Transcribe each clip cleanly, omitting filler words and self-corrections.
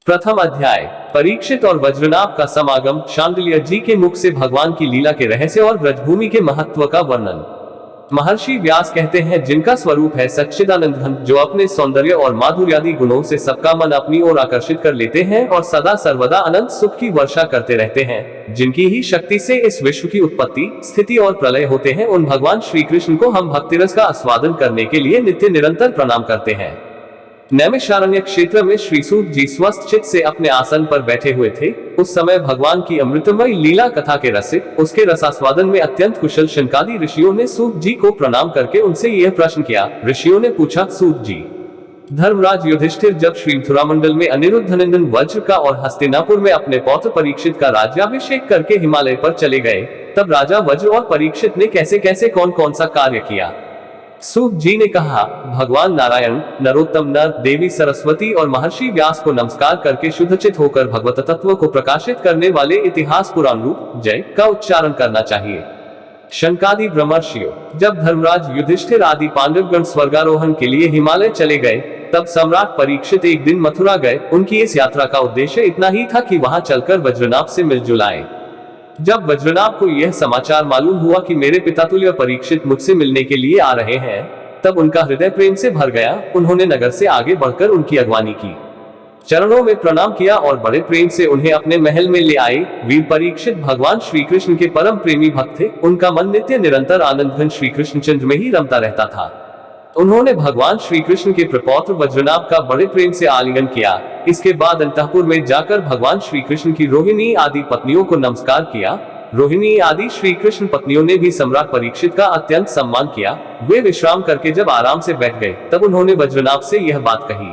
प्रथम अध्याय। परीक्षित और वज्रनाभ का समागम। शांडिल्य जी के मुख से भगवान की लीला के रहस्य और ब्रजभूमि के महत्व का वर्णन। महर्षि व्यास कहते हैं, जिनका स्वरूप है सच्चिदानंद घन, जो अपने सौंदर्य और माधुर्यादि गुणों से सबका मन अपनी ओर आकर्षित कर लेते हैं और सदा सर्वदा अनंत सुख की वर्षा करते रहते हैं, जिनकी ही शक्ति से इस विश्व की उत्पत्ति, स्थिति और प्रलय होते हैं, उन भगवान श्री कृष्ण को हम भक्तिरस का आस्वादन करने के लिए नित्य निरंतर प्रणाम करते हैं। नैमिषारण्य क्षेत्र में श्री सूत जी स्वस्थ चित्त से अपने आसन पर बैठे हुए थे। उस समय भगवान की अमृतमयी लीला कथा के रसिक, उसके रसास्वादन में अत्यंत कुशल शनकादि ऋषियों ने सूत जी को प्रणाम करके उनसे यह प्रश्न किया। ऋषियों ने पूछा, सूत जी, धर्मराज युधिष्ठिर जब श्री मथुरामंडल में अनिरुद्ध नंदन वज्र का और हस्तिनापुर में अपने पौत्र परीक्षित का राज्याभिषेक करके हिमालय पर चले गए, तब राजा वज्र और परीक्षित ने कैसे कैसे कौन कौन सा कार्य किया। सूत जी ने कहा, भगवान नारायण, नरोत्तम नर, देवी सरस्वती और महर्षि व्यास को नमस्कार करके शुद्धचित होकर भगवत तत्व को प्रकाशित करने वाले इतिहास पुराण रूप जय का उच्चारण करना चाहिए। शनकादि ब्रह्मर्षियों, जब धर्मराज युधिष्ठिर आदि पांडवगण स्वर्गारोहण के लिए हिमालय चले गए, तब सम्राट परीक्षित एक दिन मथुरा गए। उनकी इस यात्रा का उद्देश्य इतना ही था कि वहां चलकर वज्रनाभ से मिलजुल आए। जब वज्रनाभ को यह समाचार मालूम हुआ कि मेरे पिता तुल्य परीक्षित मुझसे मिलने के लिए आ रहे हैं, तब उनका हृदय प्रेम से भर गया। उन्होंने नगर से आगे बढ़कर उनकी अगवानी की, चरणों में प्रणाम किया और बड़े प्रेम से उन्हें अपने महल में ले आए। वीर परीक्षित भगवान श्री कृष्ण के परम प्रेमी भक्त थे। उनका मन नित्य निरंतर आनंद घन श्री कृष्ण चंद्र में ही रमता रहता था। उन्होंने भगवान श्री कृष्ण के प्रपौत्र वज्रनाभ का बड़े प्रेम से आलिंगन किया। इसके बाद अंतःपुर में जाकर भगवान श्री कृष्ण की रोहिणी आदि पत्नियों को नमस्कार किया। रोहिणी आदि श्री कृष्ण पत्नियों ने भी सम्राट परीक्षित का अत्यंत सम्मान किया। वे विश्राम करके जब आराम से बैठ गए, तब उन्होंने वज्रनाभ से यह बात कही।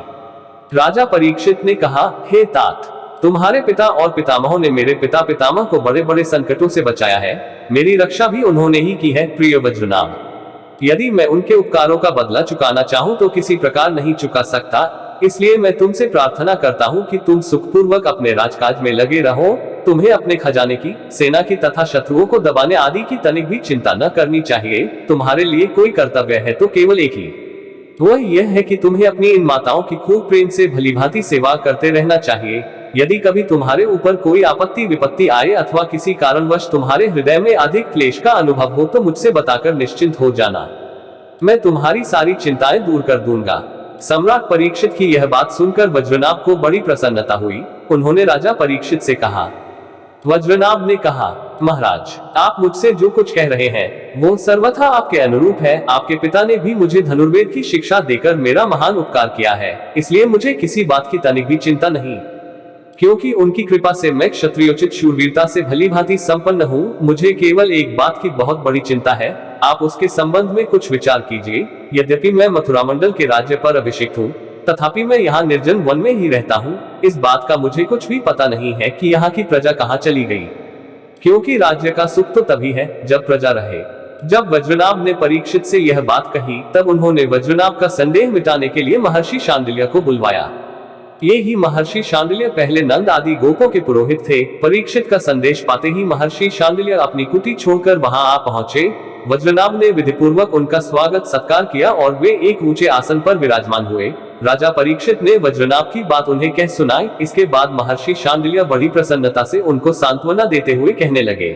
राजा परीक्षित ने कहा, हे तात, तुम्हारे पिता और पितामहों ने मेरे पिता पितामह को बड़े बड़े संकटों से बचाया है। मेरी रक्षा भी उन्होंने ही की है। प्रिय वज्रनाभ, यदि मैं उनके उपकारों का बदला चुकाना चाहूं तो किसी प्रकार नहीं चुका सकता। इसलिए मैं तुमसे प्रार्थना करता हूं कि तुम सुखपूर्वक अपने राजकाज में लगे रहो। तुम्हें अपने खजाने की, सेना की तथा शत्रुओं को दबाने आदि की तनिक भी चिंता न करनी चाहिए। तुम्हारे लिए कोई कर्तव्य है तो केवल एक ही, वह यह है कि तुम्हें अपनी इन माताओं की खूब प्रेम से भलीभांति सेवा करते रहना चाहिए। यदि कभी तुम्हारे ऊपर कोई आपत्ति विपत्ति आए अथवा किसी कारणवश तुम्हारे हृदय में अधिक क्लेश का अनुभव हो, तो मुझसे बताकर निश्चिंत हो जाना। मैं तुम्हारी सारी चिंताएं दूर कर दूंगा। सम्राट परीक्षित की यह बात सुनकर वज्रनाभ को बड़ी प्रसन्नता हुई। उन्होंने राजा परीक्षित से कहा। वज्रनाभ ने कहा, महाराज, आप मुझसे जो कुछ कह रहे हैं वो सर्वथा आपके अनुरूप है। आपके पिता ने भी मुझे धनुर्वेद की शिक्षा देकर मेरा महान उपकार किया है, इसलिए मुझे किसी बात की तनिक भी चिंता नहीं, क्योंकि उनकी कृपा से मैं क्षत्रियोचित शूरवीरता से भली भांति संपन्न हूँ। मुझे केवल एक बात की बहुत बड़ी चिंता है, आप उसके संबंध में कुछ विचार कीजिए। यद्यपि मैं मथुरा मंडल के राज्य पर अभिषिक्त हूँ, तथापि मैं यहाँ निर्जन वन में ही रहता हूँ। इस बात का मुझे कुछ भी पता नहीं है कि यहाँ की प्रजा कहाँ चली गई, क्योंकि राज्य का सुख तो तभी है जब प्रजा रहे। जब वज्रनाभ ने परीक्षित से यह बात कही, तब उन्होंने वज्रनाभ का संदेह मिटाने के लिए महर्षि शांडिल्य को बुलवाया। ये ही महर्षि शांडिल्य पहले नंद आदि गोपों के पुरोहित थे। परीक्षित का संदेश पाते ही महर्षि शांडिल्य अपनी कुटी छोड़कर वहां आ पहुंचे। वज्रनाभ ने विधिपूर्वक उनका स्वागत सत्कार किया और वे एक ऊंचे आसन पर विराजमान हुए। राजा परीक्षित ने वज्रनाभ की बात उन्हें कह सुनाई। इसके बाद महर्षि शांडिल्य बड़ी प्रसन्नता से उनको सांत्वना देते हुए कहने लगे।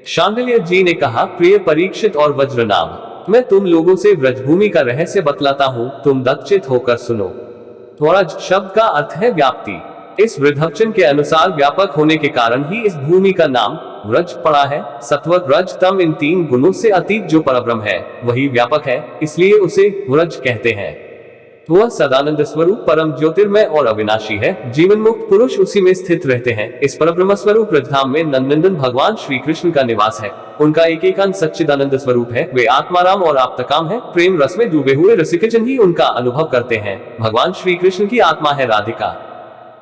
शांडिल्य जी ने कहा, प्रिय परीक्षित और वज्रनाभ, मैं तुम लोगों से ब्रजभूमि का रहस्य बतलाता हूँ, तुम दत्तचित होकर सुनो। व्रज शब्द का अर्थ है व्याप्ति। इस वृद्धवचन के अनुसार व्यापक होने के कारण ही इस भूमि का नाम व्रज पड़ा है। सत्व, रज, तम, इन तीन गुणों से अतीत जो परब्रह्म है वही व्यापक है, इसलिए उसे व्रज कहते हैं। वह सदानंद स्वरूप परम ज्योतिर्मय और अविनाशी है। जीवन मुक्त पुरुष उसी में स्थित रहते हैं। इस परब्रह्म स्वरूप ब्रजधाम में नंदनंदन भगवान श्री कृष्ण का निवास है। उनका एक एकांत सच्चिदानंद स्वरूप है। वे आत्माराम और आप्तकाम है। प्रेम रस में डूबे हुए रसिकजन ही उनका अनुभव करते हैं। भगवान श्री कृष्ण की आत्मा है राधिका।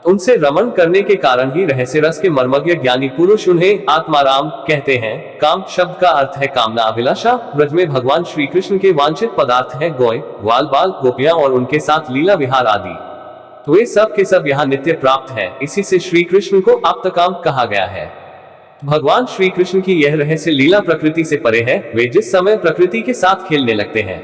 उनसे रमण करने के कारण ही रहस्य रस के मर्मज्ञ ज्ञानी पुरुष उन्हें आत्माराम कहते हैं। काम शब्द का अर्थ है कामना, अभिलाषा। ब्रज में भगवान श्री कृष्ण के वांछित पदार्थ हैं गौएं, ग्वाल बाल, गोपियां और उनके साथ लीला विहार आदि। तो वे सब के सब यहाँ नित्य प्राप्त हैं। इसी से श्री कृष्ण को आप्तकाम कहा गया है। भगवान श्री कृष्ण की यह रहस्य लीला प्रकृति से परे है। वे जिस समय प्रकृति के साथ खेलने लगते हैं,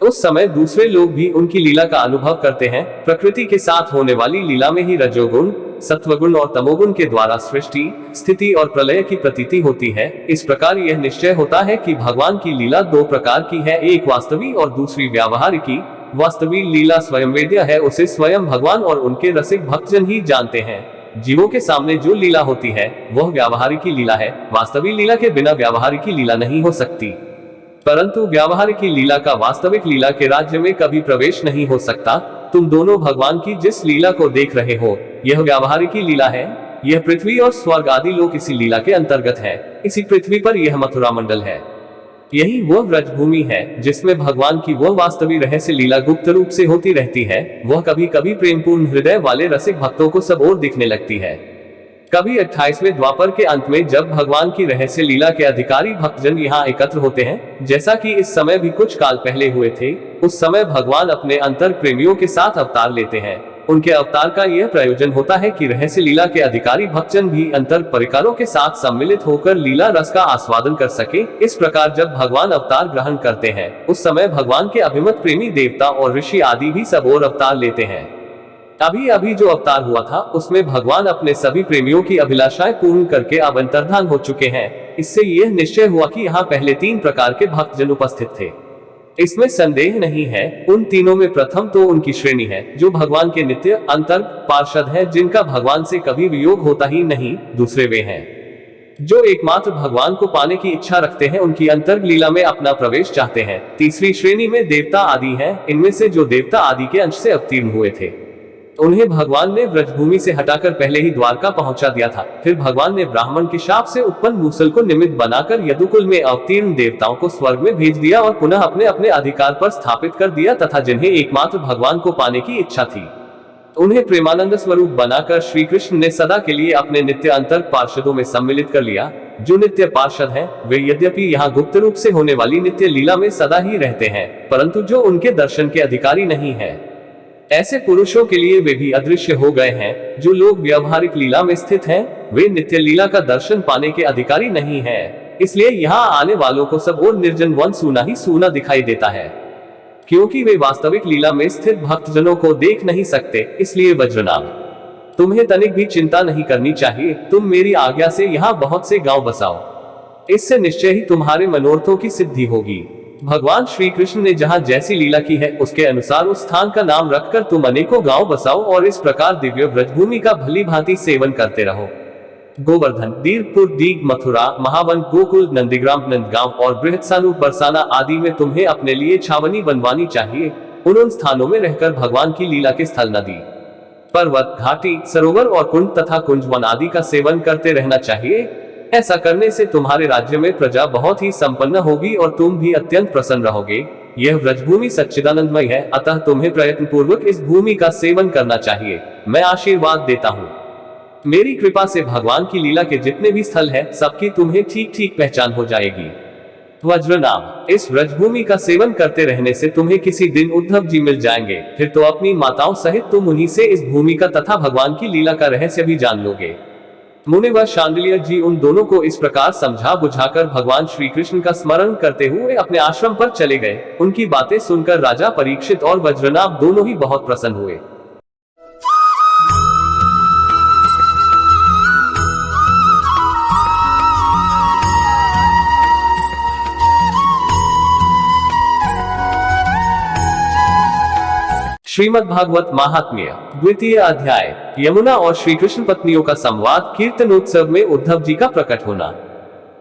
उस समय दूसरे लोग भी उनकी लीला का अनुभव करते हैं। प्रकृति के साथ होने वाली लीला में ही रजोगुण, सत्वगुण और तमोगुण के द्वारा सृष्टि, स्थिति और प्रलय की प्रतीति होती है। इस प्रकार यह निश्चय होता है कि भगवान की लीला दो प्रकार की है, एक वास्तविक और दूसरी व्यावहारिकी। वास्तविक लीला स्वयं वेद्य है, उसे स्वयं भगवान और उनके रसिक भक्तजन ही जानते हैं। जीवों के सामने जो लीला होती है वह व्यावहारिकी लीला है। वास्तविक लीला के बिना व्यावहारिकी लीला नहीं हो सकती, परंतु व्यावहारिकी लीला का वास्तविक लीला के राज्य में कभी प्रवेश नहीं हो सकता। तुम दोनों भगवान की जिस लीला को देख रहे हो यह व्यावहारिकी लीला है। यह पृथ्वी और स्वर्ग आदि लोक इसी लीला के अंतर्गत है। इसी पृथ्वी पर यह मथुरा मंडल है। यही वह व्रजभूमि है जिसमें भगवान की वह वास्तविक रहस्य लीला गुप्त रूप से होती रहती है। वह कभी कभी प्रेमपूर्ण हृदय वाले रसिक भक्तों को सब ओर दिखने लगती है। कभी 28वें द्वापर के अंत में जब भगवान की रहस्य लीला के अधिकारी भक्तजन यहाँ एकत्र होते हैं, जैसा कि इस समय भी कुछ काल पहले हुए थे, उस समय भगवान अपने अंतर प्रेमियों के साथ अवतार लेते हैं। उनके अवतार का यह प्रयोजन होता है कि रहस्य लीला के अधिकारी भक्तजन भी अंतर परिकारों के साथ सम्मिलित होकर लीला रस का आस्वादन कर सके। इस प्रकार जब भगवान अवतार ग्रहण करते हैं उस समय भगवान के अभिमत प्रेमी देवता और ऋषि आदि भी सब और अवतार लेते हैं। अभी अभी जो अवतार हुआ था उसमें भगवान अपने सभी प्रेमियों की अभिलाषाएं पूर्ण करके अब अंतर्धान हो चुके हैं। इससे यह निश्चय हुआ कि यहाँ पहले 3 प्रकार के भक्तजन उपस्थित थे, इसमें संदेह नहीं है। उन तीनों में प्रथम तो उनकी श्रेणी है जो भगवान के नित्य अंतर पार्षद है, जिनका भगवान से कभी वियोग होता ही नहीं। दूसरे वे हैं जो एकमात्र भगवान को पाने की इच्छा रखते हैं, उनकी अंतर्ग लीला में अपना प्रवेश चाहते हैं। तीसरी श्रेणी में देवता आदि हैं, इनमें से जो देवता आदि के अंश से अवतीर्ण हुए थे उन्हें भगवान ने व्रजभूमि से हटाकर पहले ही द्वारका पहुंचा दिया था। फिर भगवान ने ब्राह्मण के शाप से उत्पन्न मूसल को निमित्त बनाकर यदुकुल में अवतीर्ण देवताओं को स्वर्ग में भेज दिया और पुनः अपने अपने अधिकार पर स्थापित कर दिया, तथा जिन्हें एकमात्र भगवान को पाने की इच्छा थी उन्हें प्रेमानंद स्वरूप बनाकर श्री कृष्ण ने सदा के लिए अपने नित्य अंतर पार्षदों में सम्मिलित कर लिया। जो नित्य पार्षद हैं, वे यद्यपि यहाँ गुप्त रूप से होने वाली नित्य लीला में सदा ही रहते हैं, परंतु जो उनके दर्शन के अधिकारी नहीं है, ऐसे पुरुषों के लिए वे भी अदृश्य हो गए हैं। जो लोग व्यावहारिक लीला में स्थित हैं, वे नित्य लीला का दर्शन पाने के अधिकारी नहीं हैं। इसलिए यहाँ आने वालों को सब और निर्जन वन सूना ही सूना दिखाई देता है, क्योंकि वे वास्तविक लीला में स्थित भक्तजनों को देख नहीं सकते। इसलिए वज्रनाभ, तुम्हें तनिक भी चिंता नहीं करनी चाहिए। तुम मेरी आज्ञा से यहाँ बहुत से गांव बसाओ, इससे निश्चय ही तुम्हारे मनोरथों की सिद्धि होगी। भगवान श्री कृष्ण ने जहाँ जैसी लीला की है उसके अनुसार उस स्थान का नाम रखकर तुम अनेकों गांव बसाओ और इस प्रकार दिव्य ब्रजभूमि का भली भांति सेवन करते रहो। गोवर्धन, दीर्घपुर, दीघ, मथुरा, महावन, गोकुल, नंदीग्राम, नंदगांव और बृहत्सानु, बरसाना आदि में तुम्हें अपने लिए छावनी बनवानी चाहिए। उन स्थानों में रहकर भगवान की लीला के स्थल, नदी, पर्वत, घाटी, सरोवर और कुंड तथा कुंजवन आदि का सेवन करते रहना चाहिए। ऐसा करने से तुम्हारे राज्य में प्रजा बहुत ही संपन्न होगी और तुम भी अत्यंत प्रसन्न रहोगे। यह व्रजभूमि सच्चिदानंदमय है, अतः तुम्हें प्रयत्न पूर्वक इस भूमि का सेवन करना चाहिए। मैं आशीर्वाद देता हूँ। मेरी कृपा से भगवान की लीला के जितने भी स्थल हैं, सबकी तुम्हें ठीक ठीक पहचान हो जाएगी। वज्रनाभ, इस व्रजभूमि का सेवन करते रहने से तुम्हें किसी दिन उद्धव जी मिल जाएंगे। फिर तो अपनी माताओं सहित तुम उन्हीं से इस भूमि का तथा भगवान की लीला का रहस्य भी जान लोगे। मुनिवर शांडिल्य जी उन दोनों को इस प्रकार समझा बुझाकर भगवान श्री कृष्ण का स्मरण करते हुए अपने आश्रम पर चले गए। उनकी बातें सुनकर राजा परीक्षित और वज्रनाभ दोनों ही बहुत प्रसन्न हुए। श्रीमद् भागवत महात्म्य, द्वितीय अध्याय, यमुना और श्री कृष्ण पत्नियों का संवाद, कीर्तनोत्सव में उद्धव जी का प्रकट होना।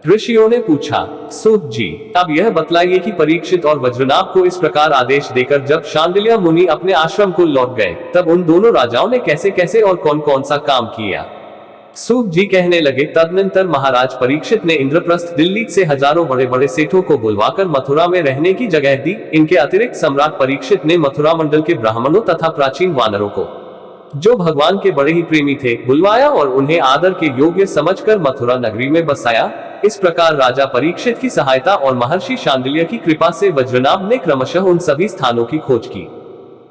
ऋषियों ने पूछा, सूत जी, अब यह बतलाइए कि परीक्षित और वज्रनाभ को इस प्रकार आदेश देकर जब शांडिल्य मुनि अपने आश्रम को लौट गए, तब उन दोनों राजाओं ने कैसे कैसे और कौन कौन सा काम किया। सूत जी कहने लगे, तदनंतर महाराज परीक्षित ने इंद्रप्रस्थ दिल्ली से हजारों बड़े बड़े सेठों को बुलवाकर मथुरा में रहने की जगह दी। इनके अतिरिक्त सम्राट परीक्षित ने मथुरा मंडल के ब्राह्मणों तथा प्राचीन वानरों को, जो भगवान के बड़े ही प्रेमी थे, बुलवाया और उन्हें आदर के योग्य समझकर मथुरा नगरी में बसाया। इस प्रकार राजा परीक्षित की सहायता और महर्षि शांडिल्य की कृपा से वज्रनाभ ने क्रमशः उन सभी स्थानों की खोज की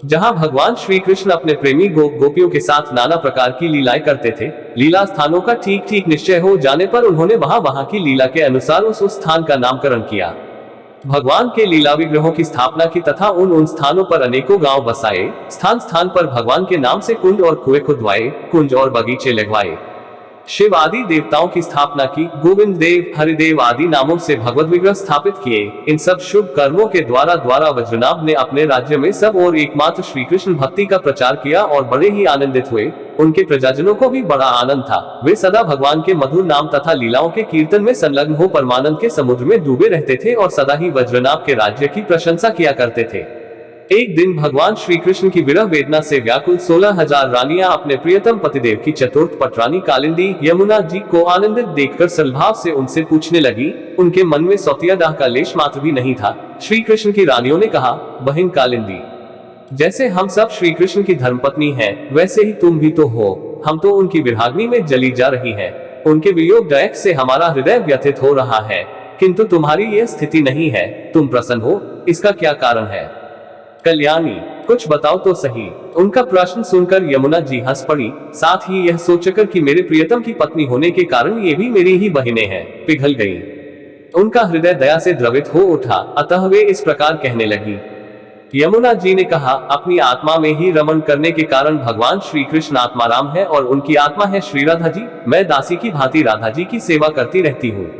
जहां भगवान श्री कृष्ण अपने प्रेमी गोपियों के साथ नाना प्रकार की लीलाएं करते थे। लीला स्थानों का ठीक ठीक निश्चय हो जाने पर उन्होंने वहां की लीला के अनुसार उस स्थान का नामकरण किया। भगवान के लीला विग्रहों की स्थापना की तथा उन स्थानों पर अनेकों गांव बसाए, स्थान स्थान पर भगवान के नाम से कुंड और कुएं खुदवाए, कुंज और बगीचे लगवाए। शिव आदि देवताओं की स्थापना की, गोविंद देव, हरिदेव आदि नामों से भगवत विग्रह स्थापित किए। इन सब शुभ कर्मों के द्वारा वज्रनाभ ने अपने राज्य में सब और एकमात्र श्री कृष्ण भक्ति का प्रचार किया और बड़े ही आनंदित हुए। उनके प्रजाजनों को भी बड़ा आनंद था। वे सदा भगवान के मधुर नाम तथा लीलाओं के कीर्तन में संलग्न हो परमानंद के समुद्र में डूबे रहते थे और सदा ही वज्रनाभ के राज्य की प्रशंसा किया करते थे। एक दिन भगवान श्री कृष्ण की विरह वेदना से व्याकुल 16,000 रानियां अपने प्रियतम पतिदेव की चतुर्थ पटरानी कालिंदी यमुना जी को आनंदित देखकर सद्भाव से उनसे पूछने लगी। उनके मन में सौतिया दाह का लेश मात्र भी नहीं था। श्री कृष्ण की रानियों ने कहा, बहन कालिंदी, जैसे हम सब श्री कृष्ण की धर्मपत्नी हैं, वैसे ही तुम भी तो हो। हम तो उनकी विरहाग्नि में जली जा रही हैं। उनके वियोग दायक से हमारा हृदय व्यथित हो रहा है, किंतु तुम्हारी यह स्थिति नहीं है। तुम प्रसन्न हो, इसका क्या कारण है? कल्याणी, कुछ बताओ तो सही। उनका प्रश्न सुनकर यमुना जी हंस पड़ी, साथ ही यह सोचकर कि मेरे प्रियतम की पत्नी होने के कारण ये भी मेरी ही बहनें हैं, पिघल गई। उनका हृदय दया से द्रवित हो उठा, अतः वे इस प्रकार कहने लगी। यमुना जी ने कहा, अपनी आत्मा में ही रमण करने के कारण भगवान श्री कृष्ण आत्माराम है और उनकी आत्मा है श्री राधा जी। मैं दासी की भांति राधा जी की सेवा करती रहती हूँ।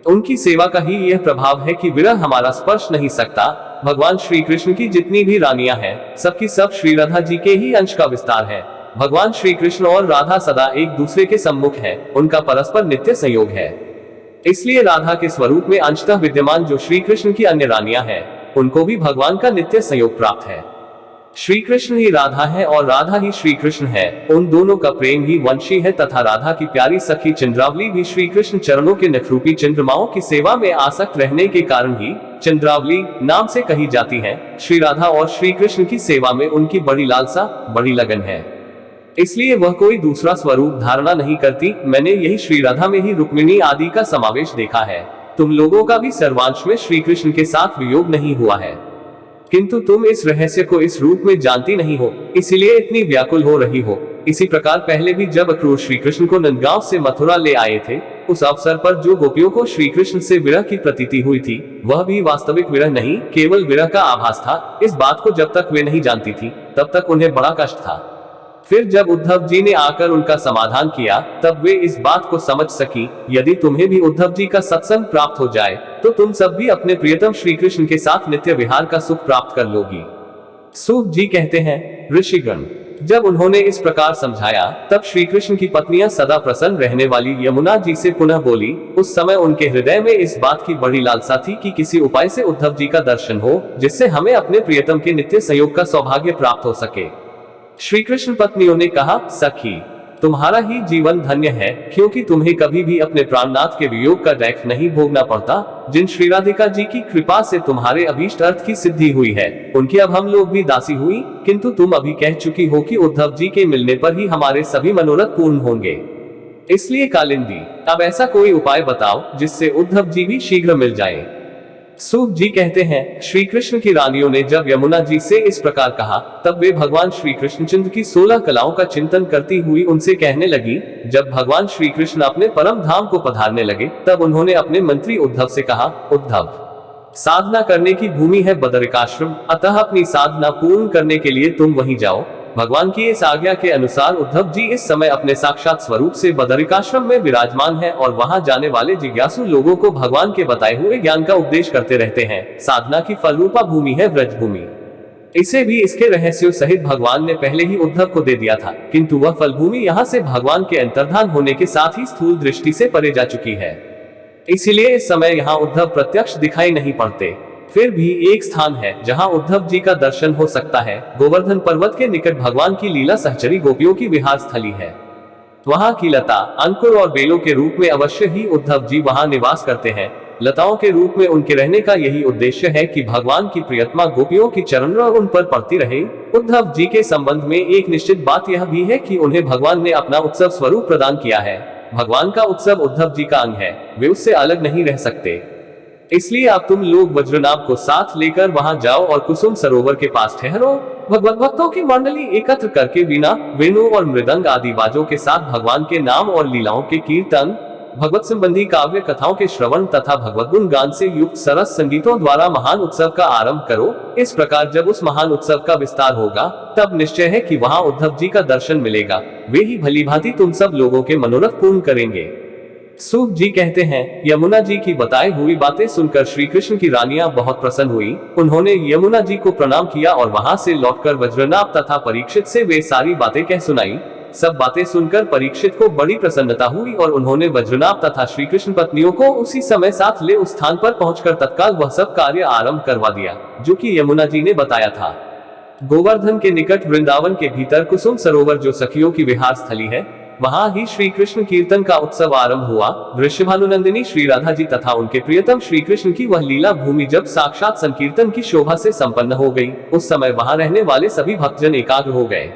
उनकी सेवा का ही यह प्रभाव है कि विरह हमारा स्पर्श नहीं सकता। भगवान श्री कृष्ण की जितनी भी रानियां हैं, सबकी सब श्री राधा जी के ही अंश का विस्तार है। भगवान श्री कृष्ण और राधा सदा एक दूसरे के सम्मुख हैं, उनका परस्पर नित्य संयोग है। इसलिए राधा के स्वरूप में अंशतः विद्यमान जो श्री कृष्ण की अन्य रानियां हैं, उनको भी भगवान का नित्य संयोग प्राप्त है। श्री कृष्ण ही राधा है और राधा ही श्री कृष्ण है। उन दोनों का प्रेम ही वंशी है तथा राधा की प्यारी सखी चंद्रावली भी श्री कृष्ण चरणों के नखरूपी चंद्रमाओं की सेवा में आसक्त रहने के कारण ही चंद्रावली नाम से कही जाती है। श्री राधा और श्री कृष्ण की सेवा में उनकी बड़ी लालसा, बड़ी लगन है, इसलिए वह कोई दूसरा स्वरूप धारणा नहीं करती। मैंने यही श्री राधा में ही रुक्मिणी आदि का समावेश देखा है। तुम लोगों का भी सर्वांश में श्री कृष्ण के साथ वियोग नहीं हुआ है, किंतु तुम इस रहस्य को इस रूप में जानती नहीं हो, इसीलिए इतनी व्याकुल हो रही हो। इसी प्रकार पहले भी जब अक्रूर श्री कृष्ण को नंदगांव से मथुरा ले आए थे, उस अवसर पर जो गोपियों को श्री कृष्ण से विरह की प्रतीति हुई थी, वह भी वास्तविक विरह नहीं, केवल विरह का आभास था। इस बात को जब तक वे नहीं जानती थी, तब तक उन्हें बड़ा कष्ट था। फिर जब उद्धव जी ने आकर उनका समाधान किया, तब वे इस बात को समझ सकी, यदि तुम्हें भी उद्धव जी का सत्संग प्राप्त हो जाए, तो तुम सब भी अपने प्रियतम श्री कृष्ण के साथ नित्य विहार का सुख प्राप्त कर लोगी। सूत जी कहते हैं, ऋषिगण, जब उन्होंने इस प्रकार समझाया, तब श्री कृष्ण की पत्नियां सदा प्रसन्न रहने वाली यमुना जी से पुनः बोली। उस समय उनके हृदय में इस बात की बड़ी लालसा थी कि किसी उपाय से उद्धव जी का दर्शन हो, जिससे हमें अपने प्रियतम के नित्य संयोग का सौभाग्य प्राप्त हो सके। श्री कृष्ण पत्नियों ने कहा, सखी, तुम्हारा ही जीवन धन्य है, क्योंकि तुम्हें कभी भी अपने प्राणनाथ के वियोग का दैख नहीं भोगना पड़ता। जिन श्री राधिका जी की कृपा से तुम्हारे अभीष्ट अर्थ की सिद्धि हुई है, उनकी अब हम लोग भी दासी हुई, किंतु तुम अभी कह चुकी हो कि उद्धव जी के मिलने पर ही हमारे सभी मनोरथ पूर्ण होंगे। इसलिए कालिंदी, अब ऐसा कोई उपाय बताओ जिससे उद्धव जी भी शीघ्र मिल जाए। सूत जी कहते हैं, श्री कृष्ण की रानियों ने जब यमुना जी से इस प्रकार कहा, तब वे भगवान श्री कृष्णचंद्र की 16 कलाओं का चिंतन करती हुई उनसे कहने लगी। जब भगवान श्री कृष्ण अपने परम धाम को पधारने लगे, तब उन्होंने अपने मंत्री उद्धव से कहा, उद्धव, साधना करने की भूमि है बदरिकाश्रम, अतः अपनी साधना पूर्ण करने के लिए तुम वहीं जाओ। भगवान की इस आज्ञा के अनुसार उद्धव जी इस समय अपने साक्षात स्वरूप से बदरिकाश्रम में विराजमान है और वहां जाने वाले जिज्ञासु लोगों को भगवान के बताए हुए ज्ञान का उपदेश करते रहते हैं। साधना की फलरूपा भूमि है ब्रज भूमि। इसे भी इसके रहस्यों सहित भगवान ने पहले ही उद्धव को दे दिया था, किंतु वह फलभूमि यहाँ से भगवान के अंतर्धान होने के साथ ही स्थूल दृष्टि से परे जा चुकी है। इसीलिए इस समय यहाँ उद्धव प्रत्यक्ष दिखाई नहीं पड़ते। फिर भी एक स्थान है जहां उद्धव जी का दर्शन हो सकता है। गोवर्धन पर्वत के निकट भगवान की लीला सहचरी गोपियों की विहार स्थली है। वहां की लता, अंकुर और बेलों के रूप में अवश्य ही उद्धव जी वहां निवास करते हैं। लताओं के रूप में उनके रहने का यही उद्देश्य है कि भगवान की प्रियतमा गोपियों की चरण उन पर पड़ती रहे। उद्धव जी के संबंध में एक निश्चित बात यह भी है कि उन्हें भगवान ने अपना उत्सव स्वरूप प्रदान किया है। भगवान का उत्सव उद्धव जी का अंग है, वे उससे अलग नहीं रह सकते। इसलिए अब तुम लोग वज्रनाभ को साथ लेकर वहां जाओ और कुसुम सरोवर के पास ठहरो। भगवत भक्तों की मंडली एकत्र करके वीणा, वेणु और मृदंग आदि बाजों के साथ भगवान के नाम और लीलाओं के कीर्तन, भगवत संबंधी काव्य कथाओं के श्रवण तथा भगवत गुण गान से युक्त सरस संगीतों द्वारा महान उत्सव का आरंभ करो। इस प्रकार जब उस महान उत्सव का विस्तार होगा, तब निश्चय है कि वहां उद्धव जी का दर्शन मिलेगा। वे ही भलीभांति तुम सब लोगों के मनोरथ पूर्ण करेंगे। सूत जी कहते हैं, यमुना जी की बताई हुई बातें सुनकर श्री कृष्ण की रानियां बहुत प्रसन्न हुई। उन्होंने यमुना जी को प्रणाम किया और वहां से लौटकर वज्रनाभ तथा परीक्षित से वे सारी बातें कह सुनाई। सब बातें सुनकर परीक्षित को बड़ी प्रसन्नता हुई और उन्होंने वज्रनाभ तथा श्री कृष्ण पत्नियों को उसी समय साथ ले उस स्थान पर पहुंचकर तत्काल वह सब कार्य आरंभ करवा दिया जो कि यमुना जी ने बताया था। गोवर्धन के निकट वृंदावन के भीतर कुसुम सरोवर जो सखियों की विहार स्थली है, वहां ही श्री कृष्ण कीर्तन का उत्सव आरंभ हुआ। वृषभानुनंदिनी श्री राधा जी तथा उनके प्रियतम श्री कृष्ण की वह लीला भूमि जब साक्षात संकीर्तन की शोभा से संपन्न हो गई, उस समय वहां रहने वाले सभी भक्तजन एकाग्र हो गए।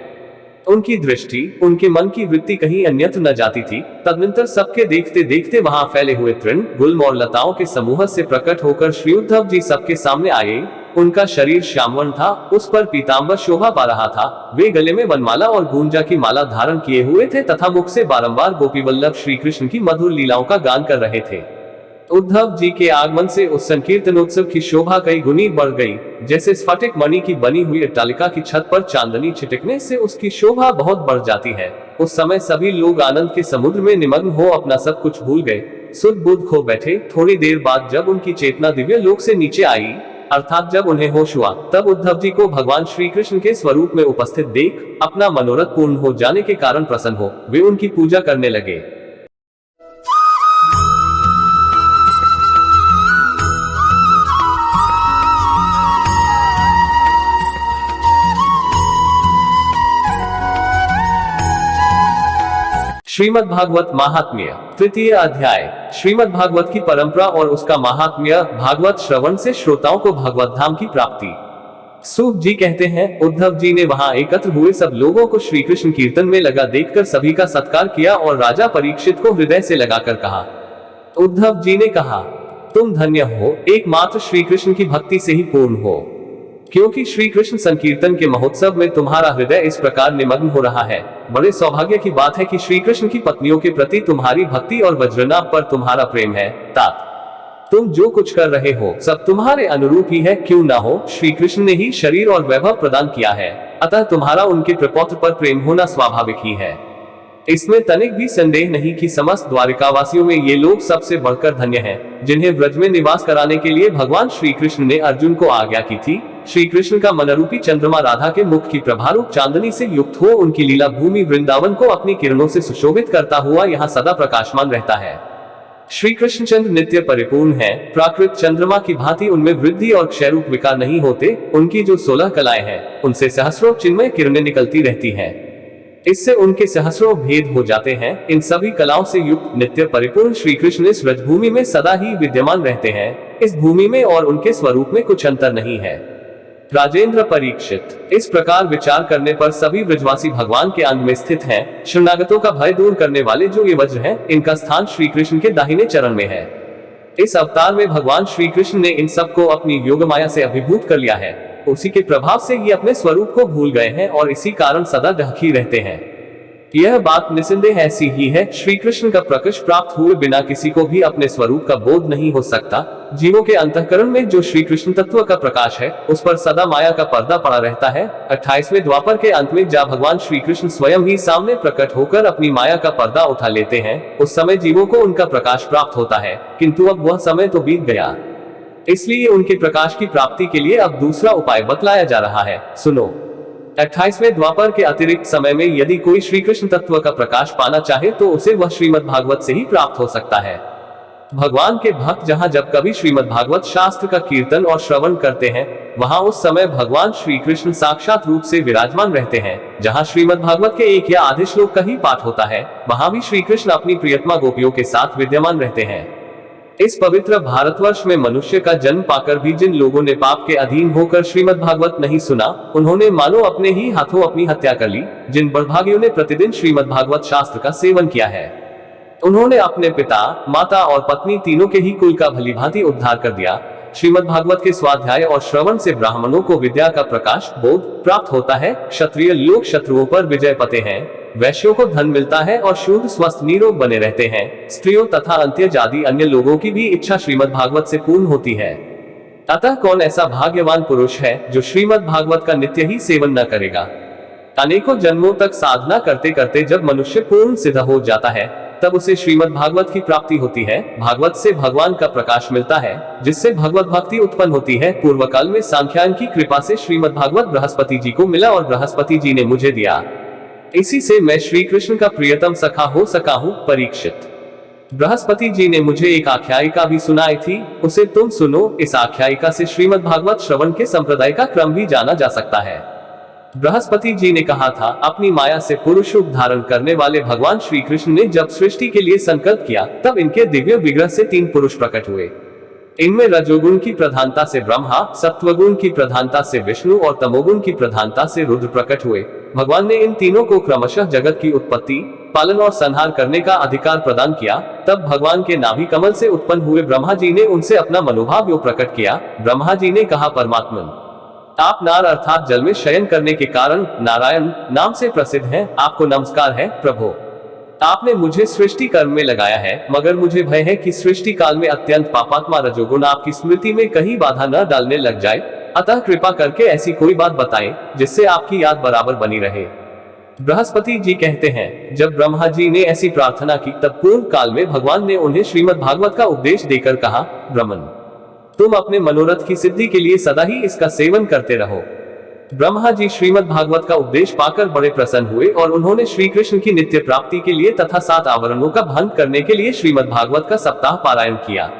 उनकी दृष्टि, उनके मन की वृत्ति कहीं अन्यत्र न जाती थी। तदनंतर सबके देखते देखते वहां फैले हुए तृण, गुल्म और लताओं के समूह से प्रकट होकर श्री उद्धव जी सबके सामने आए। उनका शरीर श्यामवर्ण था, उस पर पीतांबर शोभा पा रहा था। वे गले में वनमाला और गुंजा की माला धारण किए हुए थे तथा मुख से बारंबार गोपी वल्लभ श्री कृष्ण की मधुर लीलाओं का गान कर रहे थे। उद्धव जी के आगमन से उस संकीर्तनोत्सव की शोभा कई गुनी बढ़ गई। जैसे स्फटिक मणि की बनी हुई अट्टालिका की छत पर चांदनी छिटकने से उसकी शोभा बहुत बढ़ जाती है। उस समय सभी लोग आनंद के समुद्र में निमग्न हो अपना सब कुछ भूल गए, सुध बुध खो बैठे। थोड़ी देर बाद जब उनकी चेतना दिव्य लोक से नीचे आई, अर्थात जब उन्हें होश हुआ, तब उद्धव जी को भगवान श्री कृष्ण के स्वरूप में उपस्थित देख अपना मनोरथ पूर्ण हो जाने के कारण प्रसन्न हो वे उनकी पूजा करने लगे। श्रीमद् भागवत महात्म्य तृतीय अध्याय। श्रीमद् भागवत की परंपरा और उसका महात्म्य। भागवत श्रवण से श्रोताओं को भगवत धाम की प्राप्ति। सूत जी कहते हैं, उद्धव जी ने वहां एकत्र हुए सब लोगों को श्री कृष्ण कीर्तन में लगा देखकर सभी का सत्कार किया और राजा परीक्षित को हृदय से लगाकर कहा। उद्धव जी ने कहा, तुम धन्य हो, एकमात्र श्री कृष्ण की भक्ति से ही पूर्ण हो, क्योंकि श्री कृष्ण संकीर्तन के महोत्सव में तुम्हारा हृदय इस प्रकार निमग्न हो रहा है। बड़े सौभाग्य की बात है कि श्री कृष्ण की पत्नियों के प्रति तुम्हारी भक्ति और वज्रनाभ पर तुम्हारा प्रेम है। तात, तुम जो कुछ कर रहे हो सब तुम्हारे अनुरूप ही है, क्यों ना हो। श्री कृष्ण ने ही शरीर और वैभव प्रदान किया है, अतः तुम्हारा उनके प्रपौत्र पर प्रेम होना स्वाभाविक ही है। इसमें तनिक भी संदेह नहीं कि समस्त द्वारिकावासियों में ये लोग सबसे बढ़कर धन्य हैं, जिन्हें व्रज में निवास कराने के लिए भगवान श्री कृष्ण ने अर्जुन को आज्ञा की थी। श्री कृष्ण का मनरूपी चंद्रमा राधा के मुख की प्रभारूप चांदनी से युक्त हो उनकी लीला भूमि वृंदावन को अपनी किरणों से सुशोभित करता हुआ यहाँ सदा प्रकाशमान रहता है। श्री कृष्ण चंद्र नित्य परिपूर्ण है, प्राकृत चंद्रमा की भांति उनमें वृद्धि और क्षय रूप विकार नहीं होते। उनकी जो 16 कलाएं हैं, उनसे सहस्रों चिन्मय किरणें निकलती रहती हैं, इससे उनके सहस्रों भेद हो जाते हैं। इन सभी कलाओं से युक्त नित्य परिपूर्ण श्री कृष्ण इस व्रजभूमि में सदा ही विद्यमान रहते हैं। इस भूमि में और उनके स्वरूप में कुछ अंतर नहीं है। राजेंद्र परीक्षित, इस प्रकार विचार करने पर सभी ब्रजवासी भगवान के अंग में स्थित हैं। शरणागतों का भय दूर करने वाले जो ये वज्र हैं, इनका स्थान श्री कृष्ण के दाहिने चरण में है। इस अवतार में भगवान श्री कृष्ण ने इन सबको अपनी योग माया से अभिभूत कर लिया है। उसी के प्रभाव से ये अपने स्वरूप को भूल गए हैं और इसी कारण सदा ढकी रहते हैं। यह बात निसंदेह ऐसी ही है। श्री कृष्ण का प्रकाश प्राप्त हुए बिना किसी को भी अपने स्वरूप का बोध नहीं हो सकता। जीवों के अंतःकरण में जो श्री कृष्ण तत्व का प्रकाश है, उस पर सदा माया का पर्दा पड़ा रहता है। 28वें द्वापर के अंत में जब भगवान श्री कृष्ण स्वयं ही सामने प्रकट होकर अपनी माया का पर्दा उठा लेते हैं, उस समय जीवों को उनका प्रकाश प्राप्त होता है, किंतु अब वह समय तो बीत गया। इसलिए उनके प्रकाश की प्राप्ति के लिए अब दूसरा उपाय बतलाया जा रहा है। सुनो, 28वें द्वापर के अतिरिक्त समय में यदि कोई श्री कृष्ण तत्व का प्रकाश पाना चाहे तो उसे वह श्रीमद् भागवत से ही प्राप्त हो सकता है। भगवान के भक्त जहां जब कभी श्रीमद् भागवत शास्त्र का कीर्तन और श्रवण करते हैं, वहां उस समय भगवान श्री कृष्ण साक्षात रूप से विराजमान रहते हैं। जहां श्रीमद् भागवत के एक या आधे श्लोक का ही पाठ होता है, वहां भी श्री कृष्ण अपनी प्रियतमा गोपियों के साथ विद्यमान रहते हैं। इस पवित्र भारतवर्ष में मनुष्य का जन्म पाकर भी जिन लोगों ने पाप के अधीन होकर श्रीमद् भागवत नहीं सुना, उन्होंने मानो अपने ही हाथों अपनी हत्या कर ली। जिन बड़भागियों ने प्रतिदिन श्रीमद् भागवत शास्त्र का सेवन किया है, उन्होंने अपने पिता, माता और पत्नी तीनों के ही कुल का भलीभांति उद्धार कर दिया। श्रीमद् भागवत के स्वाध्याय और श्रवण से ब्राह्मणों को विद्या का प्रकाश बोध प्राप्त होता है। क्षत्रिय लोग शत्रुओं पर विजय पाते हैं। वैश्यों को धन मिलता है और शुद्ध स्वस्थ निरोग बने रहते हैं। स्त्रियों तथा अंत्यज आदि अन्य लोगों की भी इच्छा श्रीमद् भागवत से पूर्ण होती है। अतः कौन ऐसा भाग्यवान पुरुष है जो श्रीमद् भागवत का नित्य ही सेवन न करेगा। अनेकों जन्मों तक साधना करते करते जब मनुष्य पूर्ण सिद्ध हो जाता है तब उसे श्रीमद् भागवत की प्राप्ति होती है। भागवत से भगवान का प्रकाश मिलता है जिससे भगवत भक्ति उत्पन्न होती है। पूर्व काल में सांख्यायन की कृपा से श्रीमद् भागवत बृहस्पति जी को मिला और बृहस्पति जी ने मुझे दिया। इसी से मैं श्री कृष्ण का प्रियतम सखा हो सका हूँ। परीक्षित, बृहस्पति जी ने मुझे एक आख्यायिका भी सुनाई थी, उसे तुम सुनो। इस आख्यायिका से श्रीमद् भागवत श्रवण के संप्रदाय का क्रम भी जाना जा सकता है। बृहस्पति जी ने कहा था, अपनी माया से पुरुष रूप धारण करने वाले भगवान श्री कृष्ण ने जब सृष्टि के लिए संकल्प किया तब इनके दिव्य विग्रह से 3 पुरुष प्रकट हुए। इनमें रजोगुण की प्रधानता से ब्रह्मा, सत्वगुण की प्रधानता से विष्णु और तमोगुण की प्रधानता से रुद्र प्रकट हुए। भगवान ने इन तीनों को क्रमशः जगत की उत्पत्ति, पालन और संहार करने का अधिकार प्रदान किया। तब भगवान के नाभि कमल से उत्पन्न हुए ब्रह्मा जी ने उनसे अपना मनोभाव योग प्रकट किया। ब्रह्मा जी ने कहा, परमात्मन, आप नार अर्थात जल में शयन करने के कारण नारायण नाम से प्रसिद्ध हैं। आपको नमस्कार है प्रभु। आपने मुझे सृष्टि कर्म में लगाया है, मगर मुझे भय है कि सृष्टि काल में अत्यंत पापात्मा रजोगुण आपकी स्मृति में कहीं बाधा न डालने लग जाए। अतः कृपा करके ऐसी कोई बात बताएं जिससे आपकी याद बराबर बनी रहे। बृहस्पति जी कहते हैं, जब ब्रह्मा जी ने ऐसी प्रार्थना की तब पूर्व काल में भगवान ने उन्हें श्रीमद् भागवत का उपदेश देकर कहा, ब्रह्मन, तुम अपने मनोरथ की सिद्धि के लिए सदा ही इसका सेवन करते रहो। ब्रह्मा जी श्रीमद् भागवत का उपदेश पाकर बड़े प्रसन्न हुए और उन्होंने श्री कृष्ण की नित्य प्राप्ति के लिए तथा 7 आवरणों का भंग करने के लिए श्रीमद् भागवत का सप्ताह पारायण किया।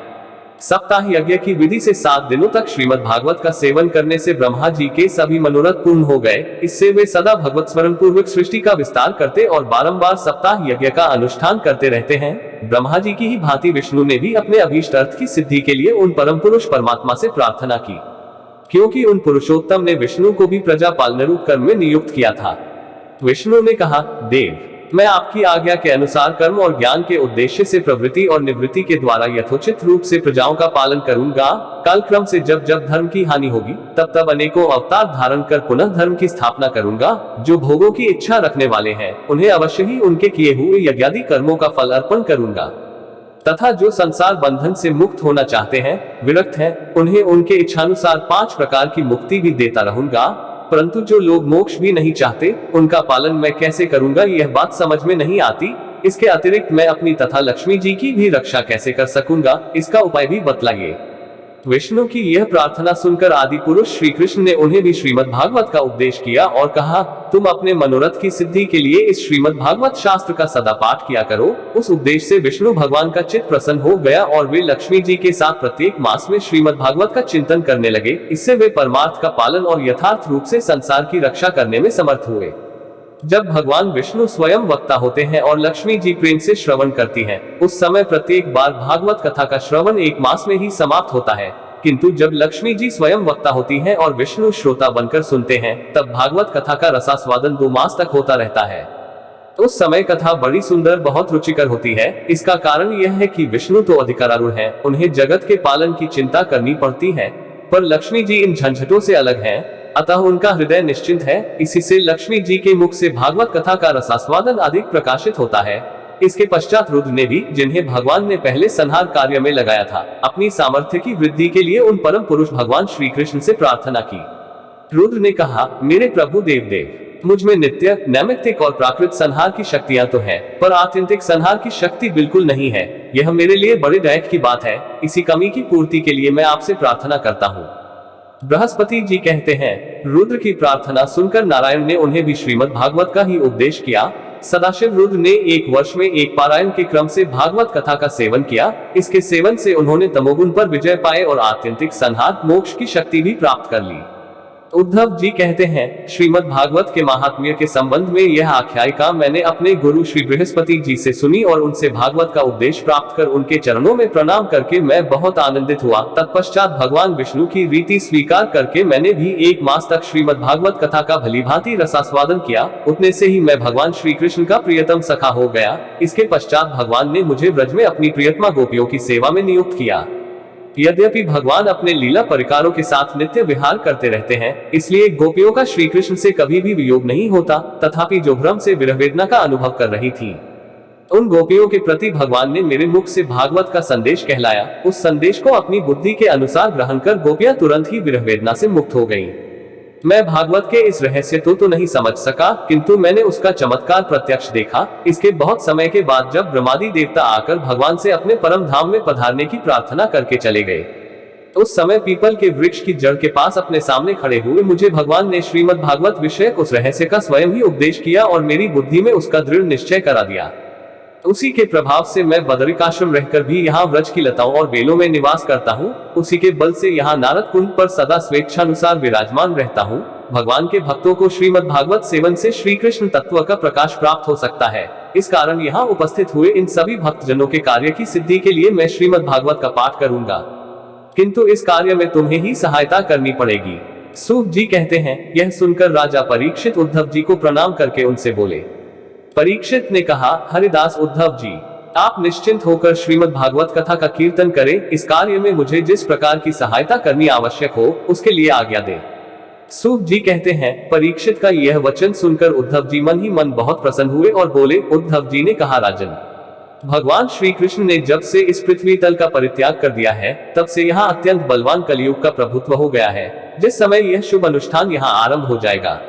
सप्ताह यज्ञ की विधि से 7 दिनों तक श्रीमद् भागवत का सेवन करने से ब्रह्मा जी के सभी मनोरथ पूर्ण हो गए। इससे वे सदा भगवत स्मरण पूर्वक सृष्टि का विस्तार करते और बारंबार सप्ताह यज्ञ का अनुष्ठान करते रहते हैं। ब्रह्मा जी की ही भांति विष्णु ने भी अपने अभीष्ट अर्थ की सिद्धि के लिए उन परम पुरुष परमात्मा से प्रार्थना की, क्योंकि उन पुरुषोत्तम ने विष्णु को भी प्रजा पालने रूप कर्म में नियुक्त किया था। विष्णु ने कहा, देव, मैं आपकी आज्ञा के अनुसार कर्म और ज्ञान के उद्देश्य से प्रवृत्ति और निवृत्ति के द्वारा यथोचित रूप से प्रजाओं का पालन करूंगा। काल क्रम से जब जब धर्म की हानि होगी तब तब अनेकों अवतार धारण कर पुनः धर्म की स्थापना करूंगा। जो भोगों की इच्छा रखने वाले हैं उन्हें अवश्य ही उनके किए हुए यज्ञादि कर्मों का फल अर्पण करूंगा, तथा जो संसार बंधन से मुक्त होना चाहते हैं, विरक्त हैं, उन्हें उनके इच्छानुसार 5 प्रकार की मुक्ति भी देता रहूंगा। परंतु जो लोग मोक्ष भी नहीं चाहते उनका पालन मैं कैसे करूंगा, यह बात समझ में नहीं आती। इसके अतिरिक्त मैं अपनी तथा लक्ष्मी जी की भी रक्षा कैसे कर सकूंगा, इसका उपाय भी बतलाइए। विष्णु की यह प्रार्थना सुनकर आदि पुरुष श्री कृष्ण ने उन्हें भी श्रीमद् भागवत का उपदेश किया और कहा, तुम अपने मनोरथ की सिद्धि के लिए इस श्रीमद् भागवत शास्त्र का सदा पाठ किया करो। उस उपदेश से विष्णु भगवान का चित्त प्रसन्न हो गया और वे लक्ष्मी जी के साथ प्रत्येक मास में श्रीमद् भागवत का चिंतन करने लगे। इससे वे परमार्थ का पालन और यथार्थ रूप से संसार की रक्षा करने में समर्थ हुए। जब भगवान विष्णु स्वयं वक्ता होते हैं और लक्ष्मी जी प्रेम से श्रवण करती हैं, उस समय प्रत्येक बार भागवत कथा का श्रवण 1 मास में ही समाप्त होता है। किंतु जब लक्ष्मी जी स्वयं वक्ता होती हैं और विष्णु श्रोता बनकर सुनते हैं, तब भागवत कथा का रसास्वादन 2 मास तक होता रहता है। उस समय कथा बड़ी सुंदर, बहुत रुचिकर होती है। इसका कारण यह है कि विष्णु तो अधिकारारूढ़ हैं, उन्हें जगत के पालन की चिंता करनी पड़ती है, पर लक्ष्मी जी इन झंझटों से अलग हैं, अतः उनका हृदय निश्चिंत है। इसी से लक्ष्मी जी के मुख से भागवत कथा का रसास्वादन अधिक प्रकाशित होता है। इसके पश्चात रुद्र ने भी, जिन्हें भगवान ने पहले संहार कार्य में लगाया था, अपनी सामर्थ्य की वृद्धि के लिए उन परम पुरुष भगवान श्री कृष्ण से प्रार्थना की। रुद्र ने कहा, मेरे प्रभु देवदेव, मुझ में नित्य, नैमित्तिक और प्राकृत संहार की शक्तियां तो हैं, पर आत्यंतिक संहार की शक्ति बिल्कुल नहीं है। यह मेरे लिए बड़े दैख की बात है। इसी कमी की पूर्ति के लिए मैं आपसे प्रार्थना करता हूँ। बृहस्पति जी कहते हैं, रुद्र की प्रार्थना सुनकर नारायण ने उन्हें भी श्रीमद् भागवत का ही उपदेश किया। सदाशिव रुद्र ने 1 वर्ष में 1 पारायण के क्रम से भागवत कथा का सेवन किया। इसके सेवन से उन्होंने तमोगुण पर विजय पाए और आत्यंतिक संहार मोक्ष की शक्ति भी प्राप्त कर ली। उद्धव जी कहते हैं, श्रीमद् भागवत के महात्म्य के संबंध में यह आख्यायिका मैंने अपने गुरु श्री बृहस्पति जी से सुनी और उनसे भागवत का उपदेश प्राप्त कर उनके चरणों में प्रणाम करके मैं बहुत आनंदित हुआ। तत्पश्चात भगवान विष्णु की रीति स्वीकार करके मैंने भी 1 मास तक श्रीमद् भागवत कथा का भलीभांति रसास्वादन किया। उतने से ही मैं भगवान श्री कृष्ण का प्रियतम सखा हो गया। इसके पश्चात भगवान ने मुझे ब्रज में अपनी प्रियतमा गोपियों की सेवा में नियुक्त किया। यद्यपि भगवान अपने लीला परिकारों के साथ नित्य विहार करते रहते हैं, इसलिए गोपियों का श्री कृष्ण से कभी भी वियोग नहीं होता, तथापि जो भ्रम से विरह वेदना का अनुभव कर रही थी, उन गोपियों के प्रति भगवान ने मेरे मुख से भागवत का संदेश कहलाया। उस संदेश को अपनी बुद्धि के अनुसार ग्रहण कर गोपियां तुरंत ही विरह वेदना से मुक्त हो गईं। मैं भागवत के इस रहस्य तो नहीं समझ सका, किंतु मैंने उसका चमत्कार प्रत्यक्ष देखा। इसके बहुत समय के बाद जब ब्रह्मादि देवता आकर भगवान से अपने परम धाम में पधारने की प्रार्थना करके चले गए, उस समय पीपल के वृक्ष की जड़ के पास अपने सामने खड़े हुए मुझे भगवान ने श्रीमद् भागवत विषयक उस रहस्य का स्वयं ही उपदेश किया और मेरी बुद्धि में उसका दृढ़ निश्चय करा दिया। उसी के प्रभाव से मैं बदरिकाश्रम रहकर भी यहाँ व्रज की लताओं और बेलों में निवास करता हूँ। उसी के बल से यहाँ नारद कुंड पर सदा स्वेच्छानुसार विराजमान रहता हूँ। भगवान के भक्तों को श्रीमद् भागवत सेवन से श्री कृष्ण तत्व का प्रकाश प्राप्त हो सकता है। इस कारण यहाँ उपस्थित हुए इन सभी भक्तजनों के कार्य की सिद्धि के लिए मैं श्रीमद् भागवत का पाठ करूंगा, किंतु इस कार्य में तुम्हें ही सहायता करनी पड़ेगी। सूत जी कहते हैं, यह सुनकर राजा परीक्षित उद्धव जी को प्रणाम करके उनसे बोले। परीक्षित ने कहा, हरिदास उद्धव जी, आप निश्चिंत होकर श्रीमद् भागवत कथा का कीर्तन करें। इस कार्य में मुझे जिस प्रकार की सहायता करनी आवश्यक हो उसके लिए आज्ञा दें। सूत जी कहते हैं, परीक्षित का यह वचन सुनकर उद्धव जी मन ही मन बहुत प्रसन्न हुए और बोले। उद्धव जी ने कहा, राजन, भगवान श्री कृष्ण ने जब से इस पृथ्वी तल का परित्याग कर दिया है, तब से यहाँ अत्यंत बलवान कलियुग का प्रभुत्व हो गया है। जिस समय यह शुभ अनुष्ठान यहाँ आरंभ हो जाएगा,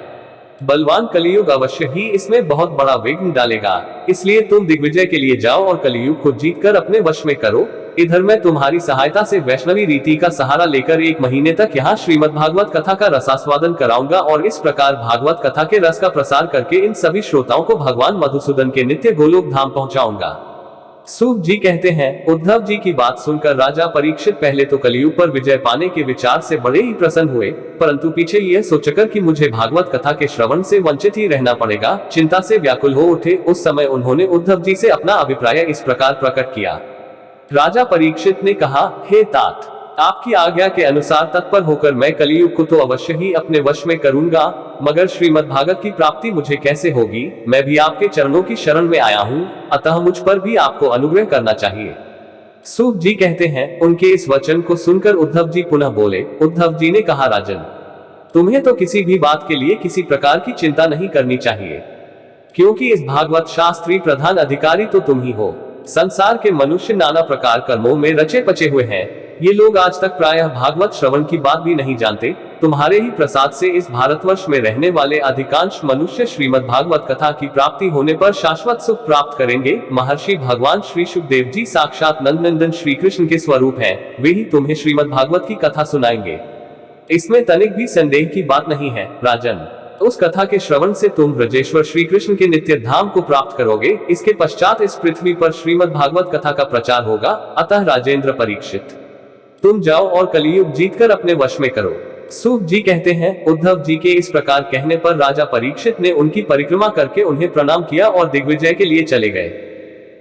बलवान कलियुग अवश्य ही इसमें बहुत बड़ा विघ्न डालेगा। इसलिए तुम दिग्विजय के लिए जाओ और कलियुग को जीतकर अपने वश में करो। इधर मैं तुम्हारी सहायता से वैष्णवी रीति का सहारा लेकर 1 महीने तक यहाँ श्रीमद् भागवत कथा का रसास्वादन कराऊंगा और इस प्रकार भागवत कथा के रस का प्रसार करके इन सभी श्रोताओं को भगवान मधुसूदन के नित्य गोलोक धाम पहुंचाऊंगा। सूत जी कहते हैं, उद्धव जी की बात सुनकर राजा परीक्षित पहले तो कलियुग पर विजय पाने के विचार से बड़े ही प्रसन्न हुए, परंतु पीछे यह सोचकर कि मुझे भागवत कथा के श्रवण से वंचित ही रहना पड़ेगा, चिंता से व्याकुल हो उठे। उस समय उन्होंने उद्धव जी से अपना अभिप्राय इस प्रकार प्रकट किया। राजा परीक्षित ने कहा, हे तात, आपकी आज्ञा के अनुसार तत्पर होकर मैं कलियुग को तो अवश्य ही अपने वश में करूंगा, मगर श्रीमद् भागवत की प्राप्ति मुझे कैसे होगी? मैं भी आपके चरणों की शरण में आया हूँ, अतः मुझ पर भी आपको अनुग्रह करना चाहिए। सूत जी कहते हैं, उनके इस वचन को सुनकर उद्धव जी पुनः बोले। उद्धव जी ने कहा, राजन, तुम्हें तो किसी भी बात के लिए किसी प्रकार की चिंता नहीं करनी चाहिए, क्योंकि इस भागवत शास्त्री प्रधान अधिकारी तो तुम ही हो। संसार के मनुष्य नाना प्रकार कर्मों में रचे पचे हुए हैं। ये लोग आज तक प्रायः भागवत श्रवण की बात भी नहीं जानते। तुम्हारे ही प्रसाद से इस भारतवर्ष में रहने वाले अधिकांश मनुष्य श्रीमद् भागवत कथा की प्राप्ति होने पर शाश्वत सुख प्राप्त करेंगे। महर्षि भगवान श्री शुकदेव जी साक्षात नंदनंदन श्री कृष्ण के स्वरूप हैं, वे ही तुम्हें श्रीमद् भागवत की कथा सुनाएंगे। इसमें तनिक भी संदेह की बात नहीं है। राजन, उस कथा के श्रवण से तुम ब्रजेश्वर श्री कृष्ण के नित्य धाम को प्राप्त करोगे। इसके पश्चात इस पृथ्वी पर श्रीमद् भागवत कथा का प्रचार होगा। अतः राजेंद्र परीक्षित, तुम जाओ और कलियुग जीतकर अपने वश में करो। सूत जी कहते हैं, उद्धव जी के इस प्रकार कहने पर राजा परीक्षित ने उनकी परिक्रमा करके उन्हें प्रणाम किया और दिग्विजय के लिए चले गए।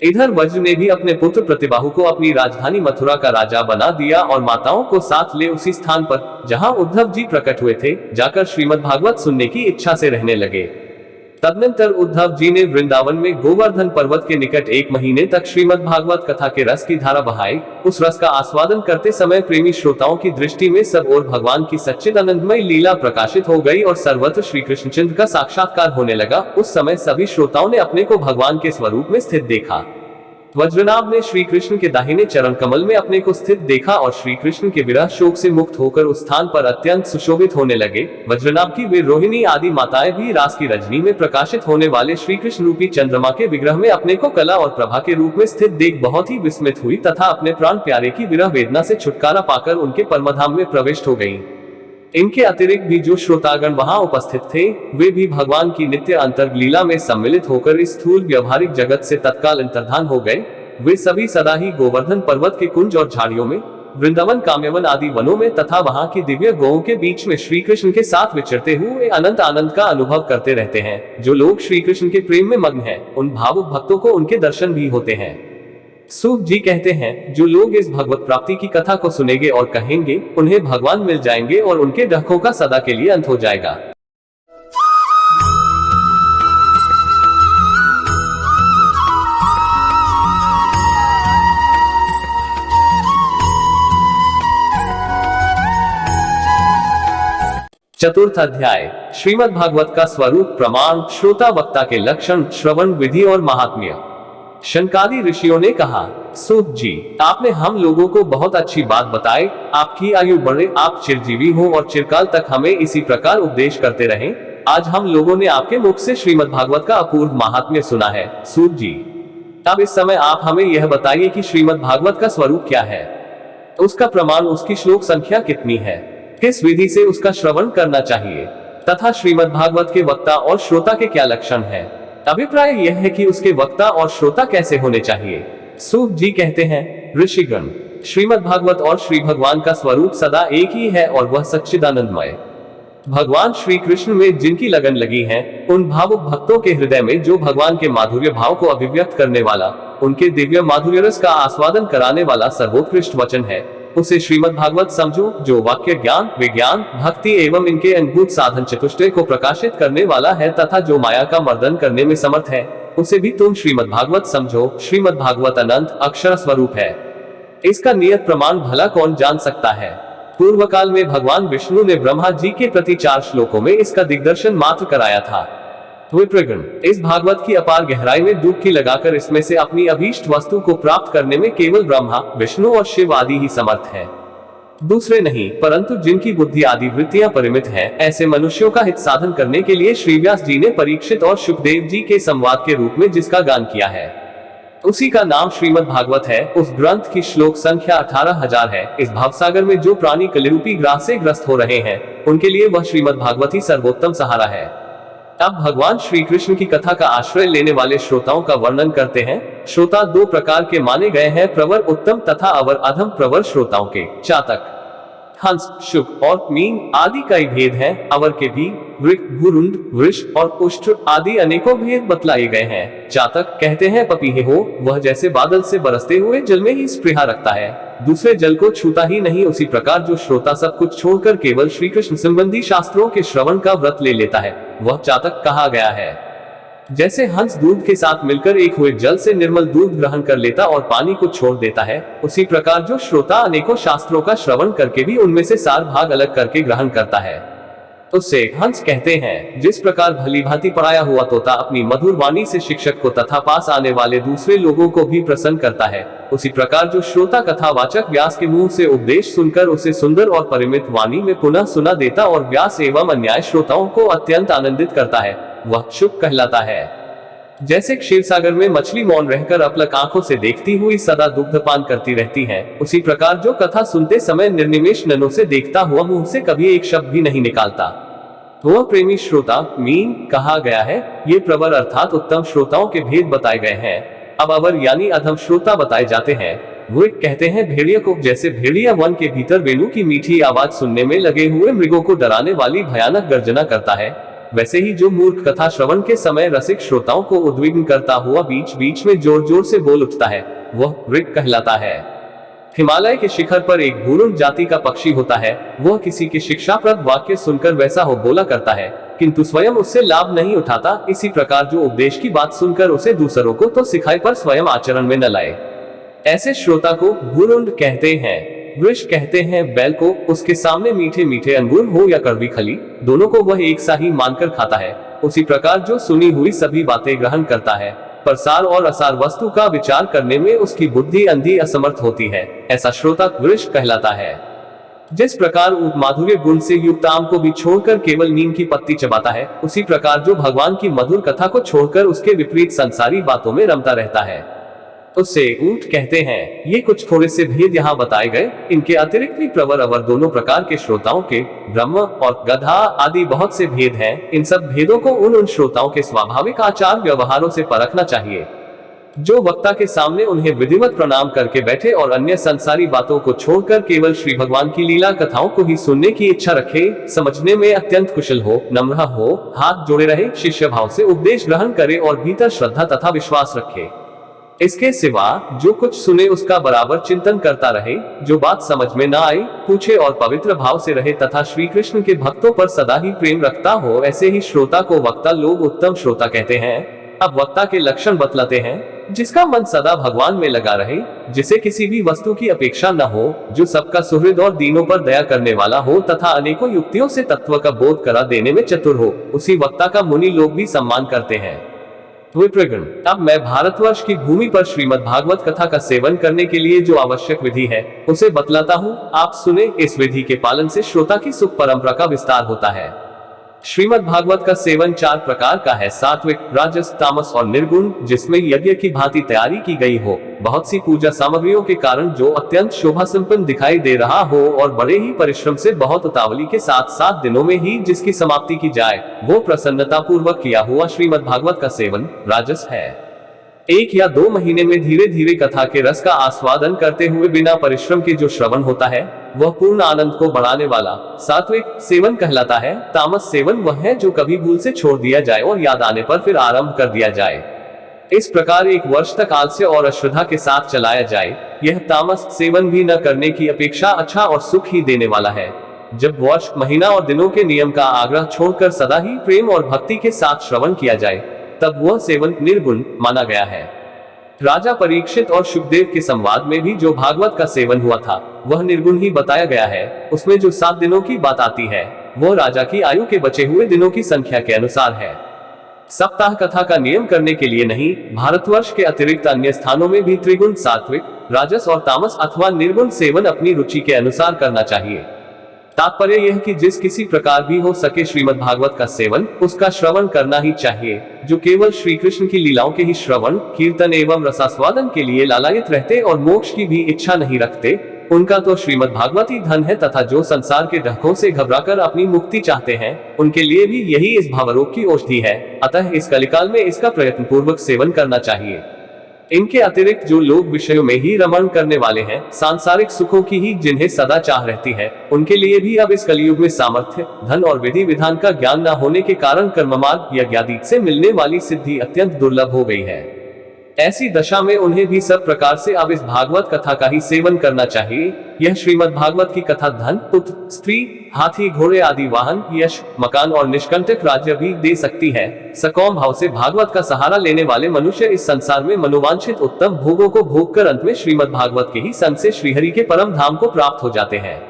इधर वज्र ने भी अपने पुत्र प्रतिबाहु को अपनी राजधानी मथुरा का राजा बना दिया और माताओं को साथ ले उसी स्थान पर जहां उद्धव जी प्रकट हुए थे जाकर श्रीमद् भागवत सुनने की इच्छा से रहने लगे। तदनंतर उद्धव जी ने वृंदावन में गोवर्धन पर्वत के निकट 1 महीने तक श्रीमद् भागवत कथा के रस की धारा बहाई। उस रस का आस्वादन करते समय प्रेमी श्रोताओं की दृष्टि में सब और भगवान की सच्चिदानंदमय लीला प्रकाशित हो गई और सर्वत्र श्री कृष्णचंद्र का साक्षात्कार होने लगा। उस समय सभी श्रोताओं ने अपने को भगवान के स्वरूप में स्थित देखा। वज्रनाभ ने श्री कृष्ण के दाहिने चरण कमल में अपने को स्थित देखा और श्री कृष्ण के विरह शोक से मुक्त होकर उस स्थान पर अत्यंत सुशोभित होने लगे। वज्रनाभ की वे रोहिणी आदि माताएं भी रास की रजनी में प्रकाशित होने वाले श्री कृष्ण रूपी चंद्रमा के विग्रह में अपने को कला और प्रभा के रूप में स्थित देख बहुत ही विस्मित हुई तथा अपने प्राण प्यारे की विरह वेदना से छुटकारा पाकर उनके परमधाम में प्रविष्ट हो गयी। इनके अतिरिक्त भी जो श्रोतागण वहां उपस्थित थे वे भी भगवान की नित्य अंतर्लीला में सम्मिलित होकर इस स्थूल व्यवहारिक जगत से तत्काल अंतर्धान हो गए। वे सभी सदा ही गोवर्धन पर्वत के कुंज और झाड़ियों में, वृंदावन काम्यवन आदि वनों में तथा वहां की दिव्य गौओं के बीच में श्री कृष्ण के साथ विचरते हुए अनंत आनंद का अनुभव करते रहते हैं। जो लोग श्री कृष्ण के प्रेम में मग्न हैं, उन भावुक भक्तों को उनके दर्शन भी होते हैं। सूत जी कहते हैं, जो लोग इस भगवत प्राप्ति की कथा को सुनेंगे और कहेंगे उन्हें भगवान मिल जाएंगे और उनके डकों का सदा के लिए अंत हो जाएगा। चतुर्थ अध्याय श्रीमद् भागवत का स्वरूप, प्रमाण, श्रोता वक्ता के लक्षण, श्रवण विधि और महात्म्य। शनकादि ऋषियों ने कहा, सूत जी, आपने हम लोगों को बहुत अच्छी बात बताई। आपकी आयु बढ़े, आप चिरजीवी हो और चिरकाल तक हमें इसी प्रकार उपदेश करते रहें। आज हम लोगों ने आपके मुख से श्रीमद् भागवत का अपूर्व महात्म्य सुना है। सूत जी, अब इस समय आप हमें यह बताइए कि श्रीमद् भागवत का स्वरूप क्या है, उसका प्रमाण, उसकी श्लोक संख्या कितनी है, किस विधि से उसका श्रवण करना चाहिए, तथा श्रीमद् भागवत के वक्ता और श्रोता के क्या लक्षण हैं। अभिप्राय यह है कि उसके वक्ता और श्रोता कैसे होने चाहिए। सूत जी कहते हैं, ऋषिगण, श्रीमद् भागवत और श्री भगवान का स्वरूप सदा एक ही है और वह सच्चिदानंदमय। भगवान श्री कृष्ण में जिनकी लगन लगी है, उन भावुक भक्तों के हृदय में जो भगवान के माधुर्य भाव को अभिव्यक्त करने वाला, उनके दिव्य माधुर्य रस का आस्वादन कराने वाला सर्वोत्कृष्ट वचन है, उसे श्रीमद् भागवत समझो, जो वाक्य ज्ञान, विज्ञान, भक्ति एवं इनके अनुभूत साधन चतुष्टय को प्रकाशित करने वाला है तथा जो माया का मर्दन करने में समर्थ है, उसे भी तुम श्रीमद् भागवत समझो। श्रीमद् भागवत अनंत अक्षर स्वरूप है। इसका नियत प्रमाण भला कौन जान सकता है। पूर्व काल में भगवान विष्णु ने ब्रह्मा जी के प्रति 4 श्लोकों में इसका दिग्दर्शन मात्र कराया था। विप्रगण, इस भागवत की अपार गहराई में डुबकी लगाकर इसमें से अपनी अभीष्ट वस्तु को प्राप्त करने में केवल ब्रह्मा, विष्णु और शिव आदि ही समर्थ हैं, दूसरे नहीं। परंतु जिनकी बुद्धि आदि वृत्तियां परिमित हैं, ऐसे मनुष्यों का हित साधन करने के लिए श्री व्यास जी ने परीक्षित और सुखदेव जी के संवाद के रूप में जिसका गान किया है, उसी का नाम श्रीमद् भागवत है। उस ग्रंथ की श्लोक संख्या 18,000 है। इस भावसागर में जो प्राणी कलिरूपी ग्रास से ग्रस्त हो रहे हैं, उनके लिए वह श्रीमद् भागवत ही सर्वोत्तम सहारा है। अब भगवान श्री कृष्ण की कथा का आश्रय लेने वाले श्रोताओं का वर्णन करते हैं। श्रोता 2 प्रकार के माने गए हैं, प्रवर उत्तम तथा अवर अधम। प्रवर श्रोताओं के चातक, हंस, शुक और मीन आदि कई भेद हैं। अवर के भी वृक, भूरुंड, वृष और उष्ट्र आदि अनेकों भेद बतलाए गए हैं। चातक कहते हैं पपीहे हो, वह जैसे बादल से बरसते हुए जल में ही स्पृहा रखता है, दूसरे जल को छूता ही नहीं। उसी प्रकार जो श्रोता सब कुछ छोड़कर केवल श्री कृष्ण संबंधी शास्त्रों के श्रवण का व्रत ले लेता है, वह चातक कहा गया है। जैसे हंस दूध के साथ मिलकर एक हुए जल से निर्मल दूध ग्रहण कर लेता और पानी को छोड़ देता है, उसी प्रकार जो श्रोता अनेकों शास्त्रों का श्रवण करके भी उनमें से सार भाग अलग करके ग्रहण करता है, उससे हंस कहते हैं। जिस प्रकार भली भांति पढ़ाया हुआ तोता अपनी मधुर वाणी से शिक्षक को तथा पास आने वाले दूसरे लोगों को भी प्रसन्न करता है, उसी प्रकार जो श्रोता कथावाचक व्यास के मुंह से उपदेश सुनकर उसे सुंदर और परिमित वाणी में पुनः सुना देता और व्यास एवं अन्याय श्रोताओं को अत्यंत आनंदित करता है, वह शुक कहलाता है। जैसे क्षीर सागर में मछली मौन रहकर अपलक आंखों से देखती हुई सदा दुग्धपान करती रहती है, उसी प्रकार जो कथा सुनते समय निर्निमेष नयनों से देखता हुआ मुंह से कभी एक शब्द भी नहीं निकालता, वह प्रेमी श्रोता मीन कहा गया है। ये प्रवर अर्थात उत्तम श्रोताओं के भेद बताए गए हैं। अब अवर यानी अधम श्रोता बताए जाते हैं। वो कहते हैं भेड़िया को, जैसे भेड़िया वन के भीतर वेणु की मीठी आवाज सुनने में लगे हुए मृगों को डराने वाली भयानक गर्जना करता है, वैसे ही जो मूर्ख कथा श्रवण के समय रसिक श्रोताओं को उद्विग्न करता हुआ बीच बीच में जोर जोर से बोल उठता है, वह ऋग कहलाता है। हिमालय के शिखर पर एक भूरुंड जाति का पक्षी होता है। वह किसी के शिक्षाप्रद वाक्य सुनकर वैसा हो बोला करता है, किंतु स्वयं उससे लाभ नहीं उठाता। इसी प्रकार जो उपदेश की बात सुनकर उसे दूसरों को तो सिखाए पर स्वयं आचरण में न लाए, ऐसे श्रोता को भूरुंड कहते हैं। वृष कहते हैं बैल को, उसके सामने मीठे मीठे अंगूर हो या कड़वी खली, दोनों को वह एक सा ही मानकर खाता है। उसी प्रकार जो सुनी हुई सभी बातें ग्रहण करता है, पर सार और असार वस्तु का विचार करने में उसकी बुद्धि अंधी असमर्थ होती है, ऐसा श्रोता वृष कहलाता है। जिस प्रकार ऊंट माधुर्य गुण से युक्त आम को भी छोड़कर केवल नीम की पत्ती चबाता है, उसी प्रकार जो भगवान की मधुर कथा को छोड़कर उसके विपरीत संसारी बातों में रमता रहता है, उससे ऊंट कहते हैं। ये कुछ थोड़े से भेद यहाँ बताए गए। इनके अतिरिक्त भी प्रवर अवर दोनों प्रकार के श्रोताओं के, ब्रह्म और गधा आदि बहुत से भेद हैं। इन सब भेदों को उन श्रोताओं के स्वाभाविक आचार व्यवहारों से परखना चाहिए, जो वक्ता के सामने उन्हें विधिवत प्रणाम करके बैठे और अन्य संसारी बातों को छोड़कर केवल श्री भगवान की लीला कथाओं को ही सुनने की इच्छा रखे, समझने में अत्यंत कुशल हो, नम्र हो, हाथ जोड़े रहे, शिष्य भाव से उपदेश ग्रहण करे और भीतर श्रद्धा तथा विश्वास रखे। इसके सिवा जो कुछ सुने उसका बराबर चिंतन करता रहे, जो बात समझ में न आए पूछे और पवित्र भाव से रहे तथा श्री कृष्ण के भक्तों पर सदा ही प्रेम रखता हो, ऐसे ही श्रोता को वक्ता लोग उत्तम श्रोता कहते हैं। अब वक्ता के लक्षण बतलाते हैं, जिसका मन सदा भगवान में लगा रहे, जिसे किसी भी वस्तु की अपेक्षा न हो, जो सबका सुहृद और दीनों पर दया करने वाला हो तथा अनेकों युक्तियों से तत्व का बोध करा देने में चतुर हो, उसी वक्ता का मुनि लोग भी सम्मान करते हैं। विप्रगण, अब मैं भारतवर्ष की भूमि पर श्रीमद् भागवत कथा का सेवन करने के लिए जो आवश्यक विधि है उसे बतलाता हूँ, आप सुने। इस विधि के पालन से श्रोता की सुख परंपरा का विस्तार होता है। श्रीमद् भागवत का सेवन 4 प्रकार का है, सात्विक, राजस, तामस और निर्गुण, जिसमें यज्ञ की भांति तैयारी की गई हो, बहुत सी पूजा सामग्रियों के कारण जो अत्यंत शोभा संपन्न दिखाई दे रहा हो और बड़े ही परिश्रम से बहुत उतावली के साथ 7 दिनों में ही जिसकी समाप्ति की जाए, वो प्रसन्नता पूर्वक किया हुआ श्रीमद् भागवत का सेवन राजस है। 1 या 2 महीने में धीरे धीरे कथा के रस का आस्वादन करते हुए बिना परिश्रम के जो श्रवण होता है वह पूर्ण आनंद को बढ़ाने वाला सात्विक सेवन कहलाता है। तामस सेवन वह है जो कभी भूल से छोड़ दिया जाए और याद आने पर फिर आरंभ कर दिया जाए। इस प्रकार 1 वर्ष तक आलस्य और अश्रद्धा के साथ चलाया जाए, यह तामस सेवन भी न करने की अपेक्षा अच्छा और सुख ही देने वाला है। जब वर्ष, महीना और दिनों के नियम का आग्रह छोड़कर सदा ही प्रेम और भक्ति के साथ श्रवण किया जाए, तब वह सेवन निर्गुण माना गया है। राजा परीक्षित और शुकदेव के संवाद में भी जो भागवत का सेवन हुआ था वह निर्गुण ही बताया गया है। उसमें जो 7 दिनों की बात आती है वह राजा की आयु के बचे हुए दिनों की संख्या के अनुसार है। सप्ताह कथा का नियम करने के लिए नहीं, भारतवर्ष के अतिरिक्त अन्य स्थानों में भी त्रिगुण, सात्विक, राजस और तामस अथवा निर्गुण सेवन अपनी रुचि के अनुसार करना चाहिए। तात्पर्य यह कि जिस किसी प्रकार भी हो सके श्रीमद् भागवत का सेवन, उसका श्रवण करना ही चाहिए। जो केवल श्री कृष्ण की लीलाओं के ही श्रवण, कीर्तन एवं रसास्वादन के लिए लालायित रहते और मोक्ष की भी इच्छा नहीं रखते, उनका तो श्रीमद् भागवत ही धन है, तथा जो संसार के ढकों से घबराकर अपनी मुक्ति चाहते हैं, उनके लिए भी यही इस भावरोग की औषधि है। अतः इस कलिकाल में इसका प्रयत्न पूर्वक सेवन करना चाहिए। इनके अतिरिक्त जो लोग विषयों में ही रमण करने वाले हैं, सांसारिक सुखों की ही जिन्हें सदा चाह रहती है, उनके लिए भी अब इस कलयुग में सामर्थ्य, धन और विधि विधान का ज्ञान न होने के कारण कर्ममार्ग यज्ञादि से मिलने वाली सिद्धि अत्यंत दुर्लभ हो गई है। ऐसी दशा में उन्हें भी सब प्रकार से अब इस भागवत कथा का ही सेवन करना चाहिए। यह श्रीमद् भागवत की कथा धन, पुत्र, स्त्री, हाथी, घोड़े आदि वाहन, यश, मकान और निष्कंटक राज्य भी दे सकती है। सकौम भाव से भागवत का सहारा लेने वाले मनुष्य इस संसार में मनोवांछित उत्तम भोगों को भोग कर अंत में श्रीमद् भागवत के ही संग से श्रीहरि के परम धाम को प्राप्त हो जाते हैं।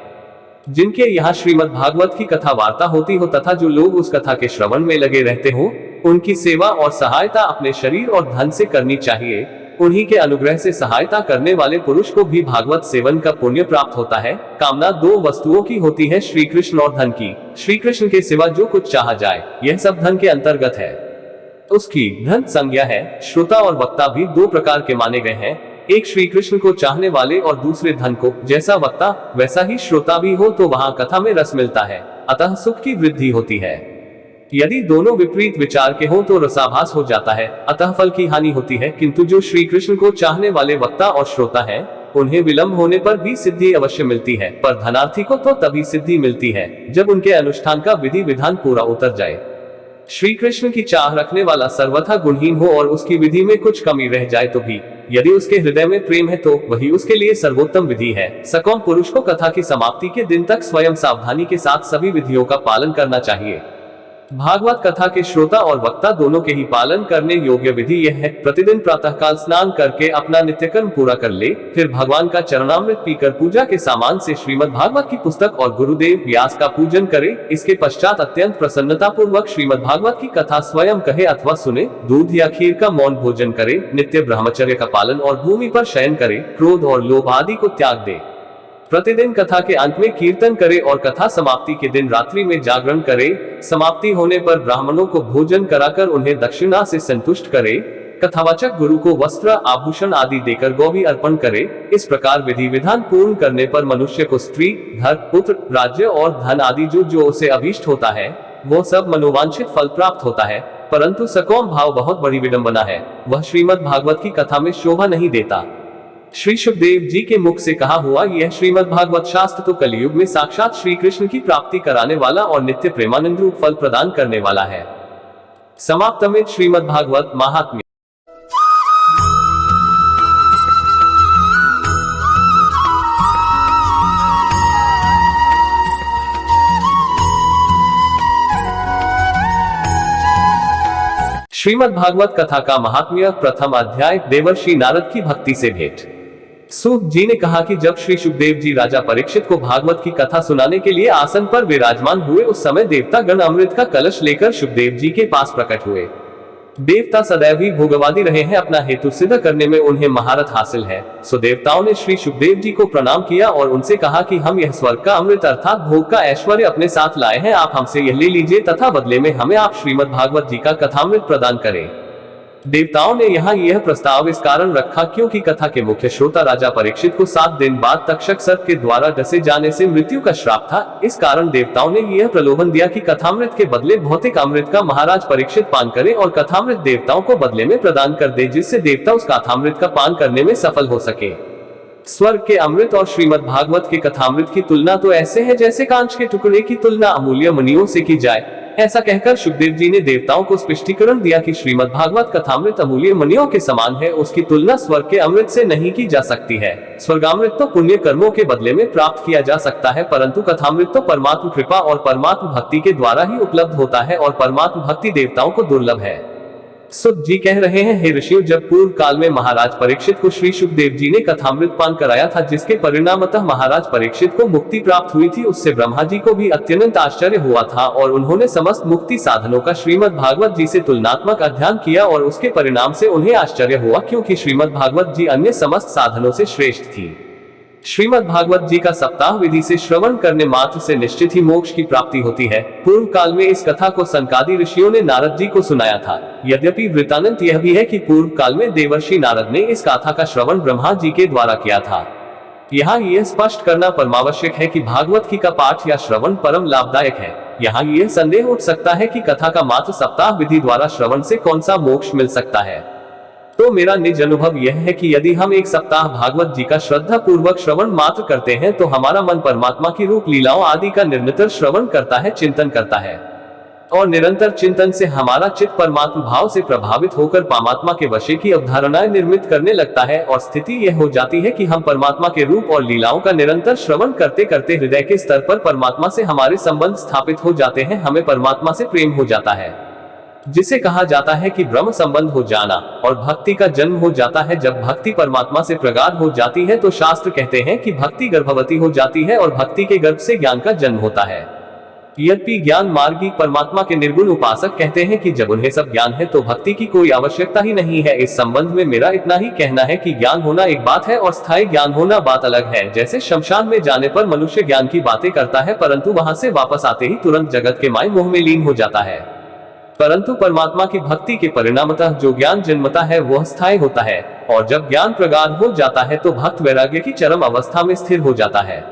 जिनके यहाँ श्रीमद् भागवत की कथा वार्ता होती हो तथा जो लोग उस कथा के श्रवण में लगे रहते हो, उनकी सेवा और सहायता अपने शरीर और धन से करनी चाहिए। उन्हीं के अनुग्रह से सहायता करने वाले पुरुष को भी भागवत सेवन का पुण्य प्राप्त होता है। कामना 2 वस्तुओं की होती है, श्री कृष्ण और धन की। श्री कृष्ण के सिवा जो कुछ चाहा जाए, यह सब धन के अंतर्गत है। उसकी धन संज्ञा है। श्रोता और वक्ता भी 2 प्रकार के माने गए हैं, एक श्री कृष्ण को चाहने वाले और दूसरे धन को। जैसा वक्ता वैसा ही श्रोता भी हो तो वहां कथा में रस मिलता है, अतः सुख की वृद्धि होती है। यदि दोनों विपरीत विचार के हों तो रसाभास हो जाता है, अतः फल की हानि होती है। किंतु जो श्री कृष्ण को चाहने वाले वक्ता और श्रोता हैं, उन्हें विलंब होने पर भी सिद्धि अवश्य मिलती है, पर धनार्थी को तो तभी सिद्धि मिलती है जब उनके अनुष्ठान का विधि विधान पूरा उतर जाए। श्री कृष्ण की चाह रखने वाला सर्वथा गुणहीन हो और उसकी विधि में कुछ कमी रह जाए तो भी यदि उसके हृदय में प्रेम है तो वही उसके लिए सर्वोत्तम विधि है। सकौम पुरुष को कथा की समाप्ति के दिन तक स्वयं सावधानी के साथ सभी विधियों का पालन करना चाहिए। भागवत कथा के श्रोता और वक्ता दोनों के ही पालन करने योग्य विधि यह है, प्रतिदिन प्रातःकाल स्नान करके अपना नित्यकर्म पूरा कर ले, फिर भगवान का चरणामृत पीकर पूजा के सामान से श्रीमद् भागवत की पुस्तक और गुरुदेव व्यास का पूजन करे। इसके पश्चात अत्यंत प्रसन्नता पूर्वक श्रीमद् भागवत की कथा स्वयं कहे अथवा सुने, दूध या खीर का मौन भोजन करे, नित्य ब्रह्मचर्य का पालन और भूमि पर शयन करे, क्रोध और लोभ आदि को त्याग दे। प्रतिदिन कथा के अंत में कीर्तन करे और कथा समाप्ति के दिन रात्रि में जागरण करे। समाप्ति होने पर ब्राह्मणों को भोजन कराकर उन्हें दक्षिणा से संतुष्ट करे। कथावाचक गुरु को वस्त्र, आभूषण आदि देकर गौवी अर्पण करे। इस प्रकार विधि विधान पूर्ण करने पर मनुष्य को स्त्री, घर, पुत्र, राज्य और धन आदि जो उसे अभीष्ट होता है, वो सब मनोवांछित फल प्राप्त होता है। परंतु सकौम भाव बहुत बड़ी विडंबना है, वह श्रीमद् भागवत की कथा में शोभा नहीं देता। श्री शुकदेव जी के मुख से कहा हुआ यह श्रीमद् भागवत शास्त्र तो कलियुग में साक्षात श्री कृष्ण की प्राप्ति कराने वाला और नित्य प्रेमानंद रूप फल प्रदान करने वाला है। समाप्तमित श्रीमद् भागवत महात्म्य। श्रीमद् भागवत कथा का महात्म्य। प्रथम अध्याय, देवर्षि नारद की भक्ति से भेंट। सूत जी ने कहा कि जब श्री सुखदेव जी राजा परीक्षित को भागवत की कथा सुनाने के लिए आसन पर विराजमान हुए, उस समय देवता गण अमृत का कलश लेकर सुखदेव जी के पास प्रकट हुए। देवता सदैव ही भोगवादी रहे हैं, अपना हेतु सिद्ध करने में उन्हें महारत हासिल है। सो देवताओं ने श्री सुखदेव जी को प्रणाम किया और उनसे कहा कि हम यह स्वर्ग का अमृत अर्थात भोग का ऐश्वर्य अपने साथ लाए हैं, आप हमसे यह ले लीजिए तथा बदले में हमें आप श्रीमद् भागवत जी का कथामृत प्रदान करें। देवताओं ने यहाँ यह प्रस्ताव इस कारण रखा क्योंकि कथा के मुख्य श्रोता राजा परीक्षित को 7 दिन बाद तक्षक सर्प के द्वारा डसे जाने से मृत्यु का श्राप था। इस कारण देवताओं ने यह प्रलोभन दिया कि कथामृत के बदले भौतिक अमृत का महाराज परीक्षित पान करें और कथामृत देवताओं को बदले में प्रदान कर दे, जिससे देवता उस कथामृत का पान करने में सफल हो सके। स्वर्ग के अमृत और श्रीमद् भागवत के कथामृत की तुलना तो ऐसे है जैसे कांच के टुकड़े की तुलना अमूल्य मणियों से की जाए। ऐसा कहकर सुखदेव जी ने देवताओं को स्पष्टीकरण दिया कि श्रीमद् भागवत कथामृत अमूल्य मणियों के समान है, उसकी तुलना स्वर्ग के अमृत से नहीं की जा सकती है। स्वर्गामृत तो पुण्य कर्मों के बदले में प्राप्त किया जा सकता है, परंतु कथामृत तो परमात्मा कृपा और परमात्मा भक्ति के द्वारा ही उपलब्ध होता है और परमात्मा भक्ति देवताओं को दुर्लभ है। सुत जी कह रहे हैं, हे ऋषियों, जब पूर्व काल में महाराज परीक्षित को श्री सुखदेव जी ने कथामृत पान कराया था, जिसके परिणामतः महाराज परीक्षित को मुक्ति प्राप्त हुई थी, उससे ब्रह्मा जी को भी अत्यंत आश्चर्य हुआ था और उन्होंने समस्त मुक्ति साधनों का श्रीमद् भागवत जी से तुलनात्मक अध्ययन किया और उसके परिणाम से उन्हें आश्चर्य हुआ क्योंकि श्रीमद् भागवत जी अन्य समस्त साधनों से श्रेष्ठ थी। श्रीमद् भागवत जी का सप्ताह विधि से श्रवण करने मात्र से निश्चित ही मोक्ष की प्राप्ति होती है। पूर्व काल में इस कथा को सनकादि ऋषियों ने नारद जी को सुनाया था। यद्यपि वृत्तांत यह भी है कि पूर्व काल में देवर्षि नारद ने इस कथा का श्रवण ब्रह्मा जी के द्वारा किया था। यहाँ यह स्पष्ट करना परमावश्यक है कि भागवत की का पाठ या श्रवण परम लाभदायक है। यहाँ यह संदेह उठ सकता है कि कथा का मात्र सप्ताह विधि द्वारा श्रवण से कौन सा मोक्ष मिल सकता है। तो मेरा निज अनुभव यह है कि यदि हम एक सप्ताह भागवत जी का श्रद्धा पूर्वक श्रवण मात्र करते हैं तो हमारा मन परमात्मा की रूप लीलाओं आदि का निरंतर श्रवण करता है, चिंतन करता है और निरंतर चिंतन से हमारा चित्त परमात्मा भाव से प्रभावित होकर परमात्मा के वशे की अवधारणाएं निर्मित करने लगता है और स्थिति यह हो जाती है कि हम परमात्मा के रूप और लीलाओं का निरंतर श्रवण करते करते हृदय के स्तर पर परमात्मा से हमारे संबंध स्थापित हो जाते हैं, हमें परमात्मा से प्रेम हो जाता है, जिसे कहा जाता है कि ब्रह्म संबंध हो जाना, और भक्ति का जन्म हो जाता है। जब भक्ति परमात्मा से प्रगाढ़ हो जाती है तो शास्त्र कहते हैं कि भक्ति गर्भवती हो जाती है और भक्ति के गर्भ से ज्ञान का जन्म होता है। यद्यपि ज्ञान मार्गी परमात्मा के निर्गुण उपासक कहते हैं कि जब उन्हें सब ज्ञान है तो भक्ति की कोई आवश्यकता ही नहीं है। इस संबंध में मेरा इतना ही कहना है कि ज्ञान होना एक बात है और स्थायी ज्ञान होना बात अलग है। जैसे शमशान में जाने पर मनुष्य ज्ञान की बातें करता है परंतु वहां से वापस आते ही तुरंत जगत के माय मोह में लीन हो जाता है, परंतु परमात्मा की भक्ति के परिणामतः जो ज्ञान जन्मता है वह स्थायी होता है और जब ज्ञान प्रगाढ़ हो जाता है तो भक्त वैराग्य की चरम अवस्था में स्थिर हो जाता है।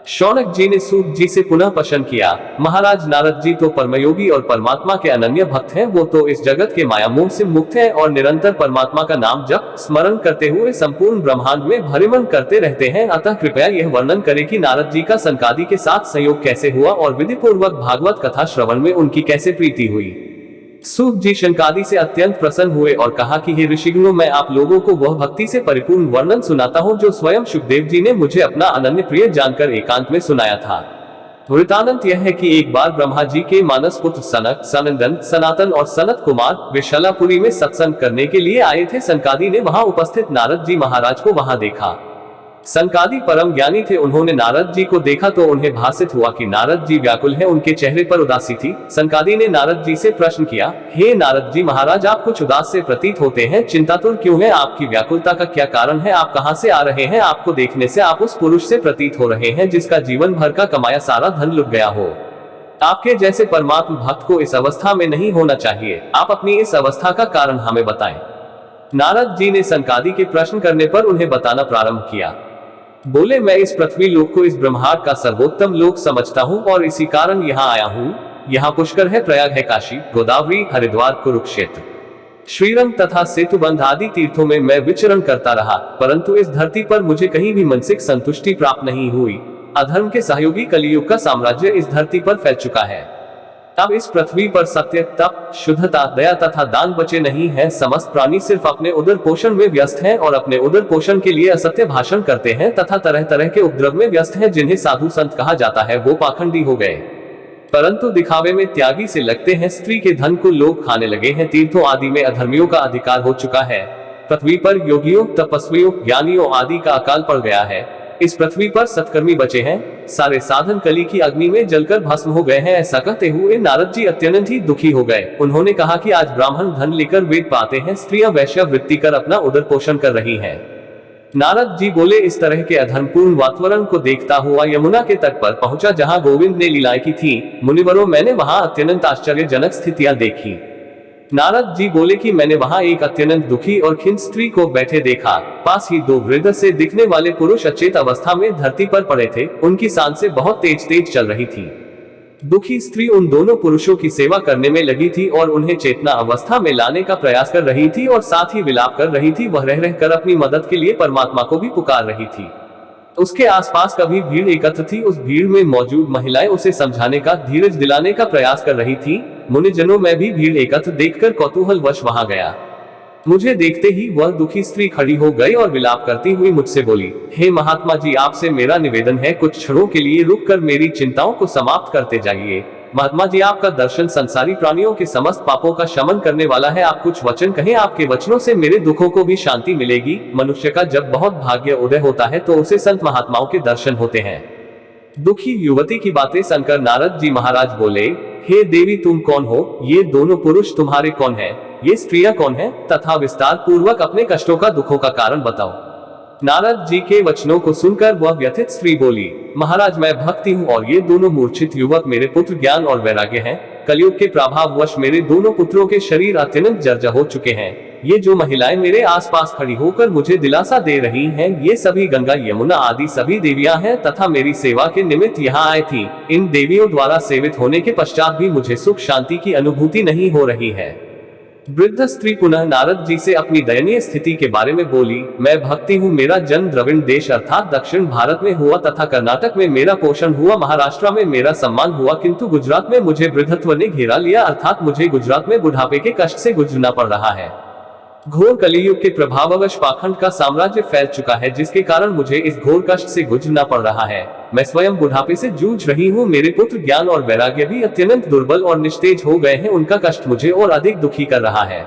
शौनक जी ने सूत जी से पुनः प्रश्न किया, महाराज नारद जी तो परमयोगी और परमात्मा के अनन्य भक्त हैं, वो तो इस जगत के माया मोह से मुक्त हैं और निरंतर परमात्मा का नाम जप स्मरण करते हुए संपूर्ण ब्रह्मांड में भ्रमण करते रहते हैं। अतः कृपया यह वर्णन करें कि नारद जी का सनकादि के साथ संयोग कैसे हुआ और विधि पूर्वक भागवत कथा श्रवण में उनकी कैसे प्रीति हुई। सूत जी शनकादि से अत्यंत प्रसन्न हुए और कहा कि हे ऋषिगणों, मैं आप लोगों को वह भक्ति से परिपूर्ण वर्णन सुनाता हूँ जो स्वयं सुखदेव जी ने मुझे अपना अनन्य प्रिय जानकर एकांत में सुनाया था। वृत्तांत यह है कि एक बार ब्रह्मा जी के मानस पुत्र सनक, सनंदन, सनातन और सनत कुमार विशालापुरी में सत्संग करने के लिए आए थे। सनकादि ने वहां उपस्थित नारद जी महाराज को वहां देखा। सनकादि परम ज्ञानी थे, उन्होंने नारद जी को देखा तो उन्हें भासित हुआ कि नारद जी व्याकुल हैं, उनके चेहरे पर उदासी थी। सनकादि ने नारद जी से प्रश्न किया, हे नारद जी महाराज, आप कुछ उदास से प्रतीत होते हैं, चिंतातुर क्यों है? आपकी व्याकुलता का क्या कारण है? आप कहां से आ रहे हैं? आपको देखने से आप उस पुरुष से प्रतीत हो रहे हैं जिसका जीवन भर का कमाया सारा धन लुट गया हो। आपके जैसे परमात्मा भक्त को इस अवस्था में नहीं होना चाहिए। आप अपनी इस अवस्था का कारण हमें बताएं। नारद जी ने सनकादि के प्रश्न करने पर उन्हें बताना प्रारंभ किया। बोले, मैं इस पृथ्वी लोक को इस ब्रह्मांड का सर्वोत्तम लोक समझता हूँ और इसी कारण यहाँ आया हूँ। यहाँ पुष्कर है, प्रयाग है, काशी, गोदावरी, हरिद्वार, कुरुक्षेत्र, श्रीरंग तथा सेतुबंध आदि तीर्थों में मैं विचरण करता रहा, परंतु इस धरती पर मुझे कहीं भी मानसिक संतुष्टि प्राप्त नहीं हुई। अधर्म के सहयोगी कलियुग का साम्राज्य इस धरती पर फैल चुका है। अब इस पृथ्वी पर सत्य, तप, शुद्धता, दया तथा दान बचे नहीं है। समस्त प्राणी सिर्फ अपने उदर पोषण में व्यस्त हैं और अपने उदर पोषण के लिए असत्य भाषण करते हैं तथा तरह तरह के उपद्रव में व्यस्त हैं। जिन्हें साधु संत कहा जाता है वो पाखंडी हो गए। परंतु दिखावे में त्यागी से लगते हैं। स्त्री के धन को लोग खाने लगे हैं। तीर्थों आदि में अधर्मियों का अधिकार हो चुका है। पृथ्वी पर योगियों, तपस्वियों, ज्ञानियों आदि का अकाल पड़ गया है। इस पृथ्वी पर सत्कर्मी बचे हैं। सारे साधन कली की अग्नि में जलकर भस्म हो गए हैं। ऐसा कहते हुए नारद जी अत्यंत ही दुखी हो गए। उन्होंने कहा कि आज ब्राह्मण धन लेकर वेद पाते हैं, स्त्रियां वैश्यावृत्ति कर अपना उदर पोषण कर रही हैं। नारद जी बोले, इस तरह के अधर्मपूर्ण वातावरण को देखता हुआ यमुना के तट पर पहुंचा जहां गोविंद ने लीलाएं की थी। मुनिवरों, मैंने वहां अत्यंत आश्चर्यजनक स्थितियां देखी। नारद जी बोले कि मैंने वहां एक अत्यंत दुखी और खिन्न स्त्री को बैठे देखा। पास ही दो वृद्ध से दिखने वाले पुरुष अचेत अवस्था में धरती पर पड़े थे। उनकी सांसें बहुत तेज तेज चल रही थी। दुखी स्त्री उन दोनों पुरुषों की सेवा करने में लगी थी और उन्हें चेतना अवस्था में लाने का प्रयास कर रही थी और साथ ही विलाप कर रही थी। वह रह रहकर अपनी मदद के लिए परमात्मा को भी पुकार रही थी। उसके आसपास कभी भीड़ एकत्र थी। उस भीड़ में मौजूद महिलाएं उसे समझाने का, धीरज दिलाने का प्रयास कर रही थी। मुनिजनों, मैं भी भीड़ एकत्र देखकर कौतूहलवश वहां गया। मुझे देखते ही वह दुखी स्त्री खड़ी हो गई और विलाप करती हुई मुझसे बोली, हे महात्मा जी, आपसे मेरा निवेदन है, कुछ क्षणों के लिए रुककर मेरी चिंताओं को समाप्त करते जाइए। महात्मा जी, आपका दर्शन संसारी प्राणियों के समस्त पापों का शमन करने वाला है। आप कुछ वचन कहें, आपके वचनों से मेरे दुखों को भी शांति मिलेगी। मनुष्य का जब बहुत भाग्य उदय होता है तो उसे संत महात्माओं के दर्शन होते हैं। दुखी युवती की बातें सुनकर नारद जी महाराज बोले, हे देवी, तुम कौन हो? ये दोनों पुरुष तुम्हारे कौन है? ये स्त्रियां कौन है? तथा विस्तार पूर्वक अपने कष्टों का, दुखों का कारण बताओ। नारद जी के वचनों को सुनकर वह व्यथित स्त्री बोली, महाराज, मैं भक्ति हूँ और ये दोनों मूर्छित युवक मेरे पुत्र ज्ञान और वैराग्य हैं। कलयुग के प्रभाववश मेरे दोनों पुत्रों के शरीर अत्यंत जर्जर हो चुके हैं। ये जो महिलाएं मेरे आसपास खड़ी होकर मुझे दिलासा दे रही हैं, ये सभी गंगा, यमुना आदि सभी देवियां हैं तथा मेरी सेवा के निमित्त यहाँ आई थी। इन देवियों द्वारा सेवित होने के पश्चात भी मुझे सुख शांति की अनुभूति नहीं हो रही है। वृद्ध स्त्री पुनः नारद जी से अपनी दयनीय स्थिति के बारे में बोली, मैं भक्ति हूँ। मेरा जन्म द्रविड़ देश अर्थात दक्षिण भारत में हुआ तथा कर्नाटक में मेरा पोषण हुआ, महाराष्ट्र में मेरा सम्मान हुआ, किंतु गुजरात में मुझे वृद्धत्व ने घेरा लिया, अर्थात मुझे गुजरात में बुढ़ापे के कष्ट से गुजरना पड़ रहा है। घोर कलियुग के प्रभाववश पाखंड का साम्राज्य फैल चुका है, जिसके कारण मुझे इस घोर कष्ट से गुजरना पड़ रहा है। मैं स्वयं बुढ़ापे से जूझ रही हूँ। मेरे पुत्र ज्ञान और वैराग्य भी अत्यंत दुर्बल और निस्तेज हो गए हैं। उनका कष्ट मुझे और अधिक दुखी कर रहा है।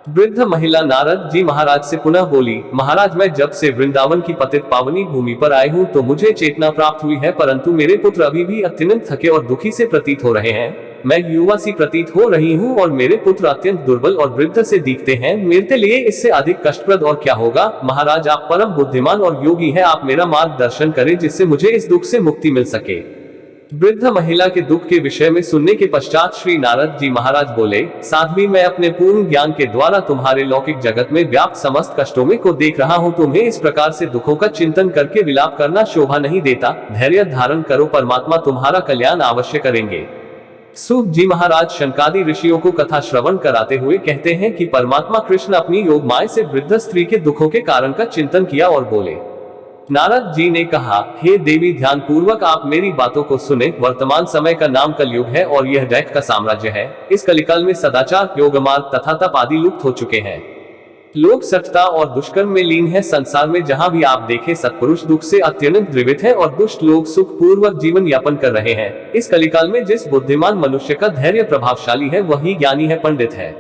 वृद्ध महिला नारद जी महाराज से पुनः बोली, महाराज, मैं जब से वृंदावन की पतित पावनी भूमि पर आई हूँ तो मुझे चेतना प्राप्त हुई है, परंतु मेरे पुत्र अभी भी अत्यंत थके और दुखी से प्रतीत हो रहे हैं। मैं युवा सी प्रतीत हो रही हूँ और मेरे पुत्र अत्यंत दुर्बल और वृद्ध से दिखते हैं। मेरे लिए इससे अधिक कष्टप्रद और क्या होगा। महाराज, आप परम बुद्धिमान और योगी हैं, आप मेरा मार्गदर्शन करें जिससे मुझे इस दुख से मुक्ति मिल सके। वृद्ध महिला के दुख के विषय में सुनने के पश्चात श्री नारद जी महाराज बोले, साध्वी, मैं अपने पूर्ण ज्ञान के द्वारा तुम्हारे लौकिक जगत में व्याप्त समस्त कष्टों में को देख रहा हूँ। तुम्हें इस प्रकार से दुखों का चिंतन करके विलाप करना शोभा नहीं देता। धैर्य धारण करो, परमात्मा तुम्हारा कल्याण अवश्य करेंगे। सूत जी महाराज शनकादि ऋषियों को कथा श्रवण कराते हुए कहते हैं कि परमात्मा कृष्ण अपनी योग माया से वृद्ध स्त्री के दुखों के कारण का चिंतन किया और बोले। नारद जी ने कहा, हे देवी, ध्यान पूर्वक आप मेरी बातों को सुने। वर्तमान समय का नाम कलयुग है और यह दैत्य का साम्राज्य है। इस कलिकाल में सदाचार, योग मार्ग तथा तप आदि लुप्त हो चुके हैं। लोग सठता और दुष्कर्म में लीन है। संसार में जहां भी आप देखें, सत्पुरुष दुख से अत्यंत द्रवित है और दुष्ट लोग सुख पूर्वक जीवन यापन कर रहे हैं। इस कलिकाल में जिस बुद्धिमान मनुष्य का धैर्य प्रभावशाली है, वही ज्ञानी है, पंडित है।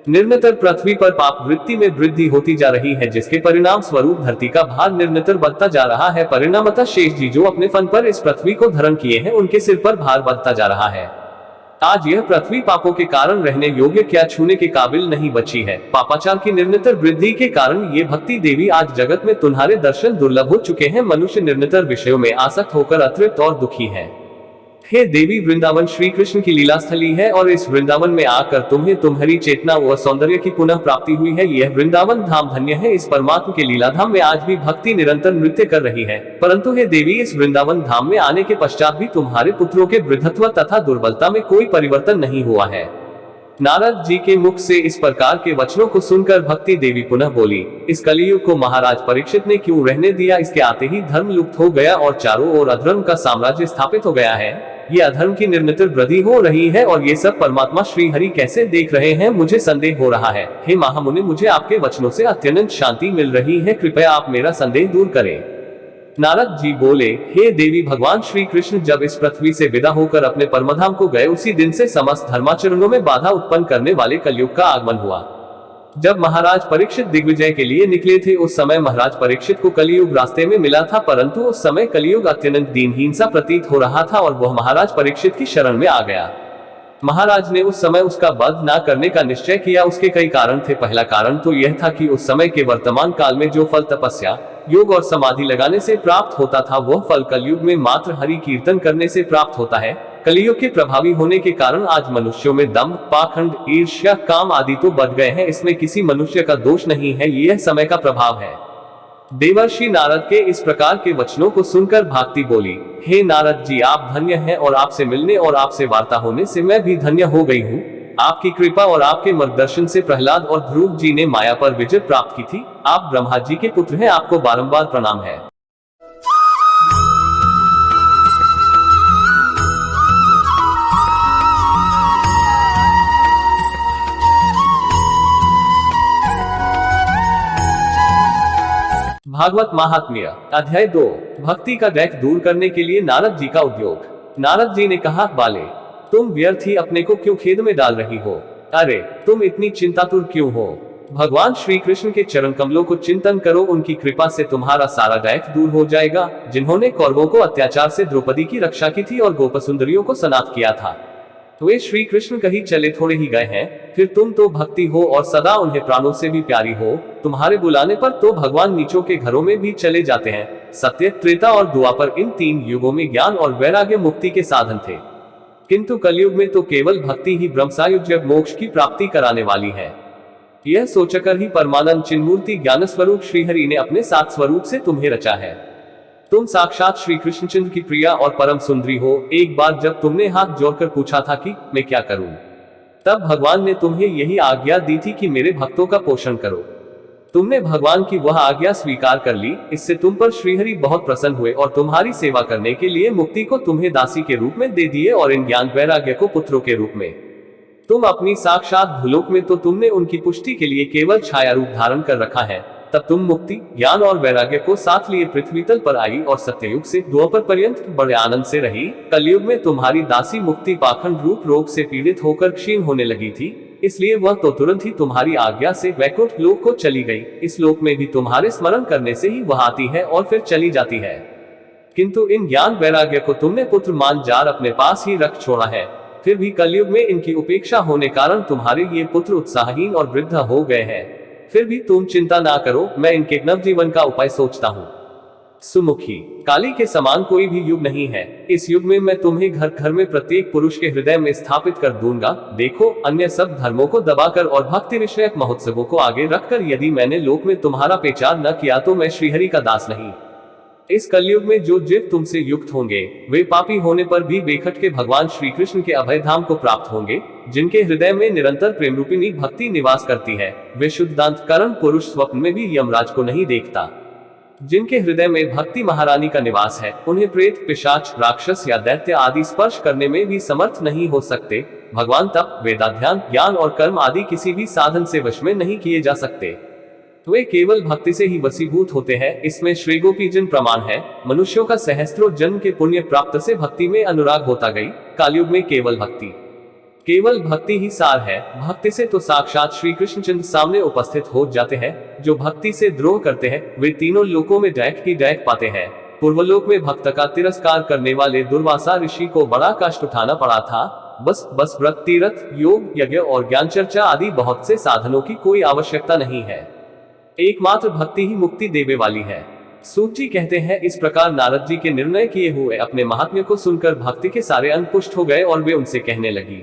निरंतर पृथ्वी पर पाप वृत्ति में वृद्धि होती जा रही है, जिसके परिणाम स्वरूप धरती का भार निरंतर बढ़ता जा रहा है। परिणामतः शेष जी जो अपने फन पर इस पृथ्वी को धारण किए हैं, उनके सिर पर भार बढ़ता जा रहा है। आज यह पृथ्वी पापों के कारण रहने योग्य, क्या छूने के काबिल नहीं बची है। पापाचार की निरंतर वृद्धि के कारण ये भक्ति देवी आज जगत में तुम्हारे दर्शन दुर्लभ हो चुके हैं। मनुष्य निरंतर विषयों में आसक्त होकर अतृप्त और दुखी है। हे देवी, वृंदावन श्री कृष्ण की लीला स्थली है और इस वृंदावन में आकर तुम्हें तुम्हारी चेतना व सौंदर्य की पुनः प्राप्ति हुई है। यह वृंदावन धाम धन्य है। इस परमात्मा के लीला धाम में आज भी भक्ति निरंतर नृत्य कर रही है। परंतु हे देवी, इस वृंदावन धाम में आने के पश्चात भी तुम्हारे पुत्रों के वृद्धत्व तथा दुर्बलता में कोई परिवर्तन नहीं हुआ है। नारद जी के मुख से इस प्रकार के वचनों को सुनकर भक्ति देवी पुनः बोली, इस कलियुग को महाराज परीक्षित ने क्यों रहने दिया। इसके आते ही धर्म लुप्त हो गया और चारों ओर अधर्म का साम्राज्य स्थापित हो गया है। ये अधर्म की निरंतर वृद्धि हो रही है और ये सब परमात्मा श्री हरि कैसे देख रहे हैं, मुझे संदेह हो रहा है। हे महामुनि, मुझे आपके वचनों से अत्यंत शांति मिल रही है। कृपया आप मेरा संदेह दूर करें। नारद जी बोले, हे देवी, भगवान श्री कृष्ण जब इस पृथ्वी से विदा होकर अपने परमधाम को गए, उसी दिन से समस्त धर्माचरणों में बाधा उत्पन्न करने वाले कलयुग का आगमन हुआ। जब महाराज परीक्षित दिग्विजय के लिए निकले थे, उस समय महाराज परीक्षित को कलियुग रास्ते में मिला था, परंतु उस समय कलियुग अत्यंत दीनहीन सा प्रतीत हो रहा था और वह महाराज परीक्षित की शरण में आ गया। महाराज ने उस समय उसका वध न करने का निश्चय किया। उसके कई कारण थे। पहला कारण तो यह था कि उस समय के वर्तमान काल में जो फल तपस्या, योग और समाधि लगाने से प्राप्त होता था, वह फल कलयुग में मात्र हरि कीर्तन करने से प्राप्त होता है। कलियुग के प्रभावी होने के कारण आज मनुष्यों में दंभ, पाखंड, ईर्ष्या, काम आदि तो बढ़ गए हैं। इसमें किसी मनुष्य का दोष नहीं है, यह समय का प्रभाव है। देवर्षि नारद के इस प्रकार के वचनों को सुनकर भारती बोली, हे नारद जी, आप धन्य हैं और आपसे मिलने और आपसे वार्ता होने से मैं भी धन्य हो गई हूँ। आपकी कृपा और आपके मार्गदर्शन से प्रहलाद और ध्रुव जी ने माया पर विजय प्राप्त की थी। आप ब्रह्मा जी के पुत्र हैं, आपको बारंबार प्रणाम है। भागवत महात्म्य अध्याय 2। भक्ति का दैख दूर करने के लिए नारद जी का उद्योग। नारद जी ने कहा, बाले, तुम व्यर्थ ही अपने को क्यों खेद में डाल रही हो? अरे, तुम इतनी चिंतातुर क्यों हो? भगवान श्री कृष्ण के चरण कमलों को चिंतन करो, उनकी कृपा से तुम्हारा सारा दैख दूर हो जाएगा। जिन्होंने कौरवों को अत्याचार से द्रौपदी की रक्षा की थी और गोपसुंदरियों को सनाथ किया था, तो वे श्री कृष्ण कहीं चले थोड़े ही गए हैं। फिर तुम तो भक्ति हो और सदा उन्हें प्राणों से भी प्यारी हो। तुम्हारे बुलाने पर तो भगवान नीचों के घरों में भी चले जाते हैं। सत्य, त्रेता और द्वापर, इन 3 युगों में ज्ञान और वैराग्य मुक्ति के साधन थे, किंतु कलयुग में तो केवल भक्ति ही ब्रह्मसायुज्य मोक्ष की प्राप्ति कराने वाली है। यह सोचकर ही परमानंद चिन्मूर्ति ज्ञान स्वरूप श्रीहरि ने अपने 7 स्वरूप से तुम्हें रचा है। तुम साक्षात श्री कृष्णचंद्र की प्रिया और परम सुंदरी हो। एक बार जब तुमने हाथ जोड़कर पूछा था कि मैं क्या करूं, तब भगवान ने तुम्हें यही आज्ञा दी थी कि मेरे भक्तों का पोषण करो। तुमने भगवान की वह आज्ञा स्वीकार कर ली। इससे तुम पर श्रीहरि बहुत प्रसन्न हुए और तुम्हारी सेवा करने के लिए मुक्ति को तुम्हें दासी के रूप में दे दिए और इन ज्ञान वैराग्य को पुत्रों के रूप में। तुम अपनी साक्षात भूलोक में तो तुमने उनकी पुष्टि के लिए केवल छाया रूप धारण कर रखा है। तब तुम मुक्ति, ज्ञान और वैराग्य को साथ लिए पृथ्वी तल पर आई और सत्ययुग से द्वापर पर्यंत बड़े आनंद से रही। कलयुग में तुम्हारी दासी मुक्ति पाखंड रूप रोग से पीड़ित होकर क्षीण होने लगी थी, इसलिए वह तो तुरंत ही तुम्हारी आज्ञा से वैकुंठ लोक को चली गई। इस लोक में भी तुम्हारे स्मरण करने से ही वह आती है और फिर चली जाती है, किंतु इन ज्ञान वैराग्य को तुमने पुत्र मान जार अपने पास ही रख छोड़ा है। फिर भी कलयुग में इनकी उपेक्षा होने कारण तुम्हारे ये पुत्र उत्साहहीन और वृद्ध हो गए हैं। फिर भी तुम चिंता ना करो, मैं इनके नवजीवन का उपाय सोचता हूँ। सुमुखी, काली के समान कोई भी युग नहीं है। इस युग में मैं तुम्हें घर घर में प्रत्येक पुरुष के हृदय में स्थापित कर दूंगा। देखो, अन्य सब धर्मों को दबाकर और भक्ति विषयक महोत्सवों को आगे रखकर यदि मैंने लोक में तुम्हारा प्रचार न किया तो मैं श्रीहरि का दास नहीं। इस कलयुग में जो जीव तुमसे युक्त होंगे, वे पापी होने पर भी बेखट के भगवान श्री कृष्ण के अभय धाम को प्राप्त होंगे, जिनके हृदय में निरंतर प्रेम रूपिणी भक्ति निवास करती है। वे शुद्धांतकरण पुरुष स्वप्न में भी यमराज को नहीं देखता। जिनके हृदय में भक्ति महारानी का निवास है, उन्हें प्रेत, पिशाच, राक्षस या दैत्य आदि स्पर्श करने में भी समर्थ नहीं हो सकते। भगवान तप, वेदाध्यान, ज्ञान और कर्म आदि किसी भी साधन से वश में नहीं किए जा सकते। वे केवल भक्ति से ही वशीभूत होते हैं। इसमें श्री गोपीजन प्रमाण है। मनुष्यों का सहस्त्रों जन्म के पुण्य प्राप्त से भक्ति में अनुराग होता गई। कालयुग में केवल भक्ति ही सार है। भक्ति से तो साक्षात श्री कृष्णचंद्र सामने उपस्थित हो जाते हैं। जो भक्ति से द्रोह करते हैं, वे तीनों लोकों में दैख ही दैख पाते हैं। पूर्वलोक में भक्त का तिरस्कार करने वाले दुर्वासा ऋषि को बड़ा कष्ट उठाना पड़ा था। बस व्रत, तीर्थ, योग, यज्ञ और ज्ञान चर्चा आदि बहुत से साधनों की कोई आवश्यकता नहीं है। एकमात्र भक्ति ही मुक्ति देने वाली है। सूत जी कहते हैं, इस प्रकार नारद जी के निर्णय किए हुए अपने महात्म्य को सुनकर भक्ति के सारे अंग पुष्ट हो गए और वे उनसे कहने लगी।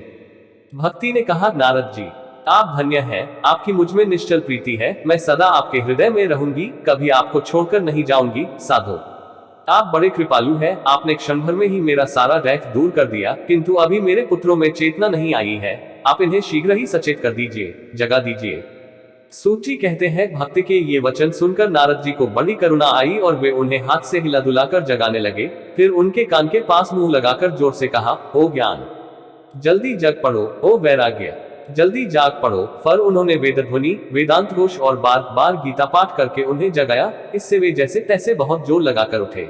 भक्ति ने कहा, नारद जी, आप धन्य हैं, आपकी मुझ में निश्चल प्रीति है। मैं सदा आपके हृदय में रहूंगी, कभी आपको छोड़कर नहीं जाऊंगी। साधो, आप बड़े कृपालु हैं। आपने क्षण भर में ही मेरा सारा दैख दूर कर दिया, किंतु अभी मेरे पुत्रों में चेतना नहीं आई है। आप इन्हें शीघ्र ही सचेत कर दीजिए, जगा दीजिए। सूत जी कहते हैं, भक्त के ये वचन सुनकर नारद जी को बड़ी करुणा आई और वे उन्हें हाथ से हिला दुलाकर जगाने लगे। फिर उनके कान के पास मुंह लगाकर जोर से कहा, ओ ज्ञान, जल्दी जग पड़ो। ओ वैराग्य, जल्दी जाग पड़ो। पर उन्होंने वेदध्वनि, वेदांत घोष और बार बार गीता पाठ करके उन्हें जगाया। इससे वे जैसे तैसे बहुत जोर लगाकर उठे,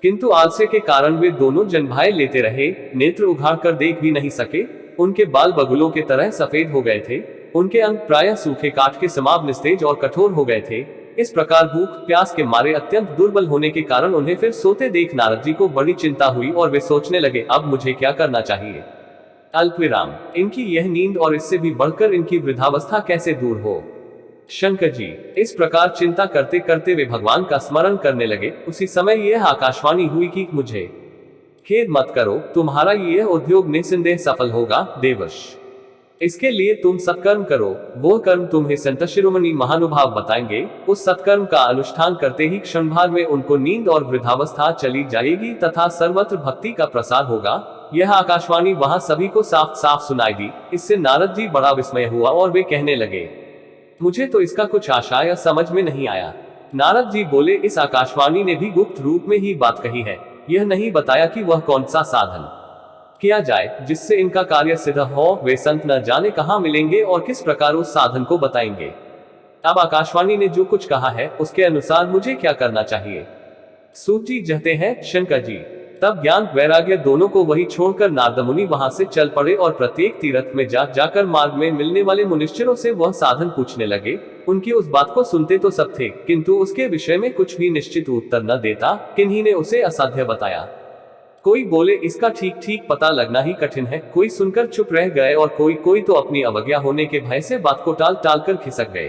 किंतु आलस्य के कारण वे दोनों जनभाए लेते रहे, नेत्र उघाड़ कर देख भी नहीं सके। उनके बाल बगुलों के तरह सफेद हो गए थे, उनके अंग प्रायः सूखे काठ के समान निस्तेज और कठोर हो गए थे। इस प्रकार भूख प्यास के मारे अत्यंत दुर्बल होने के कारण उन्हें फिर सोते देख नारद जी को बड़ी चिंता हुई और वे सोचने लगे, अब मुझे क्या करना चाहिए। अल्पविराम, इनकी यह नींद और इससे भी बढ़कर इनकी वृद्धावस्था कैसे दूर हो। शंकर जी इस प्रकार चिंता करते करते वे भगवान का स्मरण करने लगे। उसी समय यह आकाशवाणी हुई कि मुझे खेद मत करो, तुम्हारा यह उद्योग निसंदेह सफल होगा देवश। इसके लिए तुम सत्कर्म करो, वो कर्म तुम्हें संत शिरोमणि महानुभाव बताएंगे। उस सत्कर्म का अनुष्ठान करते ही क्षण भर में उनको नींद और वृद्धावस्था चली जाएगी तथा सर्वत्र भक्ति का प्रसार होगा। यह आकाशवाणी वहां सभी को साफ साफ सुनाई दी। इससे नारद जी बड़ा विस्मय हुआ और वे कहने लगे, मुझे तो इसका कुछ आशा या समझ में नहीं आया। नारद जी बोले, इस आकाशवाणी ने भी गुप्त रूप में ही बात कही है। यह नहीं बताया कि वह कौन सा साधन किया जाए जिससे इनका कार्य सिद्ध हो। वे संत न जाने कहां मिलेंगे और किस प्रकार उस साधन को बताएंगे। अब आकाशवाणी ने जो कुछ कहा है उसके अनुसार मुझे क्या करना चाहिए। सूत जी कहते हैं, शंकर जी तब ज्ञान वैराग्य दोनों को वही छोड़कर नारद मुनि वहां से चल पड़े और प्रत्येक तीर्थ में जाकर मार्ग में मिलने वाले मुनिश्चरों से वह साधन पूछने लगे। उनकी उस बात को सुनते तो सब थे, किंतु उसके विषय में कुछ भी निश्चित उत्तर न देता। किन्हीं ने उसे असाध्य बताया। कोई बोले, इसका ठीक ठीक पता लगना ही कठिन है। कोई सुनकर चुप रह गए और कोई तो अपनी अवज्ञा होने के भय से बात को टाल टाल कर खिसक गए।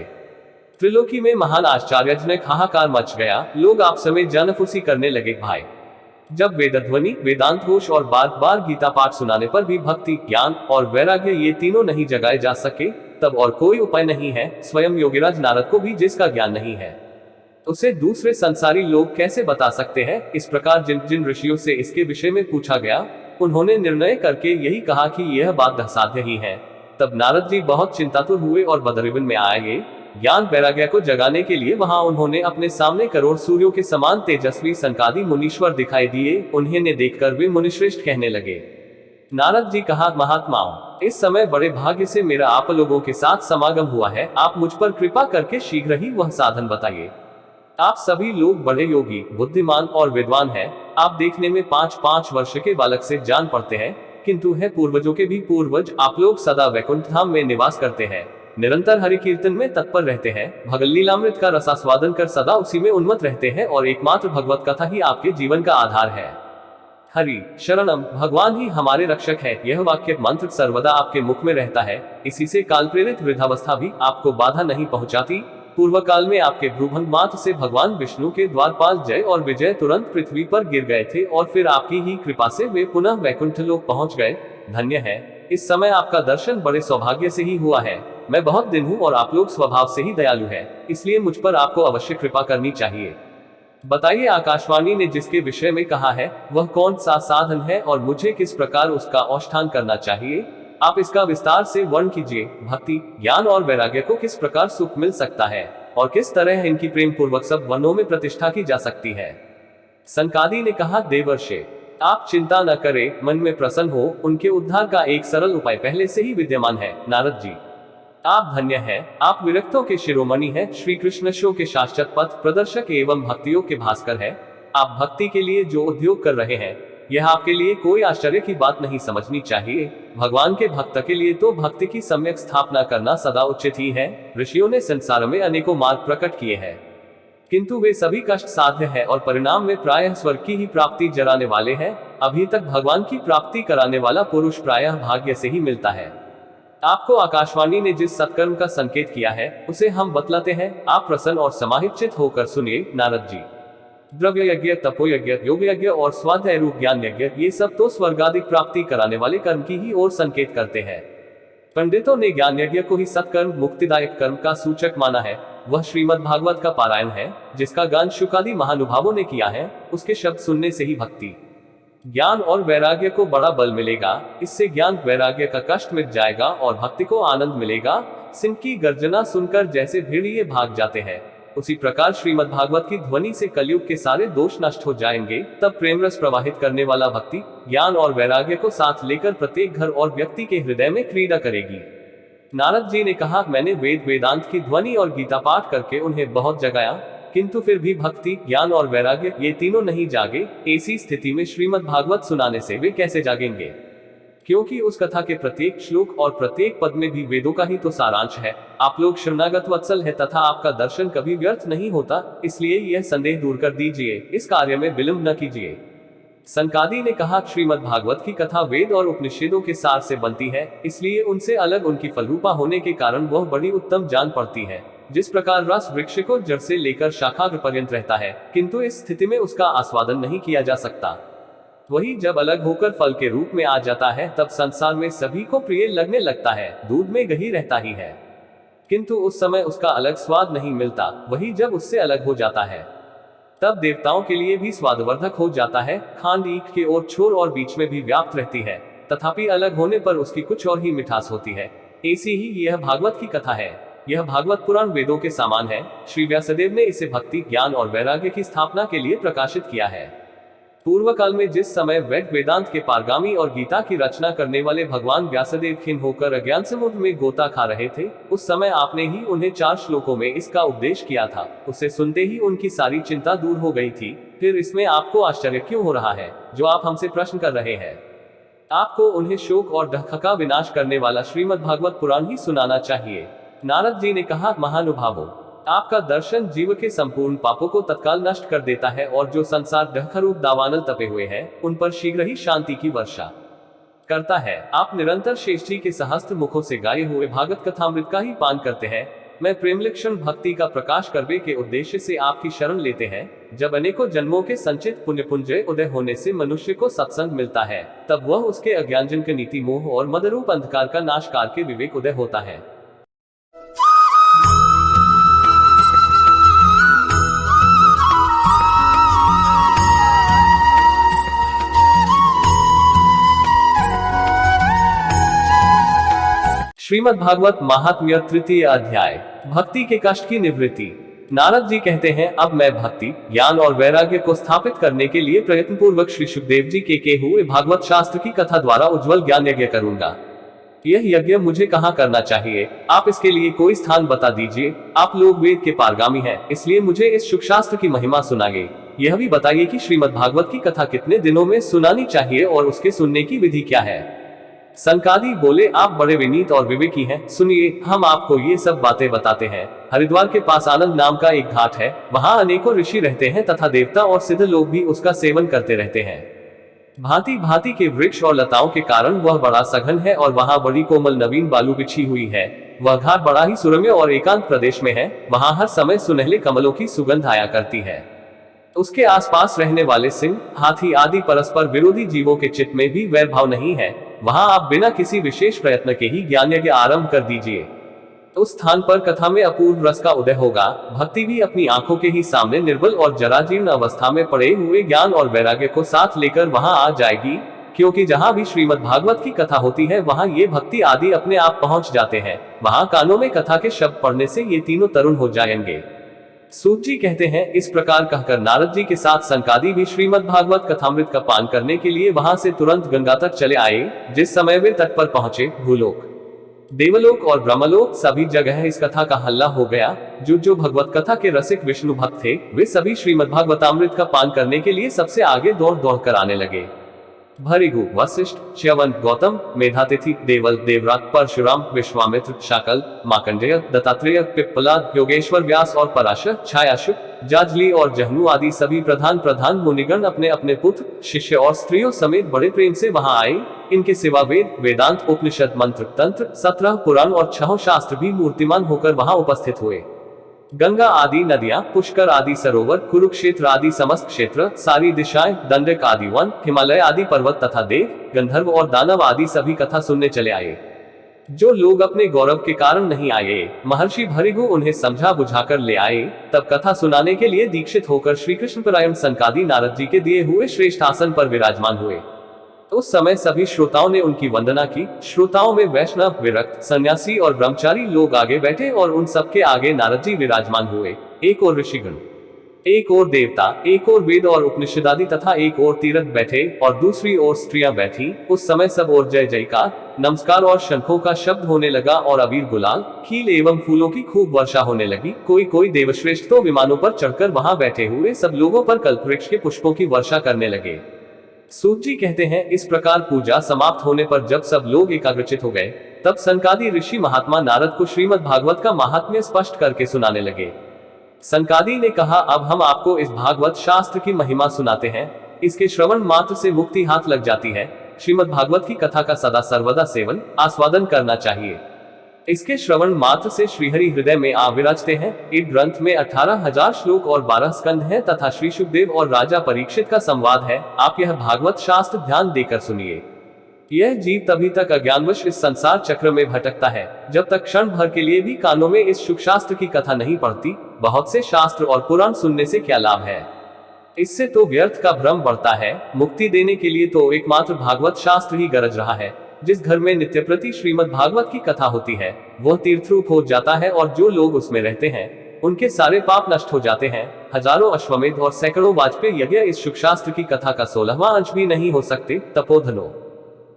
त्रिलोकी में महान आश्चर्यजनक हाहाकार मच गया। लोग आपस में जानफूसी करने लगे, भाई जब वेदध्वनि, वेदांत घोष और बार बार गीता पाठ सुनाने पर भी भक्ति, ज्ञान और वैराग्य ये तीनों नहीं जगाए जा सके, तब और कोई उपाय नहीं है। स्वयं योगीराज नारद को भी जिसका ज्ञान नहीं है उसे दूसरे संसारी लोग कैसे बता सकते हैं। इस प्रकार जिन जिन ऋषियों से इसके विषय में पूछा गया, उन्होंने निर्णय करके यही कहा कि यह बात असाध्य ही है। तब नारद जी बहुत चिंतातुर हुए और बद्रीवन में आए। ज्ञान वैराग्य को जगाने के लिए वहां उन्होंने अपने सामने करोड़ सूर्यों के समान तेजस्वी सनकादि मुनीश्वर दिखाई दिए। उन्हें देखकर वे मुनिश्रेष्ठ कहने लगे। नारद जी कहा, महात्माओं, इस समय बड़े भाग्य से मेरा आप लोगों के साथ समागम हुआ है। आप मुझ पर कृपा करके शीघ्र ही वह साधन बताइए। आप सभी लोग बड़े योगी, बुद्धिमान और विद्वान हैं। आप देखने में 5-5 वर्ष के बालक से जान पड़ते हैं, किंतु है पूर्वजों के भी पूर्वज। आप लोग सदा वैकुंठ धाम में निवास करते हैं, निरंतर हरि कीर्तन में तत्पर रहते हैं, भगवत लीलामृत का रसास्वादन कर सदा उसी में उन्मत्त रहते हैं और एकमात्र भगवत कथा ही आपके जीवन का आधार है। हरि शरणम, भगवान ही हमारे रक्षक है। यह वाक्य मंत्र सर्वदा आपके मुख में रहता है। इसी से काल प्रेरित वृद्धावस्था भी आपको बाधा नहीं पहुंचाती। पूर्व काल में आपके भ्रूभंग मात्र से भगवान विष्णु के द्वारपाल जय और विजय तुरंत पृथ्वी पर गिर गए थे और फिर आपकी ही कृपा से वे पुनः वैकुंठ लोक पहुंच गए। धन्य है, इस समय आपका दर्शन बड़े सौभाग्य से ही हुआ है। मैं बहुत दिन हूँ और आप लोग स्वभाव से ही दयालु है, इसलिए मुझ पर आपको अवश्य कृपा करनी चाहिए। बताइए, आकाशवाणी ने जिसके विषय में कहा है वह कौन सा साधन है और मुझे किस प्रकार उसका अनुष्ठान करना चाहिए। आप इसका विस्तार से वर्णन कीजिए। भक्ति, ज्ञान और वैराग्य को किस प्रकार सुख मिल सकता है और किस तरह इनकी प्रेम पूर्वक सब वर्णों में प्रतिष्ठा की जा सकती है। सनकादि ने कहा, देवर्षे आप चिंता न करें, मन में प्रसन्न हो। उनके उद्धार का एक सरल उपाय पहले से ही विद्यमान है। नारद जी आप धन्य हैं, आप विरक्तों के शिरोमणि हैं, श्री कृष्ण शो के शाश्वत पथ प्रदर्शक एवं भक्तियों के भास्कर हैं। आप भक्ति के लिए जो उद्योग कर रहे हैं, यह आपके लिए कोई आश्चर्य की बात नहीं समझनी चाहिए। भगवान के भक्त के लिए तो भक्ति की सम्यक स्थापना करना सदा उचित ही है। ऋषियों ने संसार में अनेकों मार्ग प्रकट किए हैं, किंतु वे सभी कष्ट साध्य है और परिणाम में प्रायः स्वर्ग की ही प्राप्ति जराने वाले हैं। अभी तक भगवान की प्राप्ति कराने वाला पुरुष प्रायः भाग्य से ही मिलता है। आपको आकाशवाणी ने जिस सत्कर्म का संकेत किया है उसे हम बतलाते हैं, आप प्रसन्न और समाहित होकर सुनिए। नारद जी, द्रव्य यज्ञ, तपो यज्ञ, योग यज्ञ और स्वाध्याय रूप ज्ञान यज्ञ, ये सब तो स्वर्गाधिक प्राप्ति कराने वाले कर्म की ही ओर संकेत करते हैं। पंडितों ने ज्ञान यज्ञ को ही सत्कर्म, मुक्तिदायक कर्म का सूचक माना है। वह श्रीमद् भागवत का पारायण है, जिसका गान शुकादि महानुभावों ने किया है। उसके शब्द सुनने से ही भक्ति, ज्ञान और वैराग्य को बड़ा बल मिलेगा। इससे ज्ञान वैराग्य का कष्ट मिट जाएगा और भक्ति को आनंद मिलेगा। सिंह की गर्जना सुनकर जैसे भेड़िए भाग जाते हैं, उसी प्रकार श्रीमद् भागवत की ध्वनि से कलयुग के सारे दोष नष्ट हो जाएंगे। तब प्रेम रस प्रवाहित करने वाला भक्ति, ज्ञान और वैराग्य को साथ लेकर प्रत्येक घर और व्यक्ति के हृदय में क्रीड़ा करेगी। नारद जी ने कहा, मैंने वेद वेदांत की ध्वनि और गीता पाठ करके उन्हें बहुत जगाया, किंतु फिर भी भक्ति, ज्ञान और वैराग्य ये तीनों नहीं जागे। ऐसी स्थिति में श्रीमद् भागवत सुनाने से वे कैसे जागेंगे? क्योंकि उस कथा के प्रत्येक श्लोक और प्रत्येक पद में भी वेदों का ही तो सारांश है। आप लोग शरणागत वत्सल है तथा आपका दर्शन कभी व्यर्थ नहीं होता, इसलिए यह संदेह दूर कर दीजिए, इस कार्य में विलंब न कीजिए। सनकादि ने कहा, श्रीमद् भागवत की कथा वेद और उपनिषदों के सार से बनती है, इसलिए उनसे अलग उनकी फलरूपा होने के कारण वह बड़ी उत्तम जान पड़ती है। जिस प्रकार रस वृक्ष को जड़ से लेकर शाखाग्र पर्यंत रहता है, किंतु इस स्थिति में उसका आस्वादन नहीं किया जा सकता, वही जब अलग होकर फल के रूप में आ जाता है तब संसार में सभी को प्रिय लगने लगता है। दूध में घी रहता ही है, किंतु उस समय उसका अलग स्वाद नहीं मिलता, वही जब उससे अलग हो जाता है तब देवताओं के लिए भी स्वादवर्धक हो जाता है। खांड ईख के ओर छोर और बीच में भी व्याप्त रहती है, तथापि अलग होने पर उसकी कुछ और ही मिठास होती है। ऐसी ही यह भागवत की कथा है। यह भागवत पुराण वेदों के समान है। श्री व्यासदेव ने इसे भक्ति, ज्ञान और वैराग्य की स्थापना के लिए प्रकाशित किया है। पूर्व काल में जिस समय वेद वेदांत के पारगामी और गीता की रचना करने वाले भगवान व्यासदेव खिन्न होकर अज्ञान समुद्र में गोता खा रहे थे, उस समय आपने ही उन्हें 4 श्लोकों में इसका उपदेश किया था। उसे सुनते ही उनकी सारी चिंता दूर हो गई थी। फिर इसमें आपको आश्चर्य क्यों हो रहा है जो आप हमसे प्रश्न कर रहे हैं? आपको उन्हें शोक और दुख का विनाश करने वाला श्रीमद् भागवत पुराण ही सुनाना चाहिए। नारद जी ने कहा, महानुभावों, आपका दर्शन जीव के संपूर्ण पापों को तत्काल नष्ट कर देता है और जो संसार दहखरूप दावानल तपे हुए हैं उन पर शीघ्र ही शांति की वर्षा करता है। आप निरंतर शेष जी के सहस्त्र मुखों से गाये हुए भागवत कथामृत का ही पान करते हैं। मैं प्रेमलक्षण भक्ति का प्रकाश करने के उद्देश्य से आपकी शरण लेते हैं। जब अनेकों जन्मों के संचित पुण्य पुंज उदय होने से मनुष्य को सत्संग मिलता है, तब वह उसके अज्ञानजन के नीति, मोह और मदरूप अंधकार का नाश करके विवेक उदय होता है। श्रीमद् भागवत महात्म्य तृतीय अध्याय, भक्ति के कष्ट की निवृत्ति। नारद जी कहते हैं, अब मैं भक्ति, ज्ञान और वैराग्य को स्थापित करने के लिए प्रयत्न पूर्वक श्री सुखदेव जी के हुए भागवत शास्त्र की कथा द्वारा उज्जवल ज्ञान यज्ञ करूंगा। यह यज्ञ मुझे कहाँ करना चाहिए? आप इसके लिए कोई स्थान बता दीजिए। आप लोग वेद के पारगामी हैं, इसलिए मुझे इस शुभ शास्त्र की महिमा सुनाइए। यह भी बताइए कि श्रीमद् भागवत की कथा कितने दिनों में सुनानी चाहिए और उसके सुनने की विधि क्या है। सनकादि बोले, आप बड़े विनीत और विवेकी हैं, सुनिए, हम आपको ये सब बातें बताते हैं। हरिद्वार के पास आनंद नाम का एक घाट है, वहाँ अनेकों ऋषि रहते हैं तथा देवता और सिद्ध लोग भी उसका सेवन करते रहते हैं। भांति भांति के वृक्ष और लताओं के कारण वह बड़ा सघन है और वहाँ बड़ी कोमल नवीन बालू बिछी हुई है। वह घाट बड़ा ही सुरम्य और एकांत प्रदेश में है। वहाँ हर समय सुनहले कमलों की सुगंध आया करती है। उसके आसपास रहने वाले सिंह, हाथी आदि परस्पर विरोधी जीवों के चित्त में भी वैर भाव नहीं है। वहां आप बिना किसी विशेष प्रयत्न के ही ज्ञान यज्ञ आरंभ कर दीजिए। उस स्थान पर कथा में अपूर्व रस का उदय होगा। भक्ति भी अपनी आंखों के ही सामने निर्बल और जराजीर्ण अवस्था में पड़े हुए ज्ञान और वैराग्य को साथ लेकर वहां आ जाएगी, क्योंकि जहां भी श्रीमद् भागवत की कथा होती है वहां ये भक्ति आदि अपने आप पहुंच जाते हैं। वहां कानों में कथा के शब्द पढ़ने से ये तीनों तरुण हो जाएंगे। सूत जी कहते हैं, इस प्रकार कहकर नारद जी के साथ सनकादि भी श्रीमद् भागवत कथामृत का पान करने के लिए वहां से तुरंत गंगा तक चले आए। जिस समय वे तट पर पहुंचे, भूलोक, देवलोक और ब्रह्मलोक सभी जगह इस कथा का हल्ला हो गया। जो भगवत कथा के रसिक विष्णु भक्त थे, वे सभी श्रीमद् भागवतामृत का पान करने के लिए सबसे आगे दौड़ दौड़ कर आने लगे। भृगु, वशिष्ठ, च्यवन, गौतम, मेधातिथि, देवल, देवरात, परशुराम, विश्वामित्र, शाकल, मार्कंडेय, दत्तात्रेय, पिप्पलाद, योगेश्वर, व्यास और पराशर, छायाशुक, जाजली और जहनु आदि सभी प्रधान मुनिगण अपने अपने पुत्र, शिष्य और स्त्रियों समेत बड़े प्रेम से वहां आए। इनके सिवा वेद, वेदांत, उपनिषद, मंत्र, तंत्र, 17 पुराण और 6 शास्त्र भी मूर्तिमान होकर वहां उपस्थित हुए। गंगा आदि नदियां, पुष्कर आदि सरोवर, कुरुक्षेत्र आदि समस्त क्षेत्र, सारी दिशाएं, दंडक आदि वन, हिमालय आदि पर्वत तथा देव, गंधर्व और दानव आदि सभी कथा सुनने चले आए। जो लोग अपने गौरव के कारण नहीं आए, महर्षि भृगु उन्हें समझा बुझाकर ले आए। तब कथा सुनाने के लिए दीक्षित होकर श्री कृष्ण परायण सनकादि नारद जी के दिए हुए श्रेष्ठ आसन पर विराजमान हुए। उस समय सभी श्रोताओं ने उनकी वंदना की। श्रोताओं में वैष्णव, विरक्त, सन्यासी और ब्रह्मचारी लोग आगे बैठे और उन सबके आगे नारद जी विराजमान हुए। एक और ऋषिगण, एक और देवता, एक और वेद और उपनिषद आदि तथा एक और तीर्थ बैठे और दूसरी ओर स्त्रियां बैठी। उस समय सब और जय जयकार, नमस्कार और शंखों का शब्द होने लगा और अबीर गुलाल, खील एवं फूलों की खूब वर्षा होने लगी। कोई कोई देवश्रेष्ठ तो विमानों पर चढ़कर वहां बैठे हुए सब लोगों पर कल्पवृक्ष के पुष्पों की वर्षा करने लगे। सूत जी कहते हैं, इस प्रकार पूजा समाप्त होने पर जब सब लोग एकाग्रचित हो गए, तब सनकादि ऋषि महात्मा नारद को श्रीमद् भागवत का महात्म्य स्पष्ट करके सुनाने लगे। सनकादि ने कहा, अब हम आपको इस भागवत शास्त्र की महिमा सुनाते हैं। इसके श्रवण मात्र से मुक्ति हाथ लग जाती है। श्रीमद् भागवत की कथा का सदा सर्वदा सेवन आस्वादन करना चाहिए। इसके श्रवण मात्र से श्रीहरि हृदय में आ विराजते हैं। इस ग्रंथ में 18,000 श्लोक और 12 स्कंद हैं तथा श्री शुकदेव और राजा परीक्षित का संवाद है। आप यह भागवत शास्त्र ध्यान देकर सुनिए। यह जीव तभी तक अज्ञानवश इस संसार चक्र में भटकता है, जब तक क्षण भर के लिए भी कानों में इस शुक शास्त्र की कथा नहीं पड़ती। बहुत से शास्त्र और पुराण सुनने से क्या लाभ है, इससे तो व्यर्थ का भ्रम बढ़ता है। मुक्ति देने के लिए तो एकमात्र भागवत शास्त्र ही गरज रहा है। जिस घर में नित्य प्रति श्रीमद् भागवत की कथा होती है, वह तीर्थरूप हो जाता है और जो लोग उसमें रहते हैं, उनके सारे पाप नष्ट हो जाते हैं। हजारों अश्वमेध और सैकड़ों वाजपेयी यज्ञ इस शुक शास्त्र की कथा का 16वां अंश भी नहीं हो सकते। तपोधनो,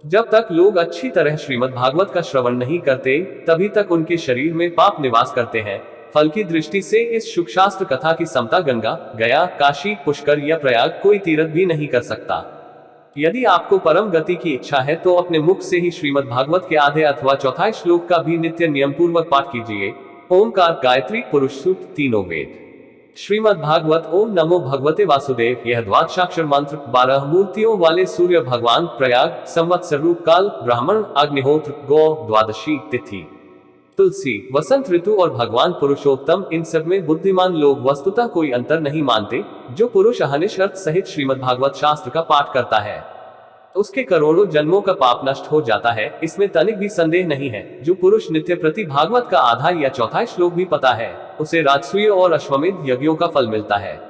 जब तक लोग अच्छी तरह श्रीमद् भागवत का श्रवण नहीं करते, तभी तक उनके शरीर में पाप निवास करते हैं। फल की दृष्टि से इस शुक शास्त्र कथा की समता गंगा, गया, काशी, पुष्कर या प्रयाग कोई तीर्थ भी नहीं कर सकता। यदि आपको परम गति की इच्छा है तो अपने मुख से ही श्रीमद् भागवत के आधे अथवा चौथाई श्लोक का भी नित्य नियम पूर्वक पाठ कीजिए। ओमकार, गायत्री, पुरुष सूक्त, तीनों वेद। श्रीमद् भागवत। ओम नमो भगवते वासुदेव। यह द्वादशाक्षर मंत्र 12 मूर्तियों वाले सूर्य भगवान, प्रयाग, संवत्सर रूप काल, ब्राह्मण, अग्निहोत्र, गौ, द्वादशी तिथि, तुलसी, वसंत ऋतु और भगवान पुरुषोत्तम, इन सब में बुद्धिमान लोग वस्तुतः कोई अंतर नहीं मानते। जो पुरुष अहनिश अर्थ सहित श्रीमद् भागवत शास्त्र का पाठ करता है, उसके करोड़ों जन्मों का पाप नष्ट हो जाता है, इसमें तनिक भी संदेह नहीं है। जो पुरुष नित्य प्रति भागवत का आधा या चौथाई श्लोक भी पता है, उसे राजसूय और अश्वमेध यज्ञों का फल मिलता है।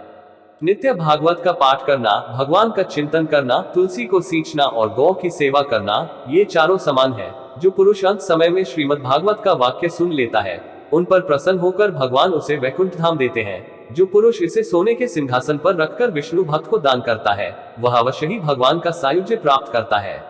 नित्य भागवत का पाठ करना, भगवान का चिंतन करना, तुलसी को सींचना और गौ की सेवा करना, ये चारों समान है। जो पुरुष अंत समय में श्रीमद् भागवत का वाक्य सुन लेता है, उन पर प्रसन्न होकर भगवान उसे वैकुंठ धाम देते हैं। जो पुरुष इसे सोने के सिंहासन पर रखकर विष्णु भक्त को दान करता है, वह अवश्य ही भगवान का सायुज्य प्राप्त करता है।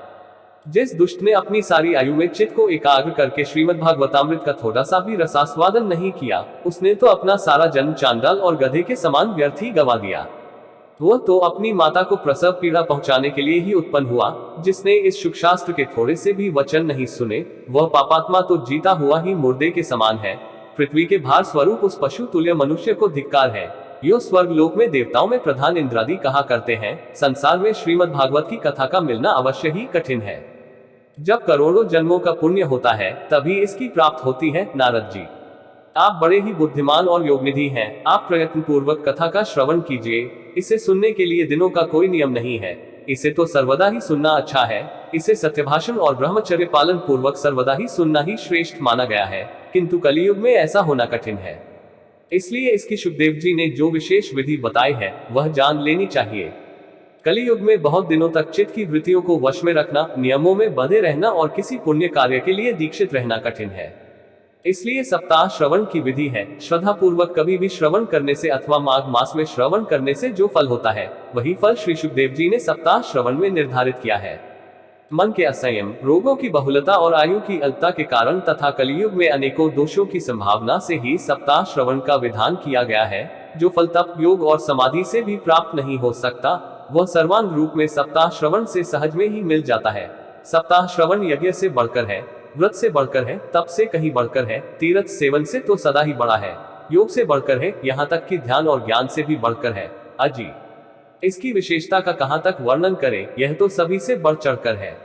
जिस दुष्ट ने अपनी सारी आयु में चित्त को एकाग्र करके श्रीमद् भागवतामृत का थोड़ा सा भी रसास्वादन नहीं किया, उसने तो अपना सारा जन्म चांडाल और गधे के समान व्यर्थ ही गवा दिया। वह तो अपनी माता को प्रसव पीड़ा पहुंचाने के लिए ही उत्पन्न हुआ। जिसने इस शुक शास्त्र के थोड़े से भी वचन नहीं सुने, वह पापात्मा तो जीता हुआ ही मुर्दे के समान है। पृथ्वी के भार स्वरूप उस पशु तुल्य मनुष्य को धिक्कार है। यो स्वर्ग लोक में देवताओं में प्रधान इंद्रादि कहा करते हैं, संसार में श्रीमद् भागवत की कथा का मिलना अवश्य ही कठिन है। जब करोड़ों जन्मों का पुण्य होता है, तभी इसकी प्राप्त होती है। नारद जी, आप बड़े ही बुद्धिमान और योगनिधि हैं। आप प्रयत्न पूर्वक कथा का श्रवण कीजिए। इसे सुनने के लिए दिनों का कोई नियम नहीं है। इसे तो सर्वदा ही सुनना अच्छा है। इसे सत्यभाषण और ब्रह्मचर्य पालन पूर्वक सर्वदा ही सुनना ही श्रेष्ठ माना गया है, किंतु कलियुग में ऐसा होना कठिन है। इसलिए इसकी शुकदेव जी ने जो विशेष विधि बताई है, वह जान लेनी चाहिए। कलियुग में बहुत दिनों तक चित्त की वृत्तियों को वश में रखना, नियमों में बंधे रहना और किसी पुण्य कार्य के लिए दीक्षित रहना कठिन है। इसलिए सप्ताह श्रवण की विधि है। श्रद्धा पूर्वक कभी भी श्रवण करने से अथवा माघ मास में श्रवण करने से जो फल होता है, वही फल श्री शुकदेव जी ने सप्ताह श्रवण में निर्धारित किया है। मन के असंयम, रोगों की बहुलता और आयु की अल्पता के कारण तथा कलियुग में अनेकों दोषों की संभावना से ही सप्ताह श्रवण का विधान किया गया है। जो फल तप, योग और समाधि से भी प्राप्त नहीं हो सकता, वह सर्वांग रूप में सप्ताह श्रवण से सहज में ही मिल जाता है। सप्ताह श्रवण यज्ञ से बढ़कर है, व्रत से बढ़कर है, तप से कहीं बढ़कर है, तीर्थ सेवन से तो सदा ही बड़ा है, योग से बढ़कर है, यहाँ तक कि ध्यान और ज्ञान से भी बढ़कर है। अजी, इसकी विशेषता का कहां तक वर्णन करें, यह तो सभी से बढ़ चढ़कर है।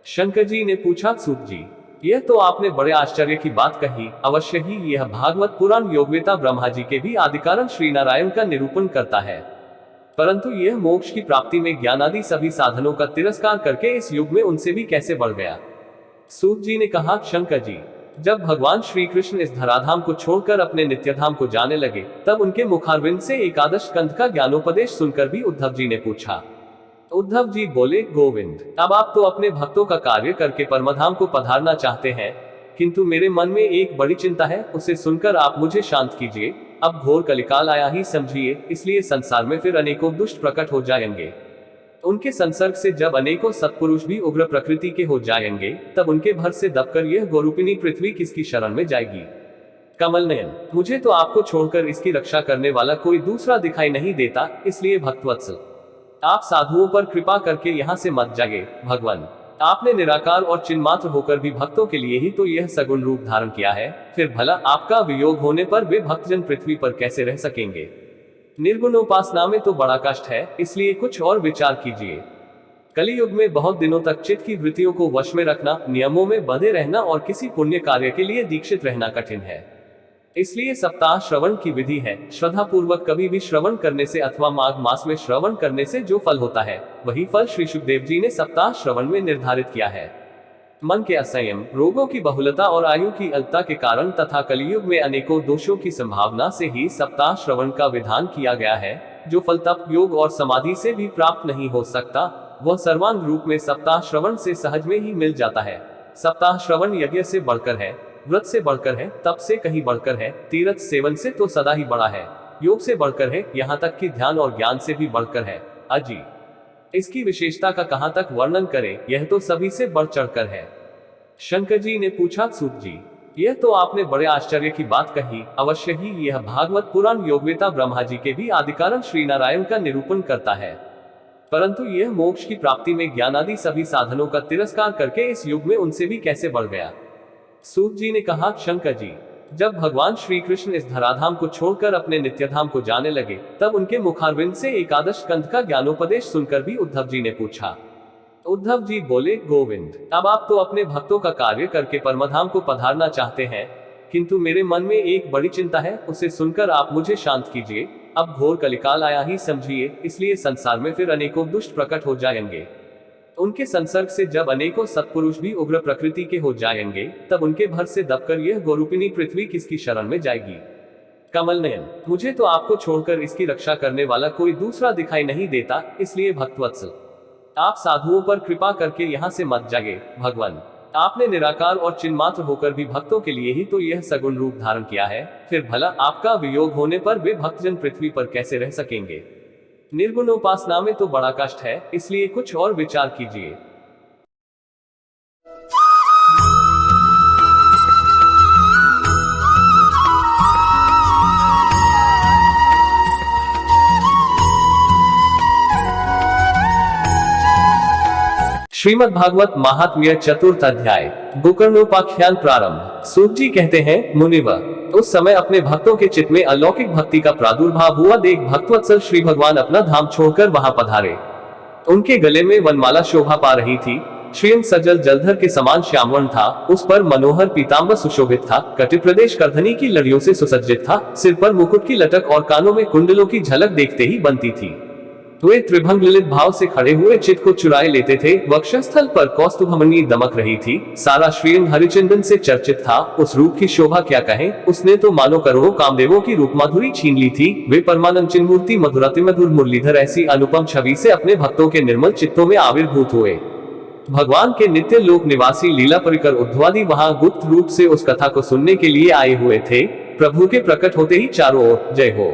शंकर जी ने पूछा, सूत जी, यह तो आपने बड़े आश्चर्य की बात कही। अवश्य ही यह भागवत पुराण योगवेता ब्रह्मा जी के भी आदिकारण श्री नारायण का निरूपण करता है, परंतु यह मोक्ष की प्राप्ति में ज्ञान आदि सभी साधनों का तिरस्कार करके इस युग में उनसे भी कैसे बढ़ गया। सूत जी ने कहा, शंकर जी, जब भगवान श्री कृष्ण इस धराधाम को छोड़कर अपने नित्यधाम को जाने लगे, तब उनके मुखारविंद से एकादश स्कंध का ज्ञानोपदेश सुनकर भी उद्धव जी ने पूछा। उद्धव जी बोले, गोविंद, अब आप तो अपने भक्तों का कार्य करके परमधाम को पधारना चाहते हैं, किंतु मेरे मन में एक बड़ी चिंता है, उसे सुनकर आप मुझे शांत कीजिए। अब घोर कलिकाल आया ही समझिए, इसलिए संसार में फिर अनेकों दुष्ट प्रकट हो जाएंगे। उनके संसर्ग से जब अनेकों सत्पुरुष भी उग्र प्रकृति के हो जाएंगे, तब उनके भर से दबकर यह गौरूपिणी पृथ्वी किसकी शरण में जाएगी। कमल नयन, मुझे तो आपको छोड़कर इसकी रक्षा करने वाला कोई दूसरा दिखाई नहीं देता, इसलिए भक्तवत्सल आप साधुओं पर कृपा करके यहाँ से मत जाइए। भगवान, आपने निराकार और चिन्मात्र होकर भी भक्तों के लिए ही तो यह सगुण रूप धारण किया है, फिर भला आपका वियोग होने पर वे भक्तजन पृथ्वी पर कैसे रह सकेंगे। निर्गुणोपासना में तो बड़ा कष्ट है, इसलिए कुछ और विचार कीजिए। कलियुग में बहुत दिनों तक चित्त की वृत्तियों को वश में रखना, नियमों में बंधे रहना और किसी पुण्य कार्य के लिए दीक्षित रहना कठिन है। इसलिए सप्ताह श्रवण की विधि है। श्रद्धा पूर्वक कभी भी श्रवण करने से अथवा माघ मास में श्रवण करने से जो फल होता है, वही फल श्री शुकदेव जी ने सप्ताह श्रवण में निर्धारित किया है। मन के असंयम, रोगों की बहुलता और आयु की अल्पता के कारण तथा कलियुग में अनेकों दोषों की संभावना से ही सप्ताह श्रवण का विधान किया गया है। जो फल तप, योग और समाधि से भी प्राप्त नहीं हो सकता, वह सर्वांग रूप में सप्ताह श्रवण से सहज में ही मिल जाता है। सप्ताह श्रवण यज्ञ से बढ़कर है, व्रत से बढ़कर है, तप से कहीं बढ़कर है, तीर्थ सेवन से तो सदा ही बड़ा है, योग से बढ़कर है, यहाँ तक कि ध्यान और ज्ञान से भी बढ़कर है। अजी, इसकी विशेषता का कहाँ तक वर्णन करें, यह तो सभी से बढ़ चढ़कर है। शंकर जी ने पूछा, सूत जी, यह तो आपने बड़े आश्चर्य की बात कही। अवश्य ही यह भागवत पुराण योगवेता ब्रह्मा जी के भी आदिकारण श्री नारायण का निरूपण करता है, परंतु यह मोक्ष की प्राप्ति में ज्ञान आदि सभी साधनों का तिरस्कार करके इस युग में उनसे भी कैसे बढ़ गया। सूत जी ने कहा, शंकर जी, जब भगवान श्री कृष्ण इस धराधाम को छोड़कर अपने नित्यधाम को जाने लगे, तब उनके मुखारविंद से एकादश स्कंध का ज्ञानोपदेश सुनकर भी उद्धव जी ने पूछा। उद्धव जी बोले, गोविंद, अब आप तो अपने भक्तों का कार्य करके परमधाम को पधारना चाहते हैं, किंतु मेरे मन में एक बड़ी चिंता है, उसे सुनकर आप मुझे शांत कीजिए। अब घोर कलिकाल आया ही समझिए, इसलिए संसार में फिर अनेकों दुष्ट प्रकट हो जाएंगे। उनके संसर्ग से जब अनेकों सत्पुरुष भी उग्र प्रकृति के हो जाएंगे, तब उनके भर से दबकर यह गौरूपिणी पृथ्वी किसकी शरण में जाएगी। कमल नयन, मुझे तो आपको छोड़कर इसकी रक्षा करने वाला कोई दूसरा दिखाई नहीं देता, इसलिए भक्तवत्सल आप साधुओं पर कृपा करके यहाँ से मत जाइए। भगवान, आपने निराकार और चिन्मात्र होकर भी भक्तों के लिए ही तो यह सगुण रूप धारण किया है, फिर भला आपका वियोग होने पर वे भक्तजन पृथ्वी पर कैसे रह सकेंगे। निर्गुणोपासना में तो बड़ा कष्ट है, इसलिए कुछ और विचार कीजिए। श्रीमद् भागवत महात्म्य चतुर्थ अध्याय, गोकर्णोपाख्यान प्रारंभ। सूत जी कहते हैं, मुनिवर, उस समय अपने भक्तों के चित्त में अलौकिक भक्ति का प्रादुर्भाव हुआ देख भक्तवत्सल श्री भगवान अपना धाम छोड़कर वहां पधारे। उनके गले में वनमाला शोभा पा रही थी। श्रीअंग सजल जलधर के समान श्यामवर्ण था, उस पर मनोहर पीताम्बर सुशोभित था, कटिप प्रदेश करधनी की लड़ियों से सुसज्जित था, सिर पर मुकुट की लटक और कानों में कुंडलों की झलक देखते ही बनती थी। वे त्रिभंग ललित भाव से खड़े हुए चित्त को चुराए लेते थे। वक्षस्थल पर कौस्तुभमणि दमक रही थी, सारा श्रीअंग हरिचंदन से चर्चित था। उस रूप की शोभा क्या कहें, उसने तो मानो करोड़ों कामदेवों की रूप माधुरी छीन ली थी। वे परमानंद चिन्मूर्ति मधुराति मधुर मुरलीधर ऐसी अनुपम छवि से अपने भक्तों के निर्मल चित्तों में आविर्भूत हुए। भगवान के नित्य लोक निवासी लीला परिकर उद्धवादि वहां गुप्त रूप से उस कथा को सुनने के लिए आए हुए थे। प्रभु के प्रकट होते ही चारों ओर जय हो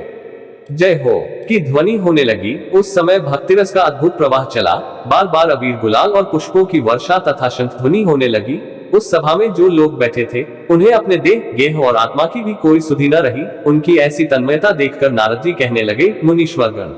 जय हो की ध्वनि होने लगी। उस समय भक्ति रस का अद्भुत प्रवाह चला, बार बार अबीर गुलाल और पुष्पों की वर्षा तथा शंख ध्वनि होने लगी। उस सभा में जो लोग बैठे थे, उन्हें अपने देह, गेह और आत्मा की भी कोई सुधि न रही। उनकी ऐसी तन्मयता देखकर नारद जी कहने लगे, मुनीश्वरगण,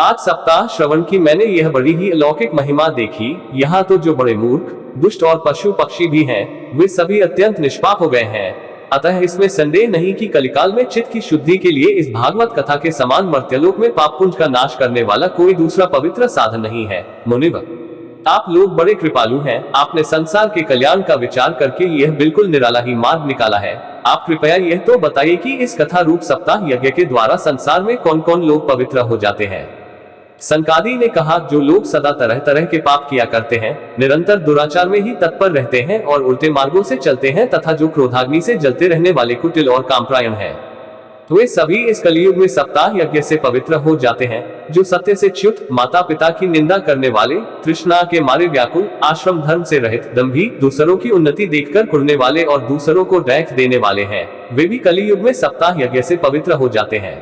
आज सप्ताह श्रवण की मैंने यह बड़ी ही अलौकिक महिमा देखी। यहाँ तो जो बड़े मूर्ख, दुष्ट और पशु पक्षी भी हैं, वे सभी अत्यंत निष्पाप हो गए हैं। अतः इसमें संदेह नहीं कि कलिकाल में चित्त की शुद्धि के लिए इस भागवत कथा के समान मर्त्यलोक में पाप पुंज का नाश करने वाला कोई दूसरा पवित्र साधन नहीं है। मुनिवर, आप लोग बड़े कृपालु हैं। आपने संसार के कल्याण का विचार करके यह बिल्कुल निराला ही मार्ग निकाला है। आप कृपया यह तो बताइए कि इस कथा रूप सप्ताह यज्ञ के द्वारा संसार में कौन कौन लोग पवित्र हो जाते हैं। संकादी ने कहा, जो लोग सदा तरह तरह के पाप किया करते हैं, निरंतर दुराचार में ही तत्पर रहते हैं और उल्टे मार्गों से चलते हैं, तथा जो क्रोधाग्नि से जलते रहने वाले कुटिल और कामपरायण हैं, वे सभी इस कलियुग में सप्ताह यज्ञ से पवित्र हो जाते हैं। जो सत्य से च्युत, माता पिता की निंदा करने वाले, तृष्णा के मारे व्याकुल, आश्रम धर्म से रहित, दंभी, दूसरों की उन्नति देखकर कुढ़ने वाले और दूसरों को दैख देने वाले हैं, वे भी कलियुग में सप्ताह यज्ञ से पवित्र हो जाते हैं।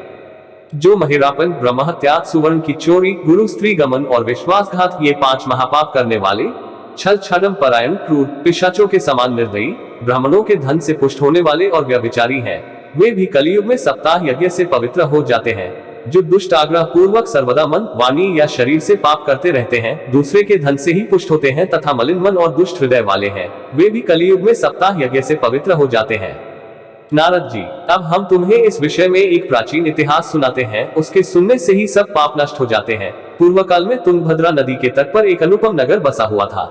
जो महिरापन, ब्रह्महत्या, सुवर्ण की चोरी, गुरु स्त्री गमन और विश्वासघात, ये 5 महापाप करने वाले, छल छाड़म परायण, क्रूर, पिशाचों के समान निर्दयी, ब्राह्मणों के धन से पुष्ट होने वाले और व्यभिचारी हैं, वे भी कलयुग में सप्ताह यज्ञ से पवित्र हो जाते हैं। जो दुष्ट आग्रह पूर्वक सर्वदा मन, वाणी या शरीर से पाप करते रहते हैं, दूसरे के धन से ही पुष्ट होते हैं तथा मलिन मन और दुष्ट हृदय वाले हैं, वे भी कलयुग में सप्ताह यज्ञ से पवित्र हो जाते हैं। नारद जी, अब हम तुम्हें इस विषय में एक प्राचीन इतिहास सुनाते हैं, उसके सुनने से ही सब पाप नष्ट हो जाते हैं। पूर्व काल में तुंगभद्रा नदी के तट पर एक अनुपम नगर बसा हुआ था।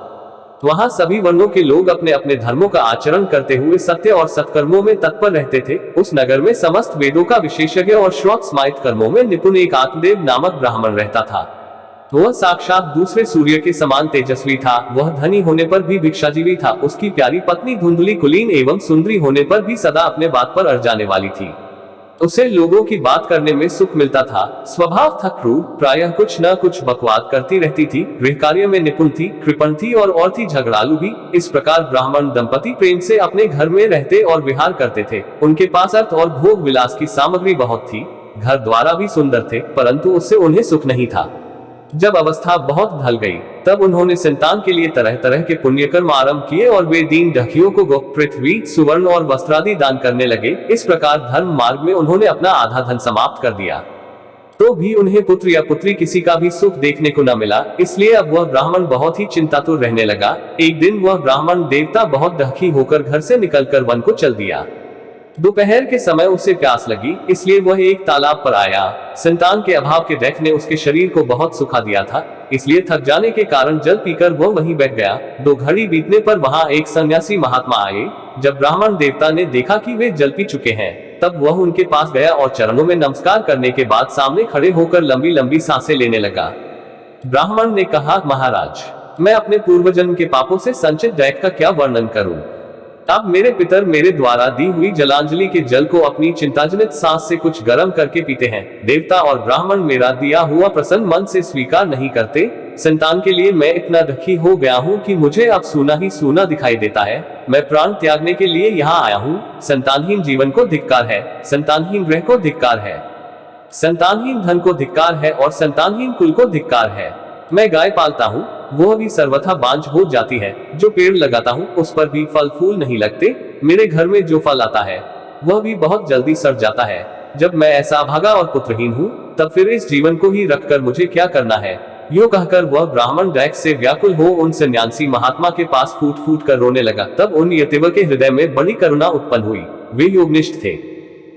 वहां सभी वर्णों के लोग अपने अपने धर्मों का आचरण करते हुए सत्य और सत्कर्मों में तत्पर रहते थे। उस नगर में समस्त वेदों का विशेषज्ञ और श्रौत स्मायित कर्मों में निपुण एक आत्मदेव नामक ब्राह्मण रहता था। वह साक्षात दूसरे सूर्य के समान तेजस्वी था। वह धनी होने पर भी भिक्षाजीवी था। उसकी प्यारी पत्नी धुंधली, कुलीन एवं सुंदरी होने पर भी सदा अपने बात पर अड़ जाने वाली थी। उसे लोगों की बात करने में सुख मिलता था। स्वभाव था क्रूर, प्रायः कुछ न कुछ बकवाद करती रहती थी। गृह कार्य में निपुण थी, कृपण थी और थी झगड़ालू भी। इस प्रकार ब्राह्मण दंपति प्रेम से अपने घर में रहते और विहार करते थे। उनके पास अर्थ और भोग विलास की सामग्री बहुत थी। घर द्वारा भी सुंदर थे, परंतु उससे उन्हें सुख नहीं था। जब अवस्था बहुत ढल गई, तब उन्होंने संतान के लिए तरह तरह के पुण्य कर्म आरंभ किए और वे दीन दुखियों को गो, पृथ्वी, सुवर्ण और वस्त्रादि दान करने लगे। इस प्रकार धर्म मार्ग में उन्होंने अपना आधा धन समाप्त कर दिया। तो भी उन्हें पुत्र या पुत्री किसी का भी सुख देखने को न मिला। इसलिए अब वह ब्राह्मण बहुत ही चिंतातुर रहने लगा। एक दिन वह ब्राह्मण देवता बहुत दुखी होकर घर से निकलकर वन को चल दिया। दोपहर के समय उसे प्यास लगी, इसलिए वह एक तालाब पर आया। संतान के अभाव के दैख ने उसके शरीर को बहुत सुखा दिया था, इसलिए थक जाने के कारण जल पीकर वह वहीं बैठ गया। 2 घड़ी बीतने पर वहां एक सन्यासी महात्मा आए। जब ब्राह्मण देवता ने देखा कि वे जल पी चुके हैं, तब वह उनके पास गया और चरणों में नमस्कार करने के बाद सामने खड़े होकर लंबी लंबी सांसें लेने लगा। ब्राह्मण ने कहा, महाराज, मैं अपने पूर्वजन्म के पापों से संचित दैख का क्या वर्णन करूं। अब मेरे पितर मेरे द्वारा दी हुई जलांजलि के जल को अपनी चिंताजनित सांस से कुछ गर्म करके पीते हैं। देवता और ब्राह्मण मेरा दिया हुआ प्रसन्न मन से स्वीकार नहीं करते। संतान के लिए मैं इतना दुखी हो गया हूँ कि मुझे अब सूना ही सूना दिखाई देता है। मैं प्राण त्यागने के लिए यहाँ आया हूँ। संतानहीन जीवन को धिक्कार है, संतानहीन ग्रह को धिक्कार है, संतानहीन धन को धिक्कार है और संतानहीन कुल को धिक्कार है। मैं गाय पालता हूँ, वह भी सर्वथा बांझ हो जाती है। जो पेड़ लगाता हूँ, उस पर भी फल फूल नहीं लगते। मेरे घर में जो फल आता है, वह भी बहुत जल्दी सड़ जाता है। जब मैं ऐसा भागा और पुत्रहीन हूँ, तब फिर इस जीवन को ही रखकर मुझे क्या करना है। यूं कहकर वह ब्राह्मण दैख से व्याकुल हो उन सन्यासी महात्मा के पास फूट फूट कर रोने लगा। तब उन यतिवर के हृदय में बड़ी करुणा उत्पन्न हुई। वे योगनिष्ठ थे।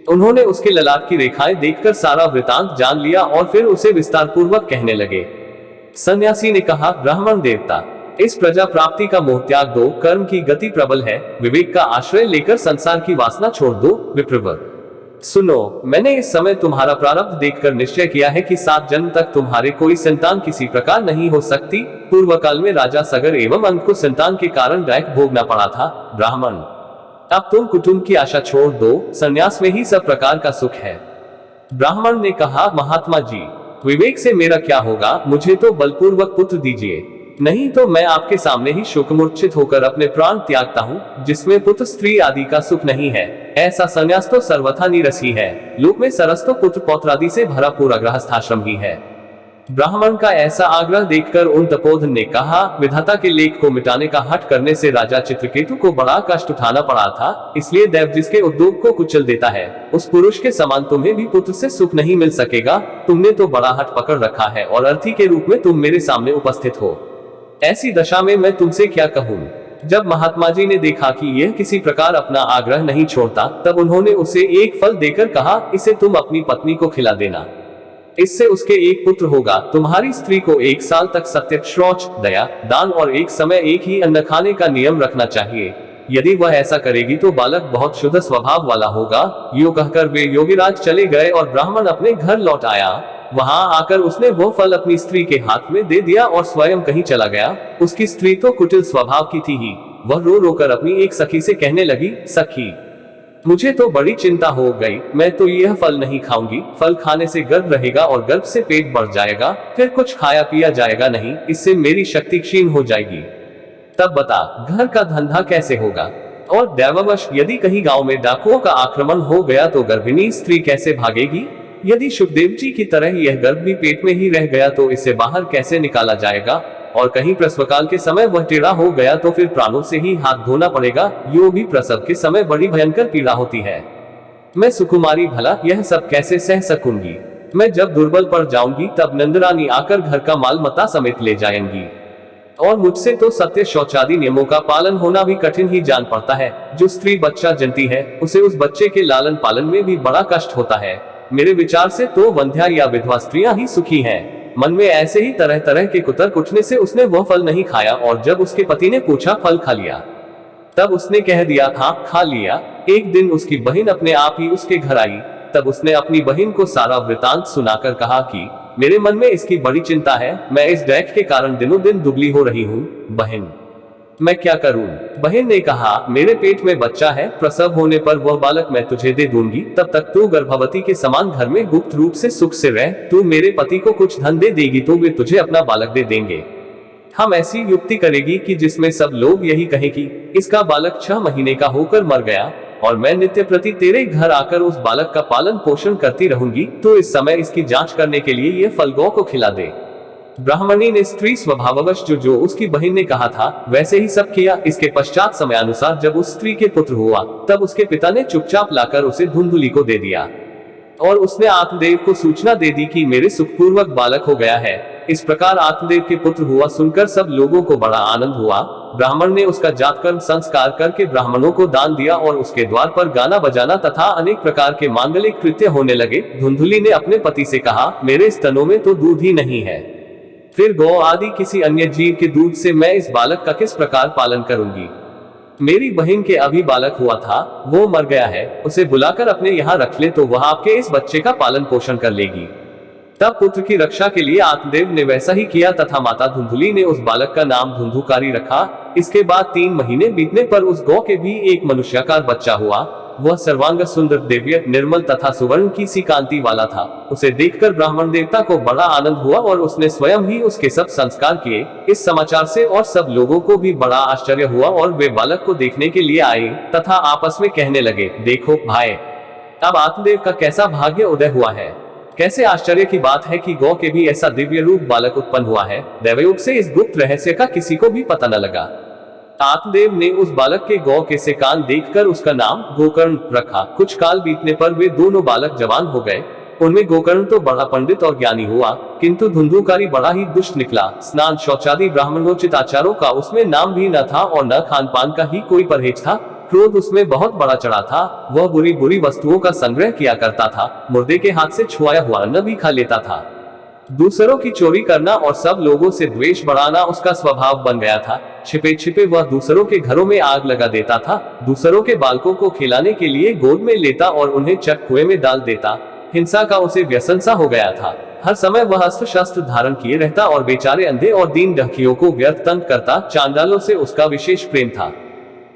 उन्होंने उसके ललाट की रेखाएं देखकर सारा वृतांत जान लिया और फिर उसे विस्तार पूर्वक कहने लगे। सन्यासी ने कहा, ब्राह्मण देवता, इस प्रजा प्राप्ति का मोह त्याग दो। कर्म की गति प्रबल है, विवेक का आश्रय लेकर संसार की वासना छोड़ दो। विप्रवर, सुनो, मैंने इस समय तुम्हारा प्रारब्ध देखकर निश्चय किया है कि 7 जन्म तक तुम्हारे कोई संतान किसी प्रकार नहीं हो सकती। पूर्व काल में राजा सगर एवं अंत को संतान के कारण दैख भोगना पड़ा था। ब्राह्मण, अब तुम कुटुंब की आशा छोड़ दो, संन्यास में ही सब प्रकार का सुख है। ब्राह्मण ने कहा, महात्मा जी, विवेक से मेरा क्या होगा। मुझे तो बलपूर्वक पुत्र दीजिए, नहीं तो मैं आपके सामने ही शोकमूर्छित होकर अपने प्राण त्यागता हूँ। जिसमें पुत्र स्त्री आदि का सुख नहीं है, ऐसा संन्यास तो सर्वथा नीरसी है। लोक में सरस तो पुत्र पौत्रादि से भरा पूरा गृहस्थाश्रम ही है। ब्राह्मण का ऐसा आग्रह देखकर उन तपोधन ने कहा, विधाता के लेख को मिटाने का हठ करने से राजा चित्रकेतु को बड़ा कष्ट उठाना पड़ा था। इसलिए देव जिसके उद्योग को कुचल देता है, उस पुरुष के समान तुम्हें भी पुत्र से सुख नहीं मिल सकेगा। तुमने तो बड़ा हठ पकड़ रखा है और अर्थी के रूप में तुम मेरे सामने उपस्थित हो। ऐसी दशा में मैं तुमसे क्या कहूँ। जब महात्मा जी ने देखा कि यह किसी प्रकार अपना आग्रह नहीं छोड़ता, तब उन्होंने उसे एक फल देकर कहा, इसे तुम अपनी पत्नी को खिला देना। इससे उसके एक पुत्र होगा। तुम्हारी स्त्री को 1 साल तक सत्य, शौच, दया, दान और एक समय एक ही अन्न खाने का नियम रखना चाहिए। यदि वह ऐसा करेगी तो बालक बहुत शुद्ध स्वभाव वाला होगा। यूं कहकर वे योगीराज चले गए और ब्राह्मण अपने घर लौट आया। वहां आकर उसने वो फल अपनी स्त्री के हाथ में दे दिया और स्वयं कहीं चला गया। उसकी स्त्री तो कुटिल स्वभाव की थी ही। वह रो रोकर अपनी एक सखी से कहने लगी, सखी, मुझे तो बड़ी चिंता हो गई। मैं तो यह फल नहीं खाऊंगी। फल खाने से गर्भ रहेगा और गर्भ से पेट बढ़ जाएगा, फिर कुछ खाया पिया जाएगा नहीं। इससे मेरी शक्ति क्षीण हो जाएगी। तब बता, घर का धंधा कैसे होगा। और दैववश यदि कहीं गांव में डाकुओं का आक्रमण हो गया तो गर्भिणी स्त्री कैसे भागेगी। यदि सुखदेव जी की तरह यह गर्भ भी पेट में ही रह गया तो इसे बाहर कैसे निकाला जाएगा, और कहीं प्रसवकाल के समय वह टेढ़ा हो गया तो फिर प्राणों से ही हाथ धोना पड़ेगा। यूं भी प्रसव के समय बड़ी भयंकर पीड़ा होती है। मैं सुकुमारी भला यह सब कैसे सह सकूंगी। मैं जब दुर्बल पड़ जाऊंगी तब नंदरानी आकर घर का माल मता समेत ले जाएंगी, और मुझसे तो सत्य शौचादि नियमों का पालन होना भी कठिन ही जान पड़ता है। जो स्त्री बच्चा जनती है उसे उस बच्चे के लालन पालन में भी बड़ा कष्ट होता है। मेरे विचार से तो वंध्या या विधवा स्त्रियां ही सुखी हैं। मन में ऐसे ही तरह तरह के कुतर्क उठने से उसने वह फल नहीं खाया, और जब उसके पति ने पूछा फल खा लिया, तब उसने कह दिया हाँ खा लिया। एक दिन उसकी बहन अपने आप ही उसके घर आई। तब उसने अपनी बहन को सारा वृतांत सुनाकर कहा कि मेरे मन में इसकी बड़ी चिंता है। मैं इस डैक के कारण दिनों दिन दुबली हो रही हूँ। बहन, मैं क्या करूं? बहन ने कहा, मेरे पेट में बच्चा है, प्रसव होने पर वह बालक मैं तुझे दे दूंगी। तब तक तू गर्भवती के समान घर में गुप्त रूप से सुख से रह। तू मेरे पति को कुछ धन दे देगी तो वे तुझे अपना बालक दे देंगे। हम ऐसी युक्ति करेगी कि जिसमें सब लोग यही कहें कि इसका बालक 6 महीने का होकर मर गया, और मैं नित्य प्रति तेरे घर आकर उस बालक का पालन पोषण करती रहूंगी। तो इस समय इसकी जांच करने के लिए ये फल गौ को खिला दे। ब्राह्मणी ने स्त्री स्वभाववश जो उसकी बहन ने कहा था वैसे ही सब किया। इसके पश्चात समयानुसार जब उस स्त्री के पुत्र हुआ तब उसके पिता ने चुपचाप लाकर उसे धुंधुली को दे दिया, और उसने आत्मदेव को सूचना दे दी कि मेरे सुखपूर्वक बालक हो गया है। इस प्रकार आत्मदेव के पुत्र हुआ सुनकर सब लोगों को बड़ा आनंद हुआ। ब्राह्मण ने उसका जातकर्म संस्कार करके ब्राह्मणों को दान दिया, और उसके द्वार पर गाना बजाना तथा अनेक प्रकार के मांगलिक कृत्य होने लगे। धुंधुली ने अपने पति से कहा, मेरे स्तनों में तो दूध ही नहीं है, फिर गौ आदि किसी अन्य जीव के दूध से मैं इस बालक का किस प्रकार पालन करूंगी। मेरी बहन के अभी बालक हुआ था, वो मर गया है, उसे बुलाकर अपने यहाँ रख ले तो वह आपके इस बच्चे का पालन पोषण कर लेगी। तब पुत्र की रक्षा के लिए आत्मदेव ने वैसा ही किया, तथा माता धुंधुली ने उस बालक का नाम धुंधुकारी रखा। इसके बाद 3 महीने बीतने पर उस गौ के भी एक मनुष्याकार बच्चा हुआ। वह सर्वांग सुंदर, दिव्य, निर्मल तथा सुवर्ण की सी कांति वाला था। उसे देखकर ब्राह्मण देवता को बड़ा आनंद हुआ, और उसने स्वयं ही उसके सब संस्कार किए। इस समाचार से और सब लोगों को भी बड़ा आश्चर्य हुआ, और वे बालक को देखने के लिए आए तथा आपस में कहने लगे, देखो भाई, अब आत्मदेव का कैसा भाग्य उदय हुआ है। कैसे आश्चर्य की बात है कि गौ के भी ऐसा दिव्य रूप बालक उत्पन्न हुआ है। दैवयोग से इस गुप्त रहस्य का किसी को भी पता न लगा। आत्मदेव ने उस बालक के गौ के से कान देखकर उसका नाम गोकर्ण रखा। कुछ काल बीतने पर वे दोनों बालक जवान हो गए। उनमें गोकर्ण तो बड़ा पंडित और ज्ञानी हुआ, किंतु धुंधुकारी बड़ा ही दुष्ट निकला। स्नान शौचादि ब्राह्मणोचित आचारों का उसमें नाम भी न था, और न खान पान का ही कोई परहेज था। क्रोध उसमें बहुत बड़ा चढ़ा था। वह बुरी बुरी वस्तुओं का संग्रह किया करता था। मुर्दे के हाथ से छुआया हुआ अन्न भी खा लेता था। दूसरों की चोरी करना और सब लोगों से द्वेष बढ़ाना उसका स्वभाव बन गया था। छिपे छिपे वह दूसरों के घरों में आग लगा देता था। दूसरों के बालकों को खिलाने के लिए गोद में लेता और उन्हें चक कुएं में डाल देता। हिंसा का उसे व्यसन सा हो गया था। हर समय वह अस्त्र शस्त्र धारण किए रहता और बेचारे अंधे और दीन डहकियों को व्यर्थ तंग करता। चांडालों से उसका विशेष प्रेम था।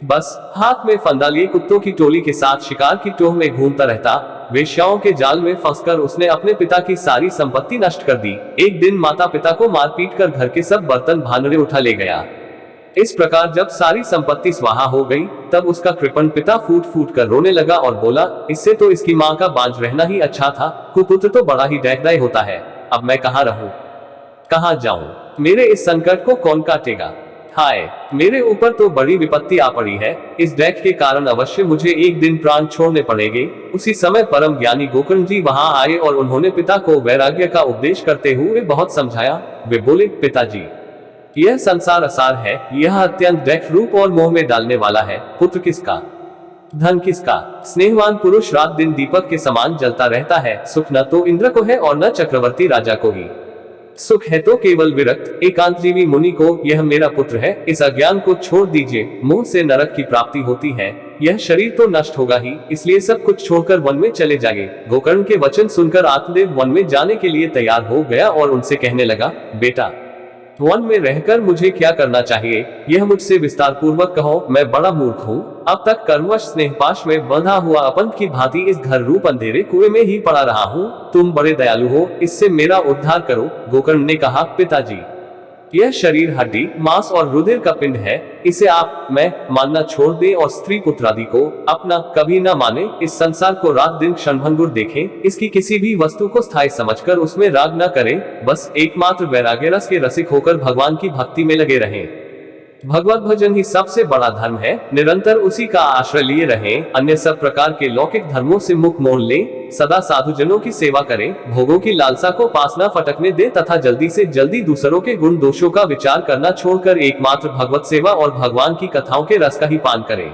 बस हाथ में फंदा लिए कुत्तों की टोली के साथ शिकार की टोह में घूमता रहता। वेश्याओं के जाल में फंसकर उसने अपने पिता की सारी संपत्ति नष्ट कर दी। एक दिन माता पिता को मार पीट कर घर के सब बर्तन भानरे उठा ले गया। इस प्रकार जब सारी संपत्ति स्वाहा हो गई तब उसका कृपण पिता फूट फूट कर रोने लगा और बोला, इससे तो इसकी माँ का बांझ रहना ही अच्छा था। कुपुत्र तो बड़ा ही डहकदाई होता है। अब मैं कहाँ रहूं, कहाँ जाऊं? मेरे इस संकट को कौन काटेगा? हाय, मेरे ऊपर तो बड़ी विपत्ति आ पड़ी है। इस डैक के कारण अवश्य मुझे एक दिन प्राण छोड़ने पड़ेंगे। उसी समय परम ज्ञानी गोकर्ण जी वहां आए और उन्होंने पिता को वैराग्य का उपदेश करते हुए बहुत समझाया। वे बोले, पिताजी, यह संसार असार है, यह अत्यंत डैक रूप और मोह में डालने वाला है। पुत्र किसका, धन किसका? स्नेहवान पुरुष रात दिन दीपक के समान जलता रहता है। सुख न तो इंद्र को है और न चक्रवर्ती राजा को ही। सुख है तो केवल विरक्त एकांतजीवी मुनि को। यह मेरा पुत्र है, इस अज्ञान को छोड़ दीजिए। मोह से नरक की प्राप्ति होती है। यह शरीर तो नष्ट होगा ही, इसलिए सब कुछ छोड़कर वन में चले जाइए। गोकर्ण के वचन सुनकर आत्मदेव वन में जाने के लिए तैयार हो गया और उनसे कहने लगा, बेटा, वन में रहकर मुझे क्या करना चाहिए, यह मुझसे विस्तार पूर्वक कहो। मैं बड़ा मूर्ख हूँ। अब तक कर्मवश स्नेहपाश में बंधा हुआ अपंत की भांति इस घर रूप अंधेरे कुएं में ही पड़ा रहा हूँ। तुम बड़े दयालु हो, इससे मेरा उद्धार करो। गोकर्ण ने कहा, पिताजी, यह शरीर हड्डी, मांस और रुधिर का पिंड है। इसे आप, मैं मानना छोड़ दें और स्त्री पुत्रादि को अपना कभी न माने। इस संसार को रात दिन क्षणभंगुर देखें, इसकी किसी भी वस्तु को स्थायी समझकर उसमें राग न करें। बस एकमात्र वैराग्य रस के रसिक होकर भगवान की भक्ति में लगे रहें। भगवत भजन ही सबसे बड़ा धर्म है। निरंतर उसी का आश्रय लिए रहें। अन्य सब प्रकार के लौकिक धर्मों से मुख मोड़ लें। सदा साधुजनों की सेवा करें। भोगों की लालसा को पास न फटकने दें तथा जल्दी से जल्दी दूसरों के गुण दोषों का विचार करना छोड़कर एकमात्र भगवत सेवा और भगवान की कथाओं के रस का ही पान करें।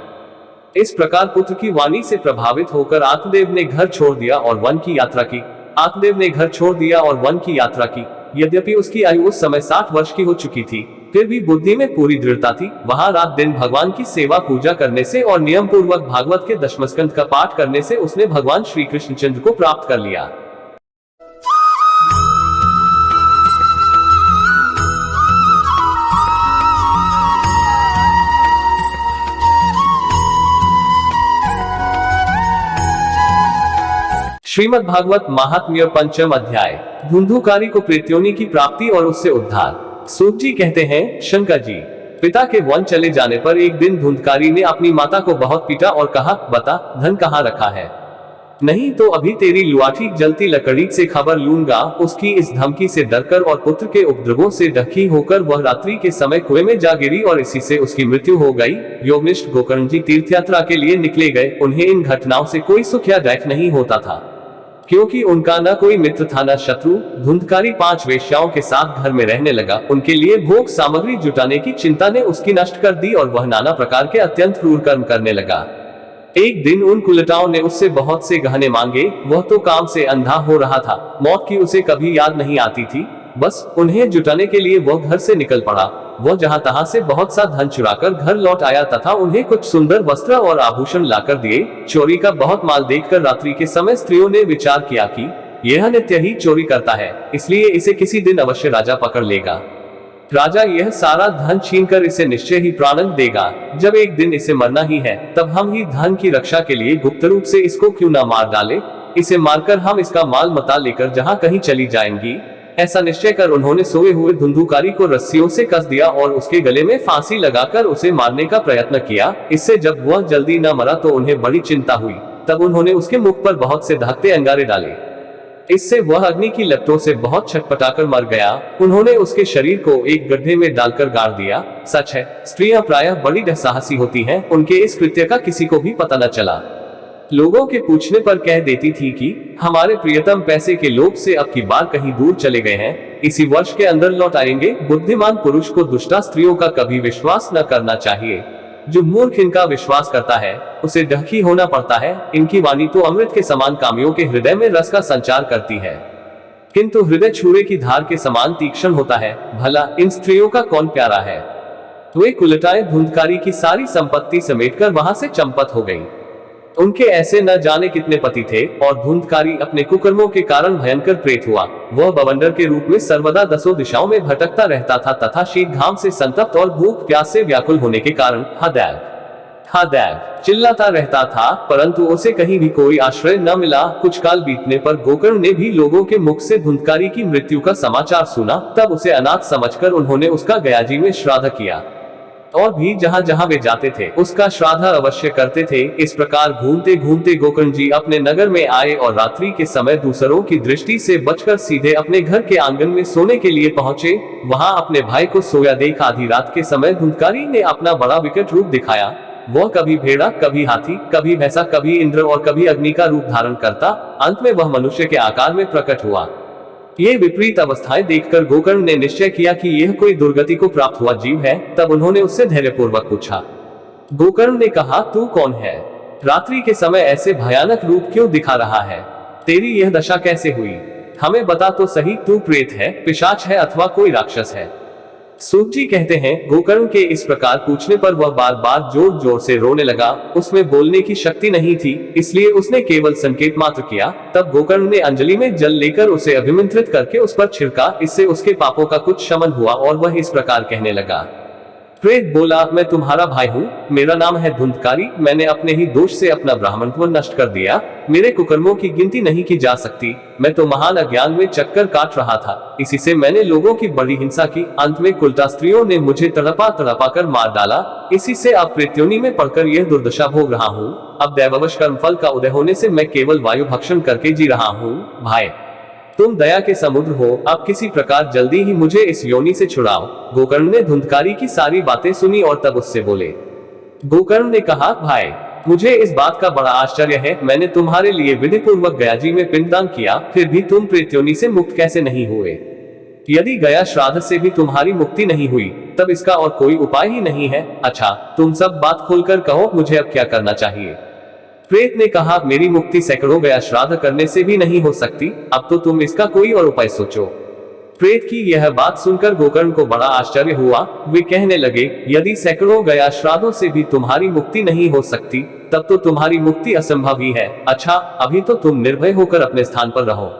इस प्रकार पुत्र की वाणी से प्रभावित होकर आत्मदेव ने घर छोड़ दिया और वन की यात्रा की। आत्मदेव ने घर छोड़ दिया और वन की यात्रा की। यद्यपि उसकी आयु उस समय 60 वर्ष की हो चुकी थी, फिर भी बुद्धि में पूरी दृढ़ता थी। वहां रात दिन भगवान की सेवा पूजा करने से और नियम पूर्वक भागवत के दशम स्कंध का पाठ करने से उसने भगवान श्री कृष्णचंद्र को प्राप्त कर लिया। श्रीमद् भागवत महात्म्य पंचम अध्याय। धुंधुकारी को प्रेत्योनि की प्राप्ति और उससे उद्धार। सूत जी कहते हैं, शंकर जी, पिता के वन चले जाने पर एक दिन धुंधकारी ने अपनी माता को बहुत पीटा और कहा, बता धन कहाँ रखा है, नहीं तो अभी तेरी लुआठी जलती लकड़ी से खबर लूंगा। उसकी इस धमकी से डरकर और पुत्र के उपद्रवों से ढकी होकर वह रात्रि के समय कुएं में जा गिरी और इसी से उसकी मृत्यु हो गई। योगनिष्ठ गोकर्ण जी तीर्थयात्रा के लिए निकले गए। उन्हें इन घटनाओं से कोई सुख या दैख नहीं होता था, क्योंकि उनका न कोई मित्र था न शत्रु। धुंधकारी 5 वेश्याओं के साथ घर में रहने लगा। उनके लिए भोग सामग्री जुटाने की चिंता ने उसकी नष्ट कर दी और वह नाना प्रकार के अत्यंत क्रूर कर्म करने लगा। एक दिन उन कुलटाओं ने उससे बहुत से गहने मांगे। वह तो काम से अंधा हो रहा था। मौत की उसे कभी याद नहीं आती थी। बस उन्हें जुटाने के लिए वह घर से निकल पड़ा। वह जहां तहां से बहुत सा धन चुराकर घर लौट आया तथा उन्हें कुछ सुंदर वस्त्र और आभूषण लाकर दिए। चोरी का बहुत माल देखकर रात्रि के समय स्त्रियों ने विचार किया कि यह नित्य ही चोरी करता है, इसलिए इसे किसी दिन अवश्य राजा पकड़ लेगा। राजा यह सारा धन छीनकर इसे निश्चय ही प्राणदंड देगा। जब एक दिन इसे मरना ही है, तब हम ही धन की रक्षा के लिए गुप्त रूप से इसको क्यों न मार डाले। इसे मारकर हम इसका माल मता लेकर जहाँ कहीं चली जाएंगी। ऐसा निश्चय कर उन्होंने सोए हुए धुंधुकारी को रस्सियों से कस दिया और उसके गले में फांसी लगाकर उसे मारने का प्रयत्न किया। इससे जब वह जल्दी न मरा तो उन्हें बड़ी चिंता हुई। तब उन्होंने उसके मुख पर बहुत से दहकते अंगारे डाले। इससे वह अग्नि की लपटों से बहुत छटपटाकर मर गया। उन्होंने उसके शरीर को एक गड्ढे में डालकर गाड़ दिया। सच है, स्त्रियां प्रायः बड़ी दुस्साहसी होती हैं। उनके इस कृत्य का किसी को भी पता न चला। लोगों के पूछने पर कह देती थी कि हमारे प्रियतम पैसे के लोभ से अब की बार कहीं दूर चले गए हैं, इसी वर्ष के अंदर लौट आएंगे। बुद्धिमान पुरुष को दुष्टा स्त्रियों का कभी विश्वास न करना चाहिए। जो मूर्ख इनका विश्वास करता है उसे ढकी होना पड़ता है। इनकी वाणी तो अमृत के समान कामियों के हृदय में रस का संचार करती है, किंतु हृदय छुरे की धार के समान तीक्ष्ण होता है। भला इन स्त्रियों का कौन प्यारा है। वे कुलटाएं धुंधकारी की सारी संपत्ति समेटकर वहां से चंपत हो गई। उनके ऐसे न जाने कितने पति थे और धुंधकारी अपने कुकर्मों के कारण भयंकर प्रेत हुआ। वह बवंडर के रूप में सर्वदा 10 दिशाओं में भटकता रहता था तथा शीत घाम से संतप्त और भूख प्यास से व्याकुल होने के कारण हादैव चिल्लाता रहता था, परंतु उसे कहीं भी कोई आश्रय न मिला। कुछ काल बीतने पर गोकर्ण ने भी लोगों के मुख से धुंधकारी की मृत्यु का समाचार सुना। तब उसे अनाथ समझकर उन्होंने उसका गयाजी में श्राद्ध किया और भी जहां जहां वे जाते थे उसका श्राद्ध अवश्य करते थे। इस प्रकार घूमते घूमते गोकर्ण जी अपने नगर में आए और रात्रि के समय दूसरों की दृष्टि से बचकर सीधे अपने घर के आंगन में सोने के लिए पहुंचे। वहां अपने भाई को सोया देख आधी रात के समय धुंधकारी ने अपना बड़ा विकट रूप दिखाया। वह कभी भेड़ा, कभी हाथी, कभी भैंसा, कभी इंद्र और कभी अग्नि का रूप धारण करता। अंत में वह मनुष्य के आकार में प्रकट हुआ। ये विपरीत अवस्थाएं देखकर गोकर्ण ने निश्चय किया कि यह कोई दुर्गति को प्राप्त हुआ जीव है। तब उन्होंने उससे धैर्यपूर्वक पूछा। गोकर्ण ने कहा, तू कौन है? रात्रि के समय ऐसे भयानक रूप क्यों दिखा रहा है? तेरी यह दशा कैसे हुई? हमें बता तो सही, तू प्रेत है, पिशाच है अथवा कोई राक्षस है? सूत जी कहते हैं, गोकर्ण के इस प्रकार पूछने पर वह बार बार जोर जोर से रोने लगा। उसमें बोलने की शक्ति नहीं थी, इसलिए उसने केवल संकेत मात्र किया। तब गोकर्ण ने अंजलि में जल लेकर उसे अभिमंत्रित करके उस पर छिड़का। इससे उसके पापों का कुछ शमन हुआ और वह इस प्रकार कहने लगा, प्रेत बोला, मैं तुम्हारा भाई हूँ, मेरा नाम है धुंधकारी, मैंने अपने ही दोष से अपना ब्राह्मणत्व नष्ट कर दिया, मेरे कुकर्मों की गिनती नहीं की जा सकती, मैं तो महान अज्ञान में चक्कर काट रहा था, इसी से मैंने लोगों की बड़ी हिंसा की, अंत में कुलटा स्त्रियों ने मुझे तड़पा तड़पा कर मार डाला, इसी से अब प्रेत्योनि में पड़कर यह दुर्दशा भोग रहा हूँ। अब दैववश कर्मफल का उदय होने से मैं केवल वायु भक्षण करके जी रहा हूँ। भाई, तुम दया के समुद्र हो, अब किसी प्रकार जल्दी ही मुझे इस योनि से छुड़ाओ। गोकर्ण ने धुंधकारी की सारी बातें सुनी और तब उससे बोले। गोकर्ण ने कहा, भाई, मुझे इस बात का बड़ा आश्चर्य है, मैंने तुम्हारे लिए विधि पूर्वक गयाजी में पिंडदान किया, फिर भी तुम प्रेत्योनि से मुक्त कैसे नहीं हुए? यदि गया श्राद्ध से भी तुम्हारी मुक्ति नहीं हुई, तब इसका और कोई उपाय ही नहीं है। अच्छा, तुम सब बात खोलकर कहो, मुझे अब क्या करना चाहिए? प्रेत ने कहा, मेरी मुक्ति सैकड़ों गया श्राद्ध करने से भी नहीं हो सकती, अब तो तुम इसका कोई और उपाय सोचो। प्रेत की यह बात सुनकर गोकर्ण को बड़ा आश्चर्य हुआ। वे कहने लगे, यदि सैकड़ों गया श्राद्धों से भी तुम्हारी मुक्ति नहीं हो सकती, तब तो तुम्हारी मुक्ति असंभव ही है। अच्छा, अभी तो तुम निर्भय होकर अपने स्थान पर रहो,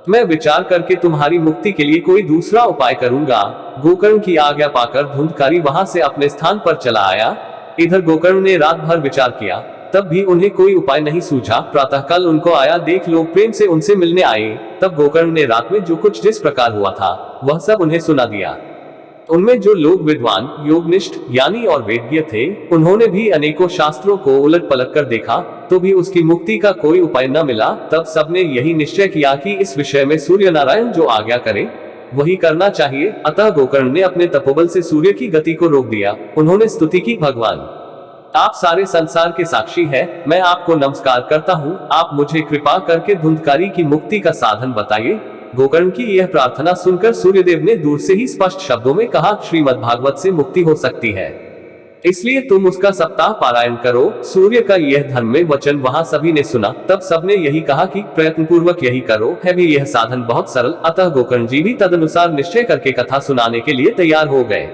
मैं विचार करके तुम्हारी मुक्ति के लिए कोई दूसरा उपाय करूंगा। गोकर्ण की आज्ञा पाकर धुंधकारी वहां से अपने स्थान पर चला आया। इधर गोकर्ण ने रात भर विचार किया, तब भी उन्हें कोई उपाय नहीं सूझा। प्रातःकाल उनको आया देख लोग प्रेम से उनसे मिलने आए। तब गोकर्ण ने रात में जो कुछ जिस प्रकार हुआ था वह सब उन्हें सुना दिया। उनमें जो लोग विद्वान, योगनिष्ठ, ज्ञानी और वेद्य थे, उन्होंने भी अनेकों शास्त्रों को उलट पलट कर देखा, तो भी उसकी मुक्ति का कोई उपाय न मिला। तब सबने यही निश्चय किया कि इस विषय में सूर्य नारायण जो आज्ञा करे वही करना चाहिए। अतः गोकर्ण ने अपने तपोबल से सूर्य की गति को रोक दिया। उन्होंने स्तुति की, भगवान, आप सारे संसार के साक्षी हैं, मैं आपको नमस्कार करता हूँ, आप मुझे कृपा करके धुंधकारी की मुक्ति का साधन बताइए। गोकर्ण की यह प्रार्थना सुनकर सूर्यदेव ने दूर से ही स्पष्ट शब्दों में कहा, श्रीमद् भागवत से मुक्ति हो सकती है, इसलिए तुम उसका सप्ताह पारायण करो। सूर्य का यह धर्म वचन वहां सभी ने सुना। तब सबने यही कहा कि प्रयत्न पूर्वक यही करो, है भी यह साधन बहुत सरल। अतः गोकर्ण जी भी तदनुसार निश्चय करके कथा सुनाने के लिए तैयार हो गए।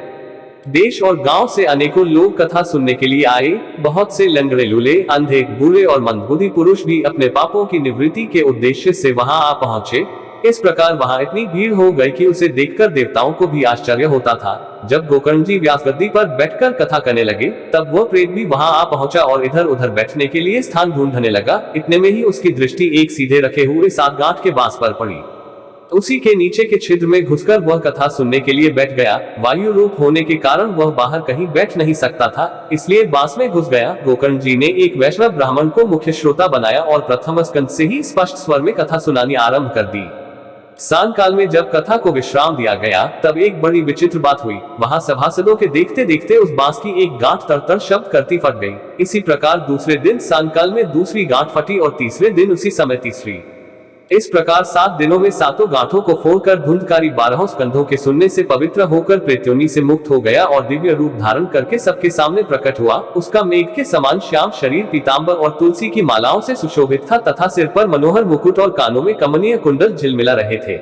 देश और गांव से अनेकों लोग कथा सुनने के लिए आए। बहुत से लंगड़े, लूले, अंधे, बूढ़े और मंदबुद्धि पुरुष भी अपने पापों की निवृत्ति के उद्देश्य से वहां आ पहुंचे। इस प्रकार वहां इतनी भीड़ हो गई कि उसे देखकर देवताओं को भी आश्चर्य होता था। जब गोकर्ण जी व्यास गद्दी पर बैठकर कथा करने लगे, तब वह प्रेत भी वहां आ पहुंचा और इधर उधर बैठने के लिए स्थान ढूंढने लगा। इतने में ही उसकी दृष्टि एक सीधे रखे हुए 7 गांठ के बांस पर पड़ी। उसी के नीचे के छिद्र में घुसकर वह कथा सुनने के लिए बैठ गया। वायु रूप होने के कारण वह बाहर कहीं बैठ नहीं सकता था, इसलिए बांस में घुस गया। गोकर्ण जी ने एक वैष्णव ब्राह्मण को मुख्य श्रोता बनाया और प्रथम स्कंद से ही स्पष्ट स्वर में कथा सुनानी आरंभ कर दी। सांझ काल में जब कथा को विश्राम दिया गया, तब एक बड़ी विचित्र बात हुई। वहां सभासदों के देखते देखते उस बांस की एक गांठ तरतर शब्द करती फट गई। इसी प्रकार दूसरे दिन सांझ काल में दूसरी गांठ फटी और तीसरे दिन उसी समय तीसरी। इस प्रकार 7 दिनों में 7 गांठों को फोड़कर धुंधकारी 12 स्कंधों के सुनने से पवित्र होकर प्रेत्योनि से मुक्त हो गया और दिव्य रूप धारण करके सबके सामने प्रकट हुआ। उसका मेघ के समान श्याम शरीर पीतांबर और तुलसी की मालाओं से सुशोभित था तथा सिर पर मनोहर मुकुट और कानों में कमनीय कुंडल झिलमिला रहे थे।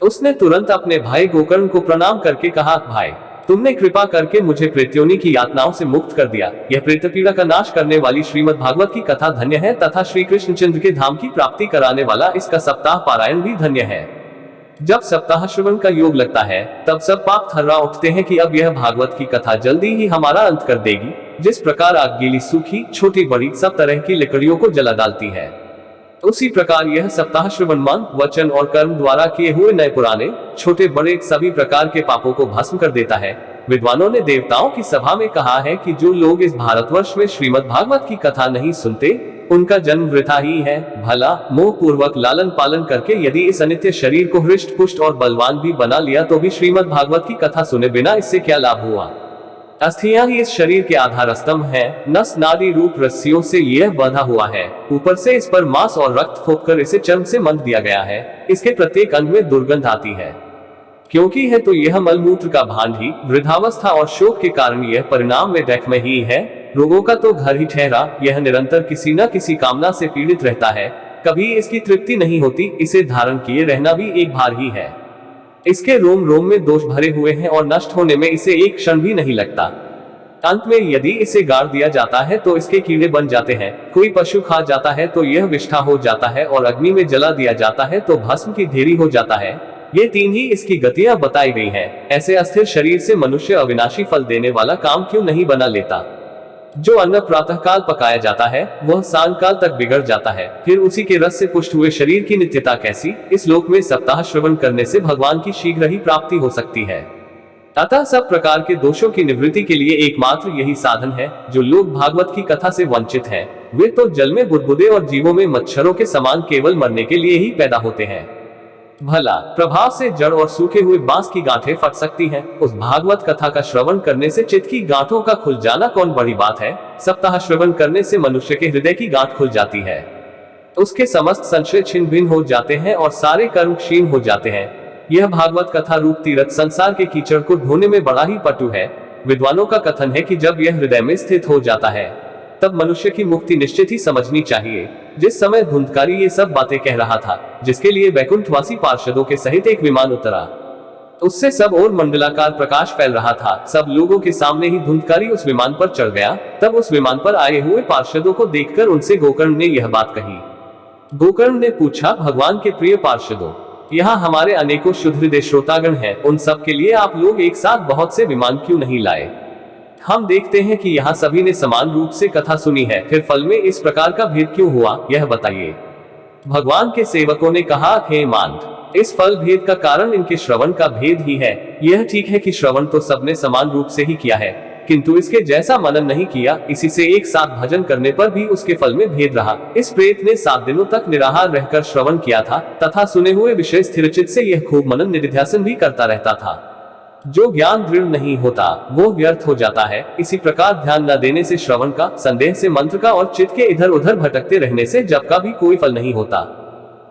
उसने तुरंत अपने भाई गोकर्ण को प्रणाम करके कहा, भाई, तुमने कृपा करके मुझे प्रेत्योनि की यातनाओं से मुक्त कर दिया। यह प्रेत पीड़ा का नाश करने वाली श्रीमद् भागवत की कथा धन्य है तथा श्री कृष्णचंद्र के धाम की प्राप्ति कराने वाला इसका सप्ताह पारायण भी धन्य है। जब सप्ताह श्रवण का योग लगता है, तब सब पाप थर्रा उठते हैं कि अब यह भागवत की कथा जल्दी ही हमारा अंत कर देगी। जिस प्रकार आग गीली, सूखी, छोटी बड़ी सब तरह की लकड़ियों को जला डालती है, उसी प्रकार यह सप्ताह श्रवण मन, वचन और कर्म द्वारा किए हुए नए पुराने, छोटे बड़े सभी प्रकार के पापों को भस्म कर देता है। विद्वानों ने देवताओं की सभा में कहा है कि जो लोग इस भारतवर्ष में श्रीमद् भागवत की कथा नहीं सुनते, उनका जन्म वृथा ही है। भला मोह पूर्वक लालन पालन करके यदि इस अनित्य शरीर को हृष्ट पुष्ट और बलवान भी बना लिया, तो भी श्रीमद् भागवत की कथा सुने बिना इससे क्या लाभ हुआ? अस्थियां ही इस शरीर के आधार स्तंभ हैं। नस नाड़ी रूप रस्सियों से यह बंधा हुआ है। ऊपर से इस पर मांस और रक्त थोपकर इसे चर्म से बंध दिया गया है। इसके प्रत्येक अंग में दुर्गंध आती है, क्योंकि है तो यह मलमूत्र का भांड ही। वृद्धावस्था और शोक के कारण यह परिणाम में देखमय ही है। रोगों का तो घर ही ठहरा, यह निरंतर किसी न किसी कामना से पीड़ित रहता है। कभी इसकी तृप्ति नहीं होती। इसे धारण किए रहना भी एक भार ही है। इसके रोम रोम में दोष भरे हुए हैं और नष्ट होने में इसे एक क्षण भी नहीं लगता। अंत में यदि इसे गाड़ दिया जाता है तो इसके कीड़े बन जाते हैं। कोई पशु खा जाता है तो यह विष्ठा हो जाता है और अग्नि में जला दिया जाता है तो भस्म की ढेरी हो जाता है। ये तीन ही इसकी गतियां बताई गई हैं। ऐसे अस्थिर शरीर से मनुष्य अविनाशी फल देने वाला काम क्यों नहीं बना लेता? जो अन्न प्रातःकाल पकाया जाता है वह सांयकाल तक बिगड़ जाता है, फिर उसी के रस से पुष्ट हुए शरीर की नित्यता कैसी? इस लोक में सप्ताह श्रवण करने से भगवान की शीघ्र ही प्राप्ति हो सकती है। अतः सब प्रकार के दोषों की निवृत्ति के लिए एकमात्र यही साधन है। जो लोग भागवत की कथा से वंचित हैं, वे तो जल में बुदबुदे और जीवों में मच्छरों के समान केवल मरने के लिए ही पैदा होते हैं। भला प्रभाव से जड़ और सूखे हुए बांस की गांठें फट सकती हैं, उस भागवत कथा का श्रवण करने से चित्त की गांठों का खुल जाना कौन बड़ी बात है? सप्ताह श्रवण करने से मनुष्य के हृदय की गांठ खुल जाती है, उसके समस्त संशय छिन्न भिन्न हो जाते हैं और सारे कर्म क्षीण हो जाते हैं। यह भागवत कथा रूप तीर्थ संसार के कीचड़ को धोने में बड़ा ही पटु है। विद्वानों का कथन है कि जब यह हृदय में स्थित हो जाता है तब मनुष्य की मुक्ति निश्चित ही समझनी चाहिए। जिस समय धुंधकारी ये सब बातें कह रहा था, जिसके लिए वैकुंठवासी पार्षदों के सहित एक विमान उतरा, उससे सब और मंडलाकार प्रकाश फैल रहा था। सब लोगों के सामने ही धुंधकारी उस विमान पर चढ़ गया। तब उस विमान पर आए हुए पार्षदों को देखकर उनसे गोकर्ण ने यह बात कही। गोकर्ण ने पूछा, भगवान के प्रिय पार्षदों, यहाँ हमारे अनेकों शुद्ध हृदय श्रोतागण हैं, उन सब के लिए आप लोग एक साथ बहुत से विमान क्यों नहीं लाए? हम देखते हैं कि यहाँ सभी ने समान रूप से कथा सुनी है, फिर फल में इस प्रकार का भेद क्यों हुआ, यह बताइए। भगवान के सेवकों ने कहा, हे मांद, इस फल भेद का कारण इनके श्रवण का भेद ही है। यह ठीक है कि श्रवण तो सबने समान रूप से ही किया है, किंतु इसके जैसा मनन नहीं किया। इसी से एक साथ भजन करने पर भी उसके फल में भेद रहा। इस प्रेत ने 7 दिनों तक निराहार रहकर श्रवण किया था तथा सुने हुए विषय स्थिरचित से यह खूब मनन निधिध्यासन भी करता रहता था। जो ज्ञान दृढ़ नहीं होता वो व्यर्थ हो जाता है। इसी प्रकार ध्यान न देने से, श्रवण का, संदेह से, मंत्र का और चित्त के इधर उधर भटकते रहने से जप का भी कोई फल नहीं होता।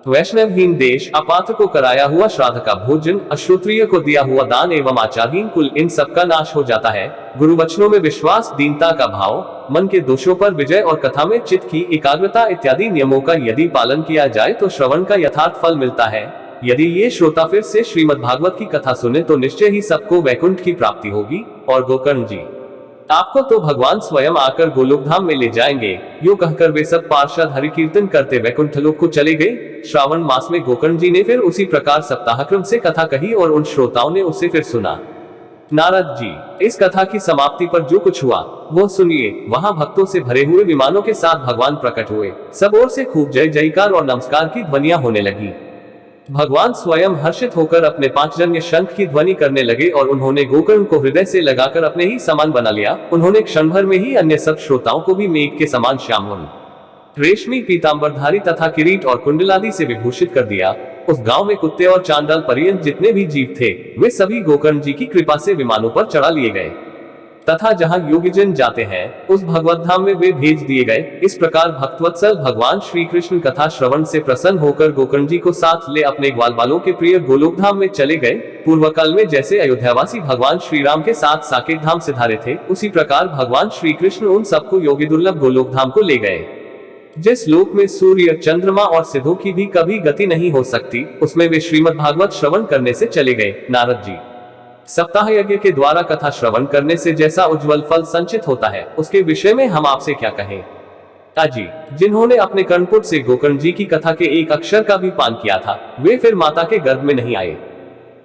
वैष्णवहीन देश, अपात्र को कराया हुआ श्राद्ध का भोजन, अश्रोत्रिय को दिया हुआ दान एवं आचारहीन कुल, इन सब का नाश हो जाता है। गुरु वचनों में विश्वास, दीनता का भाव, मन के दोषों पर विजय और कथा में चित्त की एकाग्रता इत्यादि नियमों का यदि पालन किया जाए तो श्रवण का यथार्थ फल मिलता है। यदि ये श्रोता फिर से श्रीमद् भागवत की कथा सुने तो निश्चय ही सबको वैकुंठ की प्राप्ति होगी। और गोकर्ण जी, आपको तो भगवान स्वयं आकर गोलोकधाम में ले जाएंगे। यूं कहकर वे सब पार्षद हरि कीर्तन करते वैकुंठ लोक को चले गए। श्रावण मास में गोकर्ण जी ने फिर उसी प्रकार सप्ताहक्रम से कथा कही और उन श्रोताओं ने उसे फिर सुना। नारद जी, इस कथा की समाप्ति पर जो कुछ हुआ वो सुनिए। वहां भक्तों से भरे हुए विमानों के साथ भगवान प्रकट हुए। सब ओर से खूब जय जयकार और नमस्कार की ध्वनियां होने लगी। भगवान स्वयं हर्षित होकर अपने 5 जन्य शंख की ध्वनि करने लगे और उन्होंने गोकर्ण को हृदय से लगाकर अपने ही समान बना लिया। उन्होंने क्षण भर में ही अन्य सब श्रोताओं को भी मेघ के समान श्यामवन, रेशमी पीतांबरधारी तथा किरीट और कुंडलादि से विभूषित कर दिया। उस गांव में कुत्ते और चांडाल पर्यंत जितने भी जीव थे वे सभी गोकर्ण जी की कृपा से विमानों पर चढ़ा लिए गए तथा जहां योगीजन जाते हैं उस भगवत धाम में वे भेज दिए गए। इस प्रकार भक्तवत्सल भगवान श्री कृष्ण कथा श्रवण से प्रसन्न होकर गोकर्ण जी को साथ ले अपने ग्वाल बालों के प्रिय गोलोक धाम में चले गए। पूर्व काल में जैसे अयोध्यावासी भगवान श्री राम के साथ साकेत धाम सिधारे थे, उसी प्रकार भगवान श्री कृष्ण उन सबको योगी दुर्लभ गोलोक धाम को ले गए। जिस लोक में सूर्य, चंद्रमा और सिद्धों की भी कभी गति नहीं हो सकती, उसमें वे श्रीमद् भागवत श्रवण करने से चले गए। नारद जी, सप्ताह यज्ञ के द्वारा कथा श्रवण करने से जैसा उज्जवल फल संचित होता है उसके विषय में हम आपसे क्या कहें। ताजी, जिन्होंने अपने कर्णपुट से गोकर्ण जी की कथा के एक अक्षर का भी पान किया था वे फिर माता के गर्भ में नहीं आए।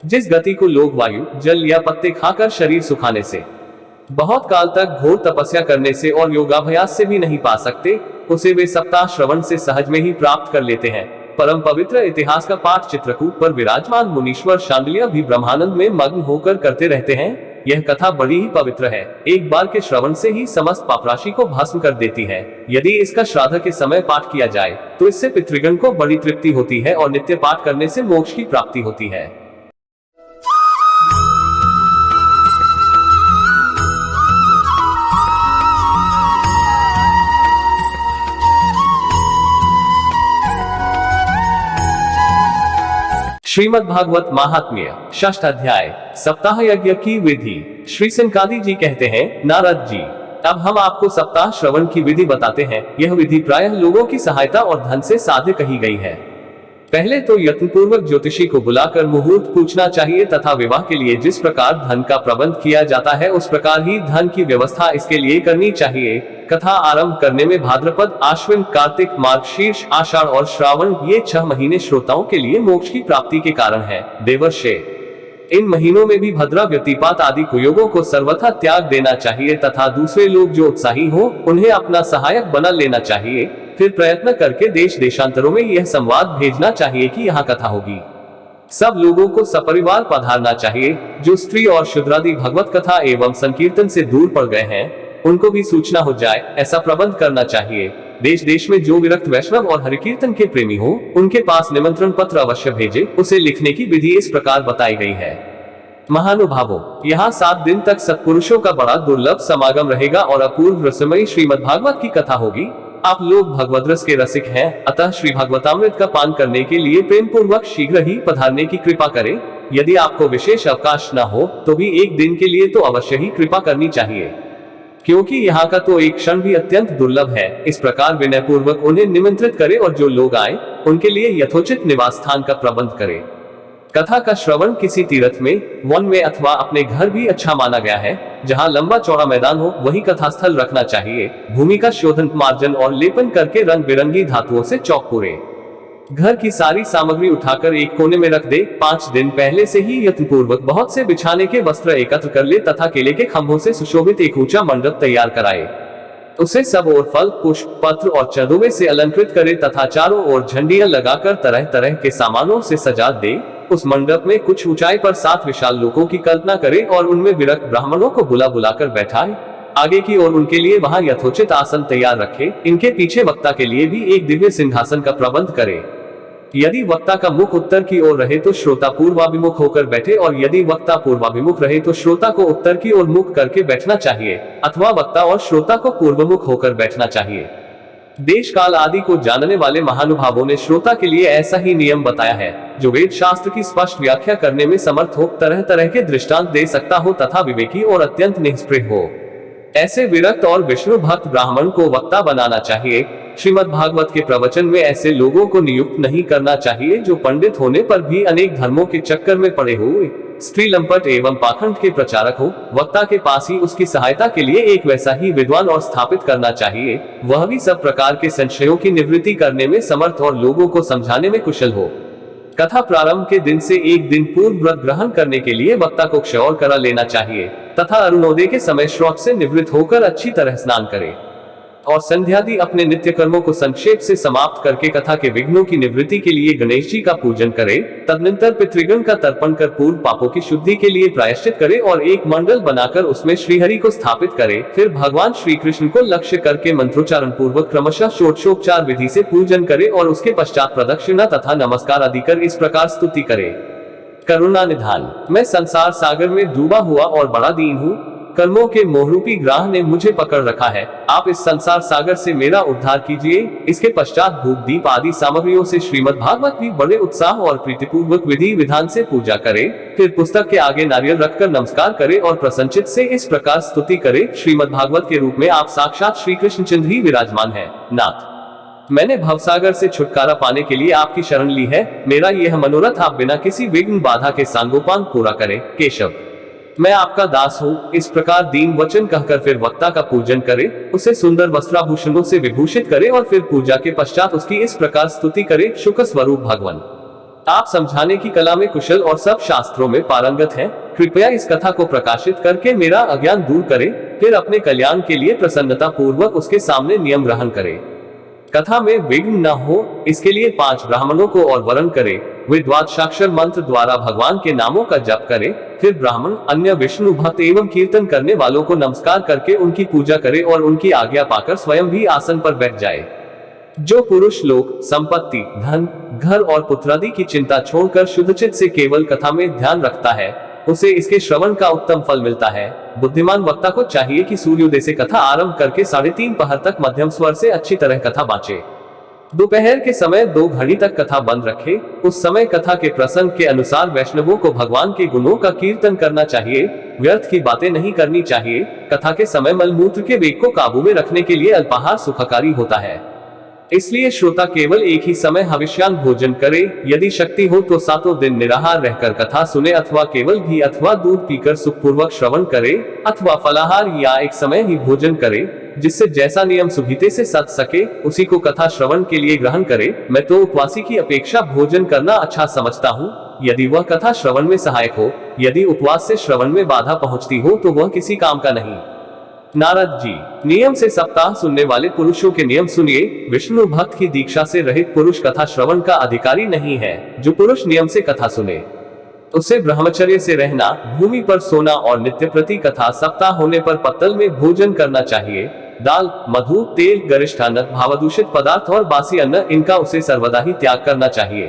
जिस गति को लोग वायु, जल या पत्ते खाकर शरीर सुखाने से, बहुत काल तक घोर तपस्या करने से और योगाभ्यास से भी नहीं पा सकते, उसे वे सप्ताह श्रवण से सहज में ही प्राप्त कर लेते हैं। परम पवित्र इतिहास का पाठ चित्रकूट पर विराजमान मुनीश्वर शांडिल्य भी ब्रह्मानंद में मग्न होकर करते रहते हैं। यह कथा बड़ी ही पवित्र है, एक बार के श्रवण से ही समस्त पापराशि को भस्म कर देती है। यदि इसका श्राद्ध के समय पाठ किया जाए तो इससे पितृगण को बड़ी तृप्ति होती है और नित्य पाठ करने से मोक्ष की प्राप्ति होती है। श्रीमद् भागवत महात्म्य, षष्ठ अध्याय, सप्ताह यज्ञ की विधि। श्री सनकादि जी कहते हैं, नारद जी, अब हम आपको सप्ताह श्रवण की विधि बताते हैं। यह विधि प्रायः लोगों की सहायता और धन से साध्य कही गई है। पहले तो यत्नपूर्वक ज्योतिषी को बुलाकर मुहूर्त पूछना चाहिए तथा विवाह के लिए जिस प्रकार धन का प्रबंध किया जाता है उस प्रकार ही धन की व्यवस्था इसके लिए करनी चाहिए। कथा आरंभ करने में भाद्रपद, आश्विन, कार्तिक, मार्गशीर्ष, आषाढ़ और श्रावण ये 6 महीने श्रोताओं के लिए मोक्ष की प्राप्ति के कारण है। देवर्षे इन महीनों में भी भद्रा, व्यतिपात आदि कुयोगों को सर्वथा त्याग देना चाहिए तथा दूसरे लोग जो उत्साही हो उन्हें अपना सहायक बना लेना चाहिए। फिर प्रयत्न करके देश देशांतरों में यह संवाद भेजना चाहिए कि यहाँ कथा होगी। सब लोगों को सपरिवार पधारना चाहिए। जो स्त्री और शूद्रादि भगवत कथा एवं संकीर्तन से दूर पड़ गए हैं उनको भी सूचना हो जाए, ऐसा प्रबंध करना चाहिए। देश देश में जो विरक्त वैष्णव और हरिकीर्तन के प्रेमी हो उनके पास निमंत्रण पत्र अवश्य भेजे। उसे लिखने की विधि इस प्रकार बताई गई है। महानुभावों, यहाँ 7 दिन तक सत्पुरुषों का बड़ा दुर्लभ समागम रहेगा और अपूर्व रसमयी श्रीमद्भागवत की कथा होगी। आप लोग भगवद रस के रसिक हैं, अतः श्री भागवतामृत का पान करने के लिए प्रेम पूर्वक शीघ्र ही पधारने की कृपा करें। यदि आपको विशेष अवकाश न हो तो भी एक दिन के लिए तो अवश्य ही कृपा करनी चाहिए, क्योंकि यहाँ का तो एक क्षण भी अत्यंत दुर्लभ है। इस प्रकार विनय पूर्वक उन्हें निमंत्रित करें और जो लोग आए उनके लिए यथोचित निवास स्थान का प्रबंध करें। कथा का श्रवण किसी तीर्थ में, वन में अथवा अपने घर भी अच्छा माना गया है। जहाँ लंबा चौड़ा मैदान हो वही कथा स्थल रखना चाहिए। भूमि का शोधन, मार्जन और लेपन करके रंग बिरंगी धातुओं से चौक पूरे। घर की सारी सामग्री उठाकर एक कोने में रख दे। 5 दिन पहले से ही यत्नपूर्वक बहुत से बिछाने के वस्त्र एकत्र कर ले तथा केले के खंभों से सुशोभित एक ऊंचा मंडप तैयार कराए। उसे सब ओर फल, पुष्प, पत्र और चंदोवे से अलंकृत करे तथा चारों ओर झंडियां लगाकर तरह तरह के सामानों से सजा दे। उस मंडप में कुछ ऊंचाई पर 7 विशाल लोकों की कल्पना करे और उनमें विरक्त ब्राह्मणों को बुला बुलाकर बैठाए। आगे की ओर उनके लिए वहां यथोचित आसन तैयार रखे। इनके पीछे वक्ता के लिए भी एक दिव्य सिंहासन का प्रबंध करे। यदि वक्ता का मुख उत्तर की ओर रहे तो श्रोता पूर्वाभिमुख होकर बैठे और यदि वक्ता पूर्वाभिमुख रहे तो श्रोता को उत्तर की ओर मुख करके बैठना चाहिए अथवा वक्ता और श्रोता को पूर्वमुख होकर बैठना चाहिए। देश काल आदि को जानने वाले महानुभावों ने श्रोता के लिए ऐसा ही नियम बताया है। जो वेद शास्त्र की स्पष्ट व्याख्या करने में समर्थ हो, तरह तरह के दृष्टांत दे सकता हो तथा विवेकी और अत्यंत निष्प्रिय हो, ऐसे विरक्त और विष्णु भक्त ब्राह्मण को वक्ता बनाना चाहिए। श्रीमद् भागवत के प्रवचन में ऐसे लोगों को नियुक्त नहीं करना चाहिए जो पंडित होने पर भी अनेक धर्मों के चक्कर में पड़े हुए स्त्री लंपट एवं पाखंड के प्रचारक हो। वक्ता के पास ही उसकी सहायता के लिए एक वैसा ही विद्वान और स्थापित करना चाहिए, वह भी सब प्रकार के संशयों की निवृत्ति करने में समर्थ और लोगों को समझाने में कुशल हो। कथा प्रारंभ के दिन से एक दिन पूर्व व्रत ग्रहण करने के लिए वक्ता को क्षौर करा लेना चाहिए तथा अरुणोदय के समय श्रौच से निवृत्त होकर अच्छी तरह स्नान करे और संध्यादि अपने नित्य कर्मों को संक्षेप से समाप्त करके कथा के विघ्नों की निवृत्ति के लिए गणेश जी का पूजन करे। तदनंतर पितृगण का तर्पण कर पूर्व पापों की शुद्धि के लिए प्रायश्चित करे और एक मंडल बनाकर उसमें श्रीहरि को स्थापित करे। फिर भगवान श्री कृष्ण को लक्ष्य करके मंत्रोच्चारण पूर्वक क्रमशः षोडशोपचार विधि से पूजन करे और उसके पश्चात प्रदक्षिणा तथा नमस्कार आदि कर इस प्रकार स्तुति करे। करुणा निधान, मैं संसार सागर में डूबा हुआ और बड़ा दीन हूँ। कर्मों के मोहरूपी ग्राह ने मुझे पकड़ रखा है। आप इस संसार सागर से मेरा उद्धार कीजिए। इसके पश्चात धूप दीप आदि सामग्रियों से श्रीमद् भागवत की बड़े उत्साह और प्रीतिपूर्वक विधि विधान से पूजा करे। फिर पुस्तक के आगे नारियल रखकर नमस्कार करे और प्रसन्नचित्त से इस प्रकार स्तुति करे। श्रीमद् भागवत के रूप में आप साक्षात श्री कृष्ण चंद्र ही विराजमान है। नाथ, मैंने भवसागर से छुटकारा पाने के लिए आपकी शरण ली है। मेरा यह मनोरथ आप बिना किसी विघ्न बाधा के सांगोपांग पूरा करें। केशव, मैं आपका दास हूँ। इस प्रकार दीन वचन कहकर फिर वक्ता का पूजन करे, उसे सुंदर वस्त्राभूषणों से विभूषित करे और फिर पूजा के पश्चात उसकी इस प्रकार स्तुति करे। शुक स्वरूप भगवान, आप समझाने की कला में कुशल और सब शास्त्रों में पारंगत हैं। कृपया इस कथा को प्रकाशित करके मेरा अज्ञान दूर करे। फिर अपने कल्याण के लिए प्रसन्नता पूर्वक उसके सामने नियम ग्रहण करे। कथा में विघ्न न हो इसके लिए 5 ब्राह्मणों को और वरण करे। वे द्वादशाक्षर मंत्र द्वारा भगवान के नामों का जप करे। फिर ब्राह्मण अन्य विष्णु भक्त एवं कीर्तन करने वालों को नमस्कार करके उनकी पूजा करे और उनकी आज्ञा पाकर स्वयं भी आसन पर बैठ जाए। जो पुरुष लोग संपत्ति, धन, घर और पुत्रादि की चिंता छोड़कर शुद्धचित्त से केवल कथा में ध्यान रखता है, उसे इसके श्रवण का उत्तम फल मिलता है। बुद्धिमान वक्ता को चाहिए कि सूर्योदय से कथा आरंभ करके 3:30 पहर तक मध्यम स्वर से अच्छी तरह कथा बांचे। दोपहर के समय 2 घड़ी तक कथा बंद रखे। उस समय कथा के प्रसंग के अनुसार वैष्णवों को भगवान के गुणों का कीर्तन करना चाहिए। व्यर्थ की बातें नहीं करनी चाहिए। कथा के समय मलमूत्र के वेग को काबू में रखने के लिए अल्पाहार सुखकारी होता है। इसलिए श्रोता केवल एक ही समय हविष्यान्न भोजन करे, यदि शक्ति हो तो सातों दिन निराहार रहकर कथा सुने, अथवा केवल घी अथवा दूध पीकर सुखपूर्वक श्रवण करे, अथवा फलाहार या एक समय ही भोजन करे, जिससे जैसा नियम सुविधि से सध सके उसी को कथा श्रवण के लिए ग्रहण करे। मैं तो उपवासी की अपेक्षा भोजन करना अच्छा समझता हूँ, यदि वह कथा श्रवण में सहायक हो। यदि उपवास से श्रवण में बाधा पहुँचती हो तो वह किसी काम का नहीं। नारद जी, नियम से सप्ताह सुनने वाले पुरुषों के नियम सुनिए। विष्णु भक्त की दीक्षा से रहित पुरुष कथा श्रवण का अधिकारी नहीं है। जो पुरुष नियम से कथा सुने उसे ब्रह्मचर्य से रहना, भूमि पर सोना और नित्य प्रति कथा सप्ताह होने पर पत्तल में भोजन करना चाहिए। दाल, मधु, तेल, गरिष्ठ अन्न, भावदूषित पदार्थ और बासी अन्न, इनका उसे सर्वदा ही त्याग करना चाहिए।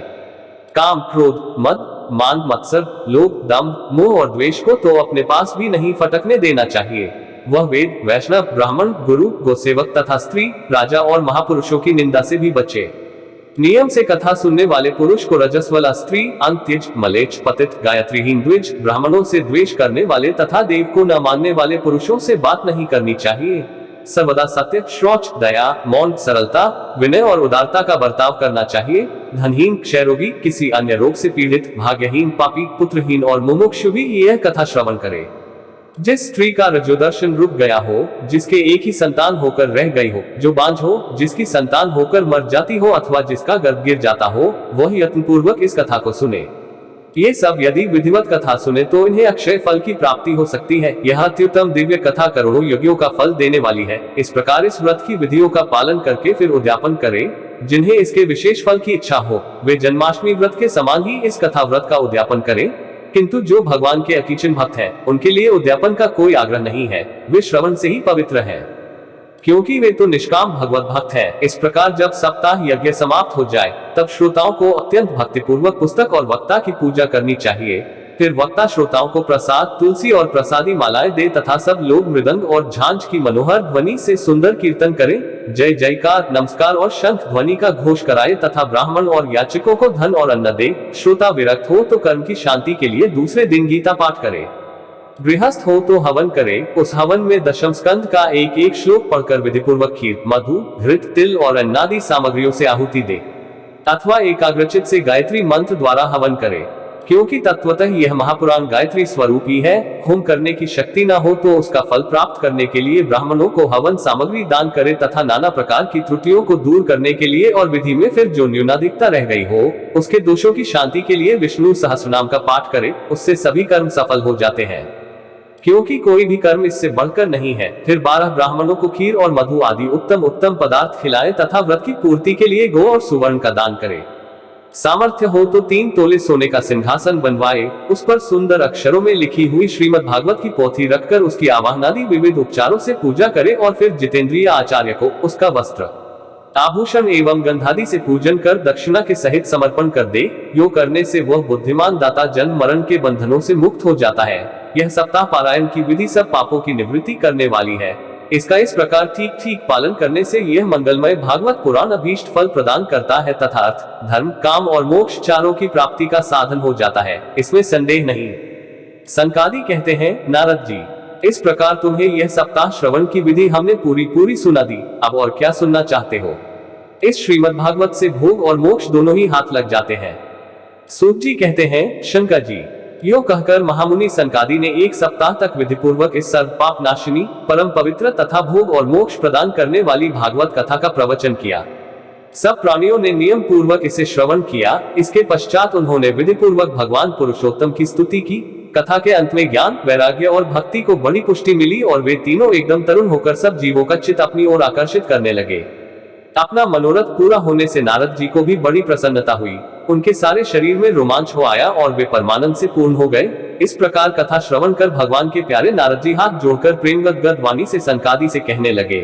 काम, क्रोध, मद, मान, मत्सर, लोभ, दंभ, मोह और द्वेष को तो अपने पास भी नहीं फटकने देना चाहिए। वह वेद, वैष्णव, ब्राह्मण, गुरु, गोसेवक तथा स्त्री, राजा और महापुरुषों की निंदा से भी बचे। नियम से कथा सुनने वाले पुरुष को रजस्वला स्त्री, अंत्यज, मलेच्छ, पतित, गायत्रीहीन द्विज, ब्राह्मणों से द्वेष करने वाले तथा देव को न मानने वाले पुरुषों से बात नहीं करनी चाहिए। सर्वदा सत्य, शौच, दया, मौन, सरलता, विनय और उदारता का बर्ताव करना चाहिए। धनहीन, क्षयरोगी, किसी अन्य रोग से पीड़ित, भाग्यहीन, पापी, पुत्रहीन और मुमुक्षु भी यह कथा श्रवण करे। जिस स्त्री का रजोदर्शन रुक गया हो, जिसके एक ही संतान होकर रह गई हो, जो बांझ हो, जिसकी संतान होकर मर जाती हो, अथवा जिसका गर्भ गिर जाता हो, वह यत्नपूर्वक इस कथा को सुने। ये सब यदि विधिवत कथा सुने तो इन्हें अक्षय फल की प्राप्ति हो सकती है। यह अत्युत्तम दिव्य कथा करोड़ों यज्ञों का फल देने वाली है। इस प्रकार इस व्रत की विधियों का पालन करके फिर उद्यापन करें। जिन्हें इसके विशेष फल की इच्छा हो, वे जन्माष्टमी व्रत के समान ही इस कथा व्रत का उद्यापन करें। किंतु जो भगवान के अकीचन भक्त हैं, उनके लिए उद्यापन का कोई आग्रह नहीं है। वे श्रवण से ही पवित्र हैं, क्योंकि वे तो निष्काम भगवत भक्त हैं। इस प्रकार जब सप्ताह यज्ञ समाप्त हो जाए, तब श्रोताओं को अत्यंत भक्तिपूर्वक पुस्तक और वक्ता की पूजा करनी चाहिए। फिर वक्ता श्रोताओं को प्रसाद, तुलसी और प्रसादी मालाएं दे तथा सब लोग मृदंग और झांझ की मनोहर ध्वनि से सुंदर कीर्तन करें, जय जयकार, नमस्कार और शंख ध्वनि का घोष कराए तथा ब्राह्मण और याचकों को धन और अन्न दे। श्रोता विरक्त हो तो कर्म की शांति के लिए दूसरे दिन गीता पाठ करे। गृहस्थ हो तो हवन करे। उस हवन में दशम स्कंद का एक एक श्लोक पढ़कर विधिपूर्वक खीर, मधु, घृत, तिल और अन्नादि सामग्रियों से आहुति दे, अथवा एकाग्रचित से गायत्री मंत्र द्वारा हवन करे, क्योंकि तत्वतः यह महापुराण गायत्री स्वरूप ही है। होम करने की शक्ति न हो तो उसका फल प्राप्त करने के लिए ब्राह्मणों को हवन सामग्री दान करे तथा नाना प्रकार की त्रुटियों को दूर करने के लिए और विधि में फिर जो न्यूनाधिकता रह गई हो, उसके दोषों की शांति के लिए विष्णु सहस्रनाम का पाठ करे। उससे सभी कर्म सफल हो जाते हैं, क्योंकि कोई भी कर्म इससे बढ़कर नहीं है। फिर 12 ब्राह्मणों को खीर और मधु आदि उत्तम उत्तम पदार्थ खिलाए तथा व्रत की पूर्ति के लिए गौ और सुवर्ण का दान करे। सामर्थ्य हो तो 3 तोले सोने का सिंहासन बनवाए, उस पर सुंदर अक्षरों में लिखी हुई श्रीमद् भागवत की पोथी रखकर उसकी आवाहनादि विविध उपचारों से पूजा करे और फिर जितेंद्रिय आचार्य को उसका वस्त्र, आभूषण एवं गंधादि से पूजन कर दक्षिणा के सहित समर्पण कर दे। यो करने से वह बुद्धिमान दाता जन्म मरण के बंधनों से मुक्त हो जाता है। यह सप्ताह पारायण की विधि सब पापों की निवृत्ति करने वाली है। इसका इस प्रकार ठीक ठीक पालन करने से यह मंगलमय भागवत पुराण अभीष्ट फल प्रदान करता है तथा अर्थ, धर्म, काम और मोक्ष चारों की प्राप्ति का साधन हो जाता है, इसमें संदेह नहीं। सनकादि कहते हैं, नारद जी, इस प्रकार तुम्हें यह सप्ताह श्रवण की विधि हमने पूरी सुना दी। अब और क्या सुनना चाहते हो? इस श्रीमद् भागवत से भोग और मोक्ष दोनों ही हाथ लग जाते हैं। सूत जी कहते हैं, शंकर जी, यो कहकर महामुनि सनकादि ने 1 सप्ताह तक विधिपूर्वक इस सर्व पाप नाशिनी, परम पवित्र तथा भोग और मोक्ष प्रदान करने वाली भागवत कथा का प्रवचन किया। सब प्राणियों ने नियम पूर्वक इसे श्रवण किया। इसके पश्चात उन्होंने विधिपूर्वक भगवान पुरुषोत्तम की स्तुति की। कथा के अंत में ज्ञान, वैराग्य और भक्ति को बड़ी पुष्टि मिली और वे तीनों एकदम तरुण होकर सब जीवों का चित्त अपनी ओर आकर्षित करने लगे। अपना मनोरथ पूरा होने से नारद जी को भी बड़ी प्रसन्नता हुई। उनके सारे शरीर में रोमांच हो आया और वे परमानंद से पूर्ण हो गए। इस प्रकार कथा श्रवण कर भगवान के प्यारे नारद जी हाथ जोड़कर प्रेमगद वाणी से सनकादि से कहने लगे।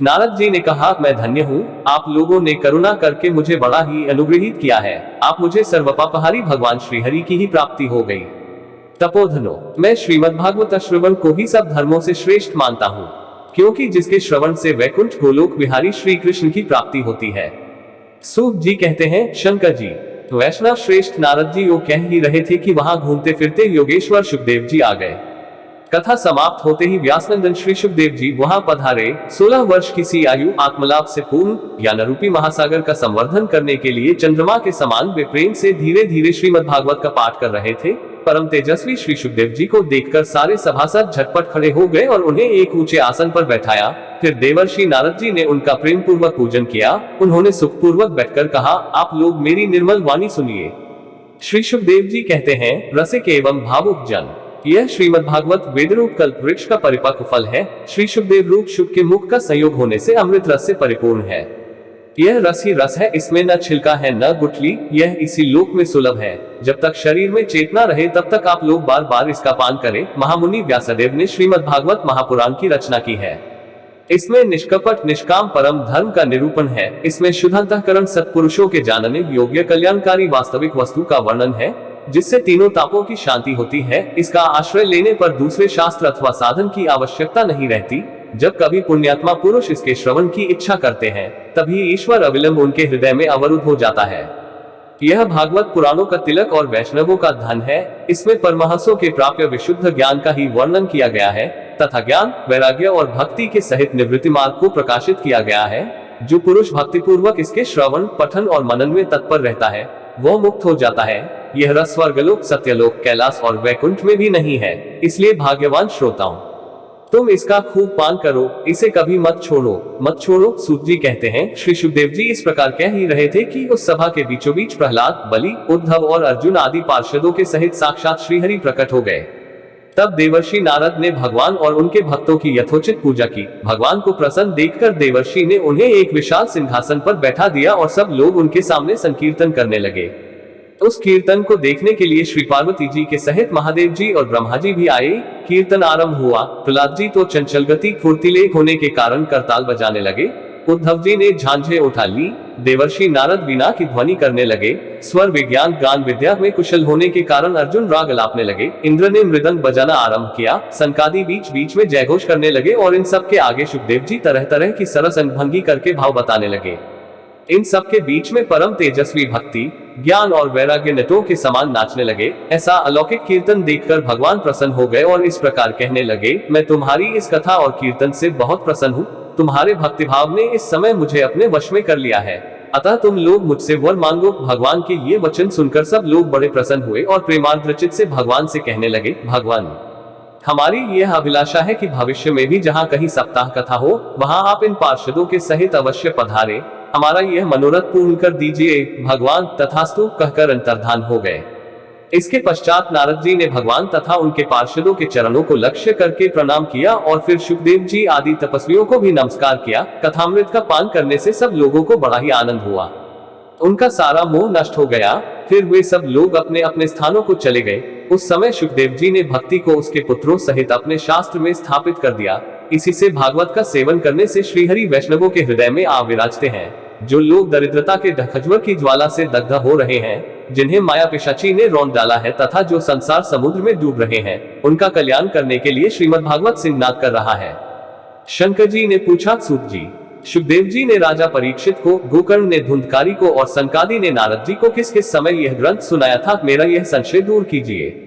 नारद जी ने कहा, मैं धन्य हूँ, आप लोगों ने करुणा करके मुझे बड़ा ही अनुग्रहित किया है। आप मुझे सर्वपापहारी भगवान श्रीहरि की ही प्राप्ति हो गई। तपोधनो, मैं श्रीमद् भागवत श्रवण को ही सब धर्मों से श्रेष्ठ मानता हूँ, क्योंकि जिसके श्रवण से वैकुंठ गोलोक विहारी श्री कृष्ण की प्राप्ति होती है। सूत जी कहते हैं, शंकर जी, वैष्णव श्रेष्ठ नारद जी वो कह ही रहे थे कि वहां घूमते फिरते योगेश्वर सुखदेव जी आ गए। कथा समाप्त होते ही व्यासनंदन श्री शुकदेव जी वहां पधारे। 16 वर्ष की सी आयु आत्मलाभ से पूर्ण ज्ञान रूपी महासागर का संवर्धन करने के लिए चंद्रमा के समान वे प्रेम से धीरे धीरे श्रीमद् भागवत का पाठ कर रहे थे। परम तेजस्वी श्री शुकदेव जी को देखकर सारे सभासद झटपट खड़े हो गए और उन्हें एक ऊंचे आसन पर बैठाया। फिर देवर्षि नारद जी ने उनका प्रेम पूर्वक पूजन किया। उन्होंने सुखपूर्वक बैठकर कहा, आप लोग मेरी निर्मल वाणी सुनिए। श्री शुकदेव जी कहते हैं, रसिक एवं भावुक जन, यह श्रीमद् भागवत वेदरूप कल्प वृक्ष का परिपक्व फल है। श्री शुकदेव रूप शुक के मुख का संयोग होने से अमृत रस से परिपूर्ण है। यह रस ही रस है, इसमें न छिलका है न गुठली। यह इसी लोक में सुलभ है। जब तक शरीर में चेतना रहे तब तक आप लोग बार बार इसका पान करें। महामुनि व्यासदेव ने श्रीमद् भागवत महापुराण की रचना की है। इसमें निष्कपट निष्काम परम धर्म का निरूपण है। इसमें शुद्ध अंतःकरण सत्पुरुषों के जानने योग्य कल्याणकारी वास्तविक वस्तु का वर्णन है, जिससे तीनों तापों की शांति होती है। इसका आश्रय लेने पर दूसरे शास्त्र अथवा साधन की आवश्यकता नहीं रहती। जब कभी पुण्यात्मा पुरुष इसके श्रवण की इच्छा करते हैं, तभी ईश्वर अविलंब उनके हृदय में अवरुद्ध हो जाता है। यह भागवत पुराणों का तिलक और वैष्णवों का धन है। इसमें परमहंसों के प्राप्य विशुद्ध ज्ञान का ही वर्णन किया गया है तथा ज्ञान, वैराग्य और भक्ति के सहित निवृत्ति मार्ग को प्रकाशित किया गया है। जो पुरुष भक्ति पूर्वक इसके श्रवण, पठन और मनन में तत्पर रहता है, वह मुक्त हो जाता है। यह रस स्वर्गलोक, सत्यलोक, कैलाश और वैकुंठ में भी नहीं है। इसलिए भाग्यवान श्रोताओं, तुम इसका खूब पान करो, इसे कभी मत छोड़ो। सूत जी कहते हैं, श्री शुकदेव जी इस प्रकार कह ही रहे थे कि उस सभा के बीचों बीच प्रहलाद, बलि, उद्धव और अर्जुन आदि पार्षदों के सहित साक्षात श्रीहरि प्रकट हो गए। तब देवर्षि नारद ने भगवान और उनके भक्तों की यथोचित पूजा की। भगवान को प्रसन्न देखकर देवर्षि ने उन्हें एक विशाल सिंहासन पर बैठा दिया और सब लोग उनके सामने संकीर्तन करने लगे। उस कीर्तन को देखने के लिए श्री पार्वती जी के सहित महादेव जी और ब्रह्मा जी भी आए। कीर्तन आरंभ हुआ। प्रहलाद जी तो चंचल गति फुर्तीले होने के कारण करताल बजाने लगे। उद्धव जी ने झांझे उठा ली। देवर्षि नारद वीणा की ध्वनि करने लगे। स्वर विज्ञान गान विद्या में कुशल होने के कारण अर्जुन राग अलापने लगे। इंद्र ने मृदंग बजाना आरंभ किया। सनकादि बीच बीच में जयघोष करने लगे और इन सब के आगे शुकदेव जी तरह तरह की सरस अंगभंगी करके भाव बताने लगे। इन सब के बीच में परम तेजस्वी भक्ति, ज्ञान और वैराग्य नटों के समान नाचने लगे। ऐसा अलौकिक कीर्तन देखकर भगवान प्रसन्न हो गए और इस प्रकार कहने लगे, मैं तुम्हारी इस कथा और कीर्तन से बहुत प्रसन्न हूँ। तुम्हारे भक्तिभाव ने इस समय मुझे अपने वश में कर लिया है, अतः तुम लोग मुझसे वर मांगो। भगवान के ये वचन सुनकर सब लोग बड़े प्रसन्न हुए और प्रेमार्द्रचित से भगवान से कहने लगे, भगवान, हमारी यह अभिलाषा है कि भविष्य में भी जहाँ कहीं सप्ताह कथा हो, वहाँ आप इन पार्षदों के सहित अवश्य पधारे। हमारा यह मनोरथ पूर्ण कर दीजिए। भगवान तथास्तु कहकर अंतर्धान हो गए। इसके पश्चात नारद जी ने भगवान तथा उनके पार्षदों के चरणों को लक्ष्य करके प्रणाम किया और फिर शुकदेव जी आदि तपस्वियों को भी नमस्कार किया। कथामृत का पान करने से सब लोगों को बड़ा ही आनंद हुआ। उनका सारा मोह नष्ट हो गया। फिर वे सब लोग अपने अपने स्थानों को चले गए। उस समय शुकदेव जी ने भक्ति को उसके पुत्रों सहित अपने शास्त्र में स्थापित कर दिया। इसी से भागवत का सेवन करने से श्रीहरि वैष्णवों के हृदय में आ विराजते हैं। जो लोग दरिद्रता के ढकज्वर की ज्वाला से दग्ध हो रहे हैं, जिन्हें माया पिशाची ने रौंद डाला है तथा जो संसार समुद्र में डूब रहे हैं, उनका कल्याण करने के लिए श्रीमद् भागवत सिंहनाद कर रहा है। शंकर जी ने पूछा, सूत जी, शुकदेव जी ने राजा परीक्षित को, गोकर्ण ने धुंधकारी को और सनकादि ने नारद जी को किस किस समय यह ग्रंथ सुनाया था, मेरा यह संशय दूर कीजिए।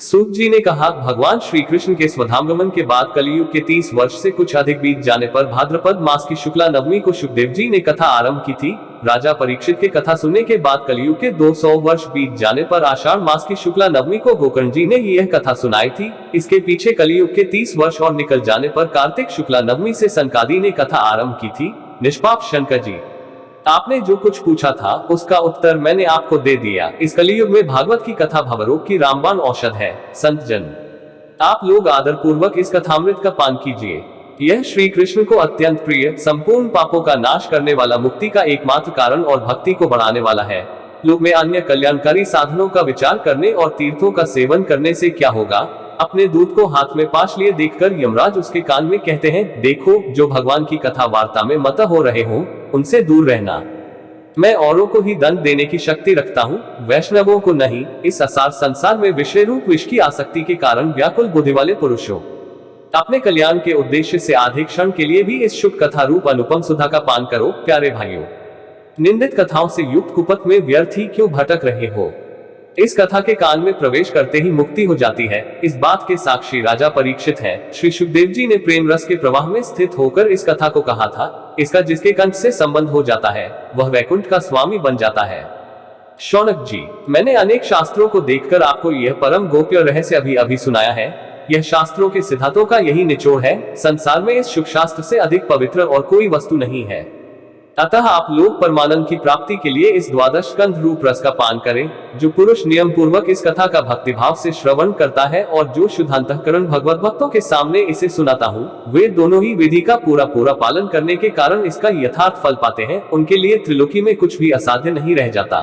सूत जी ने कहा, भगवान श्री कृष्ण के स्वधामगमन के बाद कलियुग के 30 वर्ष से कुछ अधिक बीत जाने पर भाद्रपद मास की शुक्ला नवमी को शुकदेव जी ने कथा आरंभ की थी। राजा परीक्षित के कथा सुनने के बाद कलियुग के 200 वर्ष बीत जाने पर आषाढ़ मास की शुक्ला नवमी को गोकर्ण जी ने यह कथा सुनाई थी। इसके पीछे कलियुग के 30 वर्ष और निकल जाने पर कार्तिक शुक्ला नवमी से सनकादि ने कथा आरंभ की थी। निष्पाप शंकर जी, आपने जो कुछ पूछा था उसका उत्तर मैंने आपको दे दिया। इस कलियुग में भागवत की कथा भवरोग की रामबाण औषध है। संत जन, आप लोग आदर पूर्वक इस कथामृत का पान कीजिए। यह श्री कृष्ण को अत्यंत प्रिय, संपूर्ण पापों का नाश करने वाला, मुक्ति का एकमात्र कारण और भक्ति को बढ़ाने वाला है। लोक में अन्य कल्याणकारी साधनों का विचार करने और तीर्थों का सेवन करने से क्या होगा? अपने दूत को हाथ में पाश लिए देखकर यमराज उसके कान में कहते हैं, देखो, जो भगवान की कथा वार्ता में मत हो रहे हो, उनसे दूर रहना। मैं औरों को ही दंड देने की शक्ति रखता हूँ, वैष्णवों को नहीं। इस असार संसार में विषय रूप विष की आसक्ति के कारण व्याकुल बुद्धि वाले पुरुषों, अपने कल्याण के उद्देश्य से आधे क्षण के लिए भी इस शुभ कथा रूप अनुपम सुधा का पान करो। प्यारे भाइयों, निंदित कथाओं से युक्त कुपथ में व्यर्थ ही क्यों भटक रहे हो? इस कथा के कान में प्रवेश करते ही मुक्ति हो जाती है। इस बात के साक्षी राजा परीक्षित हैं। श्री सुखदेव जी ने प्रेम रस के प्रवाह में स्थित होकर इस कथा को कहा था, इसका जिसके कंठ से संबंध हो जाता है वह वैकुंठ का स्वामी बन जाता है। शौनक जी, मैंने अनेक शास्त्रों को देखकर आपको यह परम गोप्य रहस्य अभी अभी सुनाया है। यह शास्त्रों के सिद्धांतों का यही निचोड़ है। संसार में इस शुभ शास्त्र से अधिक पवित्र और कोई वस्तु नहीं है। अतः आप लोग परमानंद की प्राप्ति के लिए इस द्वादश स्कंध रूप रस का पान करें। जो पुरुष नियम पूर्वक इस कथा का भक्तिभाव से श्रवण करता है और जो शुद्ध अंतःकरण भगवत भक्तों के सामने इसे सुनाता हूँ, वे दोनों ही विधि का पूरा पालन करने के कारण इसका यथार्थ फल पाते हैं। उनके लिए त्रिलोकी में कुछ भी असाध्य नहीं रह जाता।